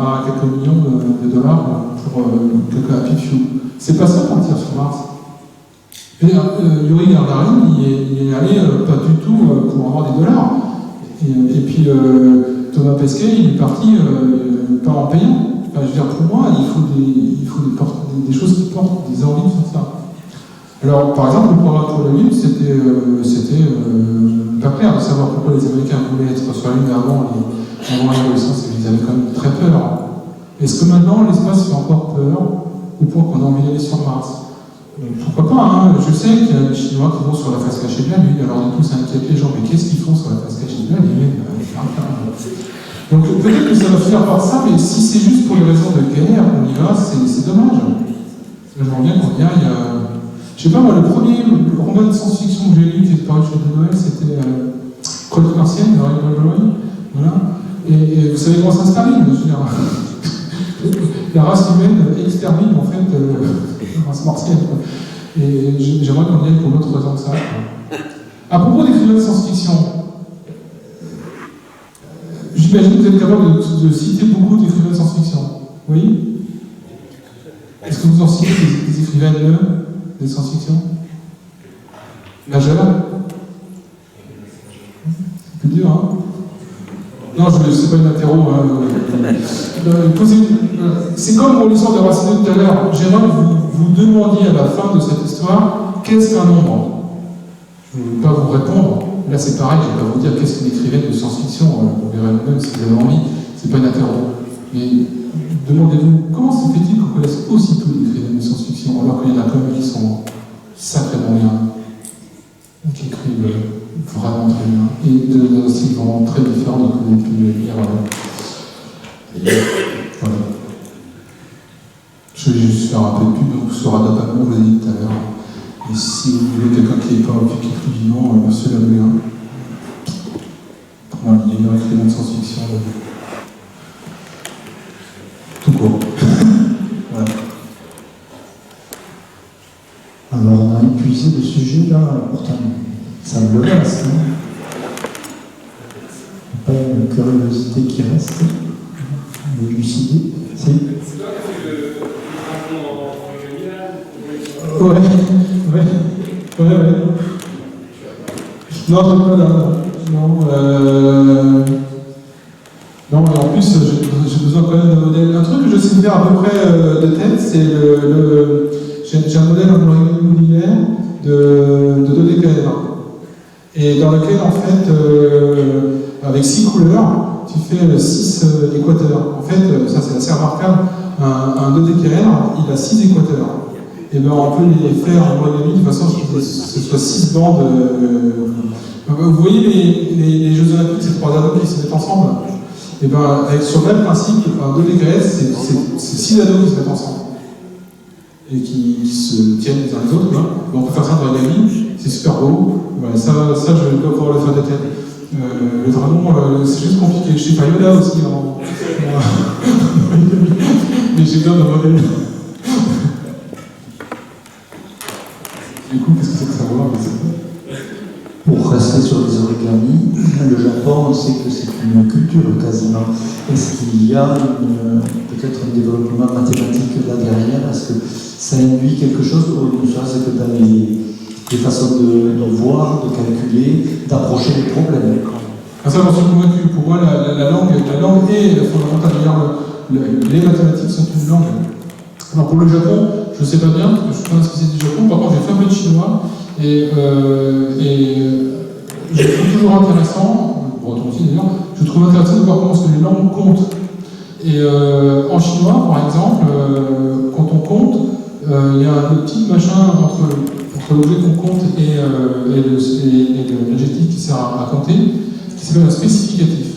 à quelques millions de dollars pour quelques happy few. C'est pas ça partir sur Mars. Yuri Gagarin, il est allé pas du tout pour avoir des dollars. Et puis Thomas Pesquet, il est parti pas en payant. Enfin, je veux dire, pour moi, il faut des choses qui portent des envies de faire ça. Alors, par exemple, le programme pour la Lune, c'était pas clair de savoir pourquoi les Américains voulaient être sur la Lune avant la Renaissance, ils avaient quand même très peur. Est-ce que maintenant, l'espace fait encore peur au point qu'on a envie d'aller sur Mars? Pourquoi pas, hein. Je sais qu'il y a des Chinois qui vont sur la face cachée de la Lune, alors du coup ça inquiète les gens, mais qu'est-ce qu'ils font sur la face cachée de la Lune? Donc peut-être que ça va finir par ça, mais si c'est juste pour des raisons de guerre, on y va, c'est dommage. J'aimerais bien qu'on y aille. Je sais pas, moi, le premier roman de science-fiction que j'ai lu qui est paru chez De Noël, c'était Code Martienne de Ray Bradbury. Voilà. Et vous savez comment ça se termine, je veux dire. La race humaine extermine en fait la race martienne. Et j'aimerais qu'on y aille pour d'autres raisons que ça. À propos d'écrivains de science-fiction, j'imagine que vous êtes capable de citer beaucoup d'écrivains de science-fiction. Oui? Est-ce que vous en citez des écrivains de science-fiction? Majeur? C'est plus dur, hein? Non, c'est pas une interro. C'est comme pour l'histoire de Racine tout à l'heure. J'aimerais que vous demandiez à la fin de cette histoire qu'est-ce qu'un nombre. Je ne vais pas vous répondre. Là, c'est pareil, je ne vais pas vous dire qu'est-ce qu'une écrivaine de science-fiction. Vous verrez vous-même si vous avez envie. C'est pas une interro. Mais demandez-vous comment se fait-il qu'on connaisse aussi peu d'écrivaines de science-fiction alors qu'il y en a quand même qui sont sacrément bien, qui écrivent vraiment très bien, et de style vraiment très différent de ce que vous avez pu lire. Voilà. Je vais juste faire un peu de pub donc sur Adapamon, je vous l'ai dit tout à l'heure. Et si vous voulez quelqu'un qui n'est pas qui est plus vivant, monsieur Laméa. Voilà, il y a une écrivain de science-fiction. Tout court. Voilà. Alors, on a épuisé le sujet là, pourtant, ça me le reste. Hein. Pas une curiosité qui reste. Élucidée. Si. C'est toi qui as fait le dragon en Ouais. Non, je pas là. Non, mais en plus, j'ai besoin quand même d'un modèle. Un truc que je sais faire à peu près de tête, c'est j'ai un modèle en modulaire de dodécaèdre. Et dans lequel, en fait, avec 6 couleurs, tu fais 6 équateurs. En fait, ça c'est assez remarquable, un dodécaèdre, il a 6 équateurs. Et bien on peut les faire en monogamie de façon à ce que ce soit 6 bandes. Vous voyez les Jeux Olympiques, ces 3 anneaux qui se mettent ensemble. Et bien sur le même principe, un dodécaèdre, c'est 6 anneaux qui se mettent ensemble. Et qui se tiennent les uns les autres. Hein. On peut faire ça dans la vie, c'est super beau. Voilà, ça je vais pas pouvoir le faire de tête. Le dragon, c'est juste compliqué. Je sais pas, Yoda aussi. Mais j'ai besoin d'un modèle. Du coup, qu'est-ce que c'est que savoir? Pour rester sur les origamis, le Japon, on sait que c'est une culture quasiment. Est-ce qu'il y a peut-être un développement mathématique là derrière? Est-ce que ça induit quelque chose, ou ne serait-ce que dans les façons de voir, de calculer, d'approcher les problèmes? Ça, j'en suis convaincu. Pour moi, la langue est fondamentale. D'ailleurs, les mathématiques sont une langue. Alors pour le Japon, je ne sais pas bien, parce que je ne suis pas un spécialiste du Japon. Par contre, j'ai fait un peu de chinois. Et je trouve toujours intéressant, breton aussi d'ailleurs, je trouve intéressant de voir comment est-ce que les langues comptent. Et en chinois, par exemple, quand on compte, il y a un petit machin entre l'objet qu'on compte et l'adjectif qui sert à compter, qui s'appelle un spécificatif.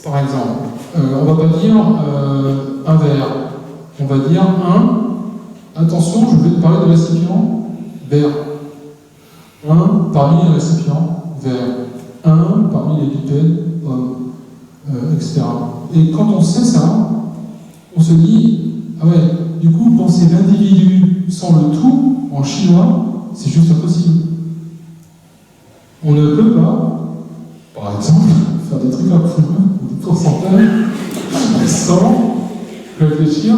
Par exemple, on ne va pas dire un verre, on va dire attention, je vais te parler de récipient, verre. Un parmi les récipients, verre. Un parmi les bipèdes, homme, etc. Et quand on sait ça, on se dit, ah ouais, du coup, penser l'individu sans le tout, en chinois, c'est juste impossible. On ne peut pas, par exemple, faire des trucs à des pourcentages, sans réfléchir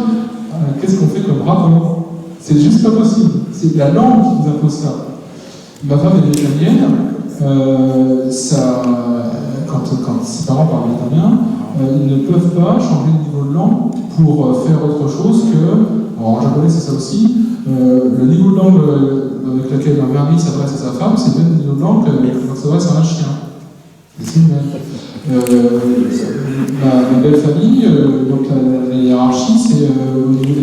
à qu'est-ce qu'on fait comme rapport. C'est juste pas possible. C'est la langue qui nous impose ça. Ma femme est italienne, quand ses parents parlaient italien, ils ne peuvent pas changer de niveau de langue pour faire autre chose que, alors en japonais c'est ça aussi, le niveau de langue avec lequel un mari s'adresse à sa femme, c'est le même niveau de langue quand il s'adresse à un chien. C'est le même. Ma belle famille, donc la hiérarchie, c'est au niveau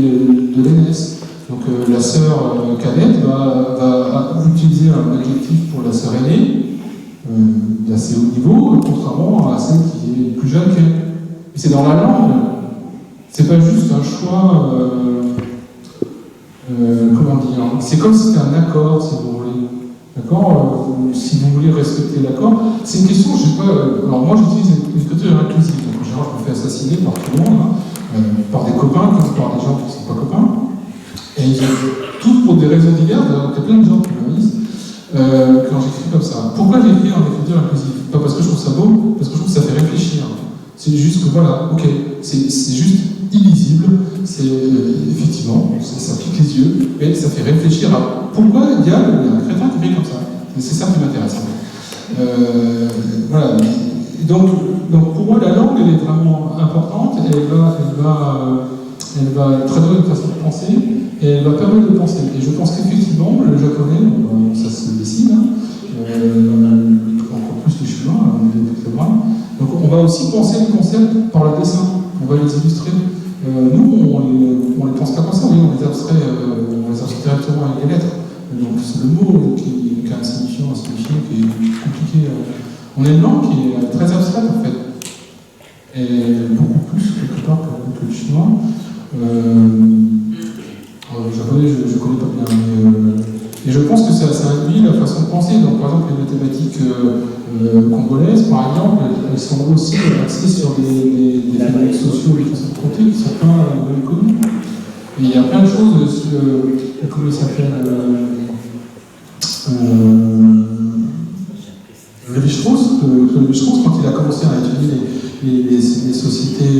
de l'aînesse. Donc la sœur cadette va utiliser un adjectif pour la sœur aînée, d'assez haut niveau, contrairement à celle qui est plus jeune qu'elle. Et c'est dans la langue. C'est pas juste un choix, comment dire, c'est comme si c'était un accord, si vous voulez. D'accord, si vous voulez respecter l'accord, c'est une question, je sais pas, alors moi j'utilise l'écriture inclusive, donc en général je me fais assassiner par tout le monde, par des copains comme par des gens qui ne sont pas copains, et ils ont tout pour des raisons diverses, il y a plein de gens qui me disent, quand j'écris comme ça. Pourquoi j'écris en écriture inclusive? Pas parce que je trouve ça beau, parce que je trouve que ça fait réfléchir. C'est juste que voilà, ok, c'est juste illisible, c'est effectivement, ça pique les yeux, mais ça fait réfléchir à pourquoi il y a un crétin qui fait comme ça. C'est ça qui m'intéresse. Voilà. Donc pour moi, la langue, elle est vraiment importante, elle va traduire une façon de penser, et elle va permettre de penser. Et je pense qu'effectivement, le japonais, ça se dessine, encore plus le chinois, donc on va aussi penser les concepts par le dessin, on va les illustrer. Nous, on les pense pas comme ça, oui, on les abstrait directement avec des lettres. Donc c'est le mot qui a un signifiant, qui est compliqué. On a une langue qui est très abstraite en fait, et beaucoup plus quelque part que le chinois. Le japonais, je ne connais pas bien, et je pense que ça induit la façon de penser. Donc par exemple, les mathématiques congolaises, par exemple, elles sont aussi axées sur des phénomènes sociaux et façons de compter qui ne sont pas bien connus. Et il y a plein de choses sur, comment il s'appelle, Lévi-Strauss, quand il a commencé à étudier les sociétés,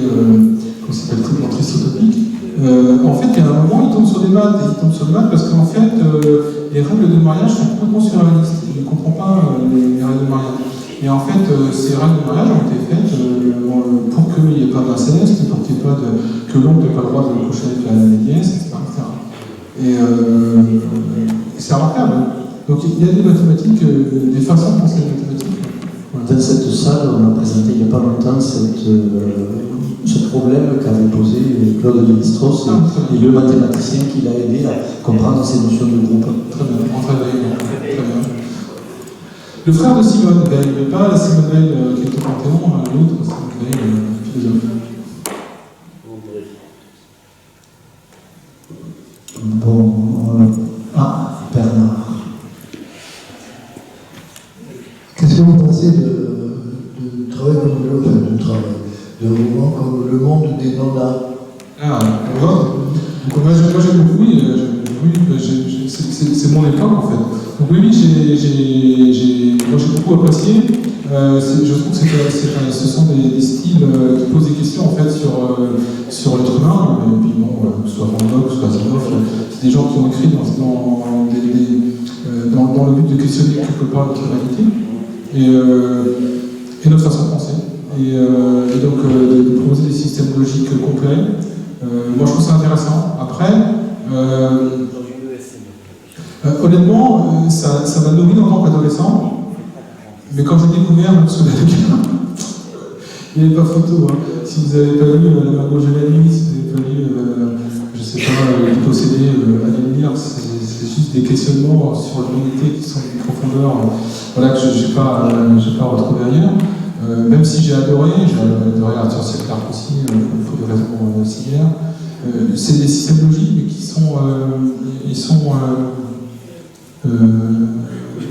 comment s'appelle, trigonométrie utopique, en fait, il y a un moment, il tombe sur des maths, et il tombe sur des maths parce qu'en fait, les règles de mariage sont complètement surréalistes. Il ne comprend pas les règles de mariage. Et en fait, ces règles de mariage ont été faites pour qu'il n'y ait pas d'inceste, pour qu'il n'y ait pas que l'oncle n'ait pas le droit de coucher avec la nièce, etc. Et c'est remarquable. Donc il y a des mathématiques, des façons de penser les mathématiques. Dans cette salle, on a présenté il n'y a pas longtemps ce problème qu'avait posé Claude Lévi-Strauss et le mathématicien qui l'a aidé à comprendre ces notions de groupe. Très bien, très bien. Le frère de Simone Veil, mais pas Simone Veil qui est au Panthéon, l'autre Simone Veil, philosophe. Bon, Bernard. Qu'est-ce que vous pensez de travail de roman comme Le Monde des Nonas? Ah, moi j'aime beaucoup, oui, c'est mon époque en fait. Donc oui, moi j'ai beaucoup apprécié. Je trouve que ce sont des styles qui posent des questions en fait sur l'être humain. Et puis bon, que ce soit Van Gogh, que ce soit Asimov, c'est des gens qui ont écrit dans le but de questionner quelque part notre humanité et notre façon de penser. Et donc de proposer des systèmes logiques complets. Moi je trouve ça intéressant. Après, honnêtement, ça m'a nourri en tant qu'adolescent, mais quand j'ai découvert ce gars, il n'y avait pas photo. Hein. Si vous n'avez pas lu La Margauge de la nuit, si vous n'avez pas lu, je ne sais pas, Les possédés à l'avenir, c'est juste des questionnements sur l'humanité qui sont d'une profondeur voilà, que je n'ai pas retrouvé ailleurs. Même si j'ai adoré Arthur C. Clarke aussi, pour des raisons similaires. C'est des systèmes logiques, mais qui sont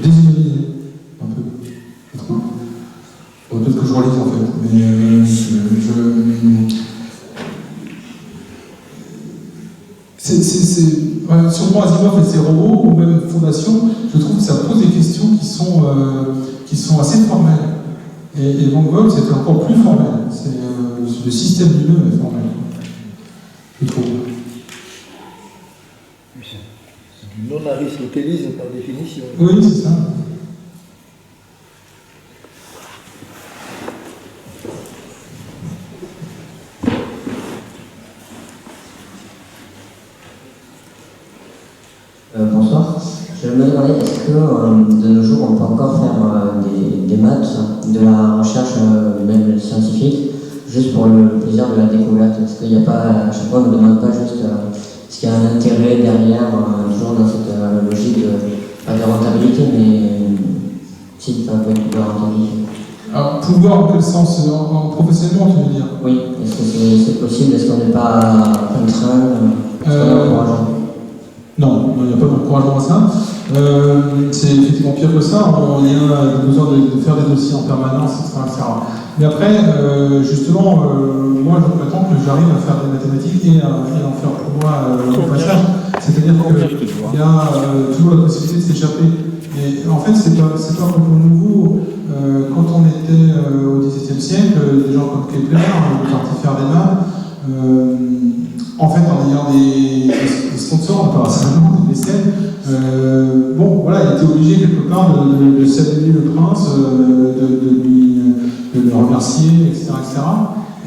déshumanisés, un peu. Peut-être que je relise en fait, mais sûrement Asimov et ses robots, ou même Fondation, je trouve que ça pose des questions qui sont assez formelles. Et Van Gogh, c'était encore plus formel. Le système du nœud est formel. Je trouve. C'est du non-aristotélisme par définition. Oui, c'est ça. Bonsoir. Je me demandais, est-ce que de nos jours on peut encore faire des maths, de la recherche même scientifique, juste pour le plaisir de la découverte? Est-ce qu'il n'y a pas, à chaque fois on ne demande pas juste ce qu'il y a un intérêt derrière, toujours dans cette logique pas de rentabilité, mais si, pas de rentabilité. Alors, pouvoir en quel sens? Professionnellement, tu veux dire? Oui, est-ce que c'est possible? Est-ce qu'on n'est pas contraint? Est-ce qu'on est encourageant? Non, il n'y a pas d'encouragement à ça. C'est effectivement pire que ça. Il y a besoin de faire des dossiers en permanence, etc. Mais après, justement, moi je prétends que j'arrive à faire des mathématiques et à en faire pour moi au passage. C'est-à-dire qu'il y a toujours la possibilité de s'échapper. Et en fait, c'est pas complètement nouveau. Quand on était au XVIIe siècle, des gens comme Kepler, partis faire des maths, en fait, en ayant des sponsors, pas seulement des mécènes, bon, voilà, il était obligé quelque part de saluer le prince, de le remercier, etc., etc.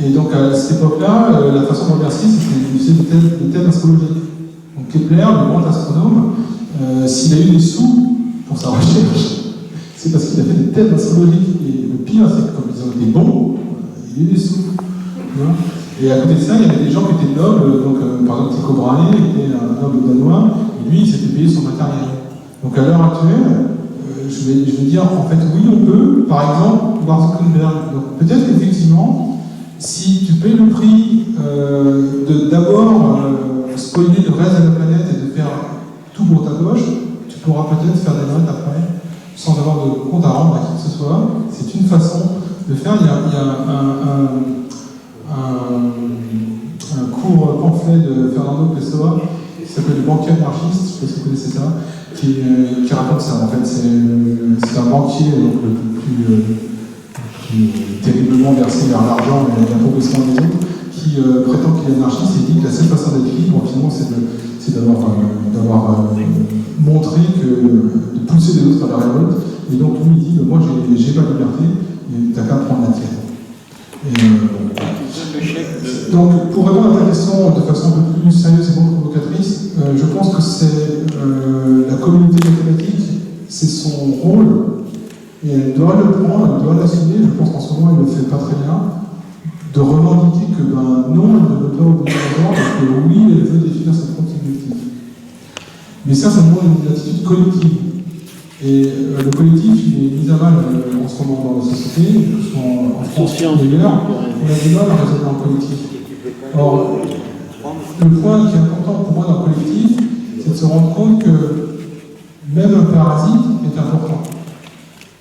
Et donc, à cette époque-là, la façon de remercier, c'était d'utiliser des thèmes astrologiques. Donc, Kepler, le grand astronome, s'il a eu des sous pour sa recherche, c'est parce qu'il a fait des thèmes astrologiques. Et le pire, c'est que comme ils ont été bons, il a eu des sous. Et à côté de ça, il y avait des gens qui étaient nobles, donc par exemple Tycho Brahe était un noble danois, et lui il s'était payé son matériel. Donc à l'heure actuelle, je vais dire en fait oui on peut, par exemple Mark Zuckerberg. Donc peut-être qu'effectivement, si tu payes le prix de d'abord spoiler le reste de la planète et de faire tout pour ta gauche, tu pourras peut-être faire des notes après, sans avoir de compte à rendre à qui que ce soit. C'est une façon de faire. Il y a un court pamphlet de Fernando Pessoa qui s'appelle Le banquier anarchiste, je ne sais pas si vous connaissez ça, qui raconte ça. En fait, c'est un banquier donc, le plus terriblement versé vers l'argent et l'appauvrissement des autres, qui prétend qu'il est anarchiste et dit que la seule façon d'être libre, finalement, c'est d'avoir montré de pousser les autres à la révolte. Et donc, lui, il dit moi, j'ai pas de liberté, et t'as qu'à prendre la tienne. Donc, pour répondre à ta question de façon un peu plus sérieuse et moins provocatrice, je pense que c'est la communauté mathématique, c'est son rôle, et elle doit le prendre, elle doit l'assumer. Je pense qu'en ce moment, elle ne le fait pas très bien, de revendiquer que non, elle ne veut pas obéir aux ordres, et que oui, elle veut définir ses propres objectifs. Mais ça demande une attitude collective. Et le collectif, il est mis à mal en ce moment dans la société, que ce soit en France ou ailleurs, on a du mal à raisonner en collectif. Or, le point qui est important pour moi dans le collectif, c'est de se rendre compte que même un parasite est important.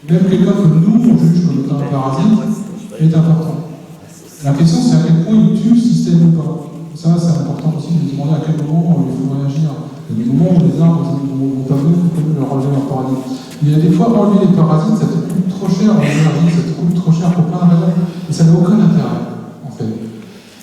Même quelqu'un que nous, on juge comme étant un parasite, est important. La question, c'est à quel point il tue le système ou pas. Ça, c'est important aussi de demander à quel moment il faut réagir. Il y a des moments où les arbres vont pas venir, il faut leur enlever leur paradis. Il y a des fois, enlever les parasites, ça te coûte trop cher en énergie, ça te coûte trop cher pour plein de raisons, et ça n'a aucun intérêt, en fait.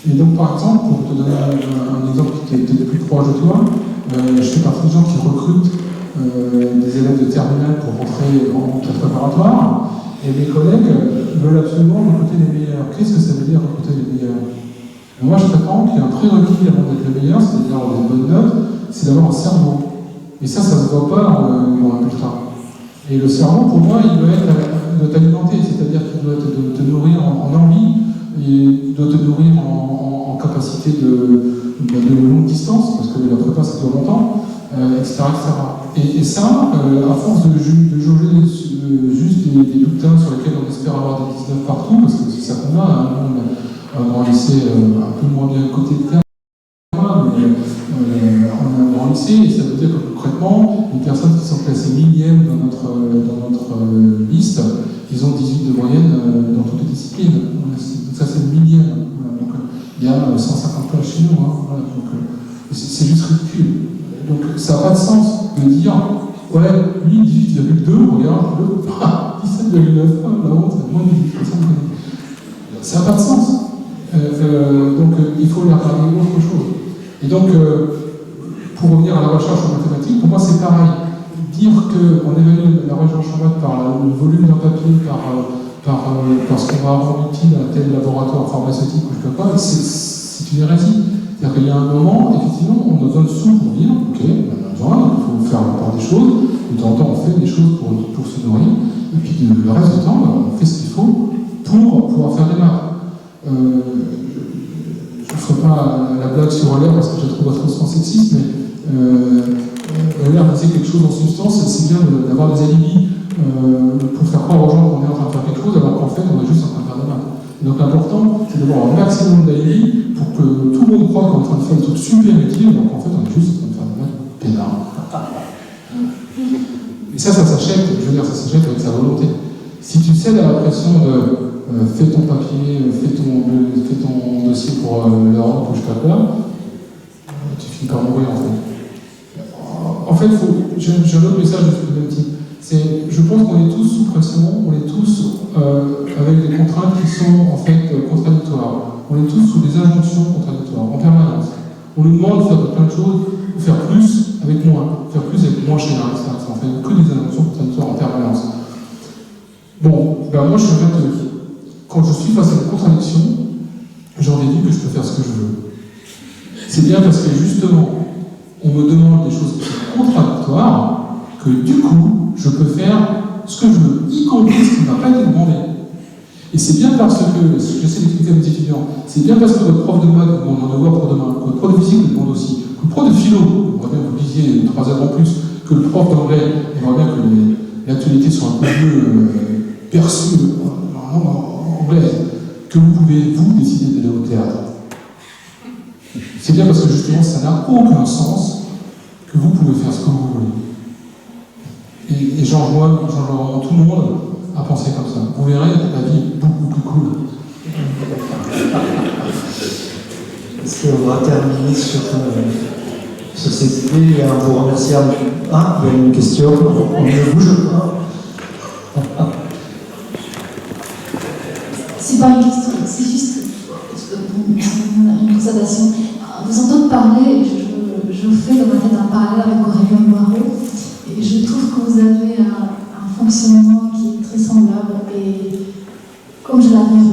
Et donc, par exemple, pour te donner un exemple qui est peut-être plus proche de toi, je fais partie des gens qui recrutent des élèves de terminale pour rentrer en classe préparatoire, et mes collègues veulent absolument recruter les meilleurs. Qu'est-ce que ça veut dire recruter les meilleurs? Et moi, je prétends qu'il y a un prérequis avant d'être le meilleur, c'est-à-dire avoir des bonnes notes, c'est d'avoir un cerveau. Et ça se voit pas en résultat. Et le cerveau, pour moi, il doit t'alimenter, c'est-à-dire qu'il doit te nourrir en envie, il doit te nourrir en capacité de longue distance, parce que la prépa, ça dure longtemps, etc., etc. Et ça, à force de jauger juste des bulletins sur lesquels on espère avoir des 19 partout, parce que c'est ça qu'on a, un grand lycée un peu moins bien côté de terre, mais on a un grand lycée, et ça veut dire que concrètement, les personnes qui sont classées millièmes dans notre liste, ils ont 18 de moyenne dans toutes les disciplines. Donc ça, c'est le millième. Voilà. Donc il y a 150 places chez nous. Voilà. Donc c'est juste ridicule. Donc ça n'a pas de sens de dire, ouais, lui, 18,2, regarde, 17,9, la honte, c'est moins de 18%. Ça n'a pas de sens. Donc il faut leur parler autre chose. Et donc, pour revenir à la recherche en mathématiques, pour moi c'est pareil. Dire qu'on évalue la recherche en maths par le volume d'un papier, par ce qu'on va avoir utile à tel laboratoire pharmaceutique ou je ne sais pas, c'est une hérésie. C'est-à-dire qu'il y a un moment, effectivement, on a besoin de sous pour dire, ok, on a besoin, il faut faire fait des choses pour se nourrir, et puis le reste du temps, on fait ce qu'il faut pour pouvoir faire des maths. Je ne ferai pas la blague sur Euler parce que je la trouve atrocement sexiste, mais Euler disait quelque chose en substance, c'est bien d'avoir des alibis pour faire croire aux gens qu'on est en train de faire quelque chose, alors qu'en fait on est juste en train de faire des maths. Et donc l'important, c'est d'avoir un maximum d'alibis pour que tout le monde croit qu'on est en train de faire des trucs super utiles, alors qu'en fait on est juste en train de faire des maths peinards. Et ça s'achète, je veux dire, ça s'achète avec sa volonté. Si tu cèdes à la pression de fais ton papier, fais ton dossier pour l'Europe ou je sais pas quoi, tu finis par mourir en fait. En fait, j'ai un autre message de même type. Je pense qu'on est tous sous pression, on est tous avec des contraintes qui sont en fait contradictoires. On est tous sous des injonctions contradictoires en permanence. On nous demande de faire plein de choses, de faire plus avec moins, faire plus avec moins cher, etc. En fait, que des injonctions contradictoires en permanence. Bon, ben moi je suis en fait, quand je suis face à une contradiction, j'en déduis que je peux faire ce que je veux. C'est bien parce que justement, on me demande des choses qui sont contradictoires, que du coup, je peux faire ce que je veux, y compris ce qui ne m'a pas été demandé. Et c'est bien parce que, j'essaie d'expliquer à mes étudiants, c'est bien parce que votre prof de maths vous demande un devoir pour demain, que votre prof de physique vous demande aussi, que le prof de philo, j'aimerais bien que vous lisiez 3 heures en plus, que le prof d'anglais, j'aimerais bien que l'actualité soit un peu mieux perçue en anglaise, que vous pouvez, vous, décider d'aller au théâtre. C'est bien parce que justement, ça n'a aucun sens que vous pouvez faire ce que vous voulez. Et j'en rejoins tout le monde à penser comme ça. Vous verrez, la vie est beaucoup plus cool. Est-ce qu'on va terminer sur ces idées et en vous remerciant? Ah, il y a une question, on ne bouge pas. C'est pas une question, c'est juste une constatation. Vous entendez parler, je fais dans ma tête un parallèle avec Aurélien Barreau, et je trouve que vous avez un fonctionnement qui est très semblable, et comme je l'admire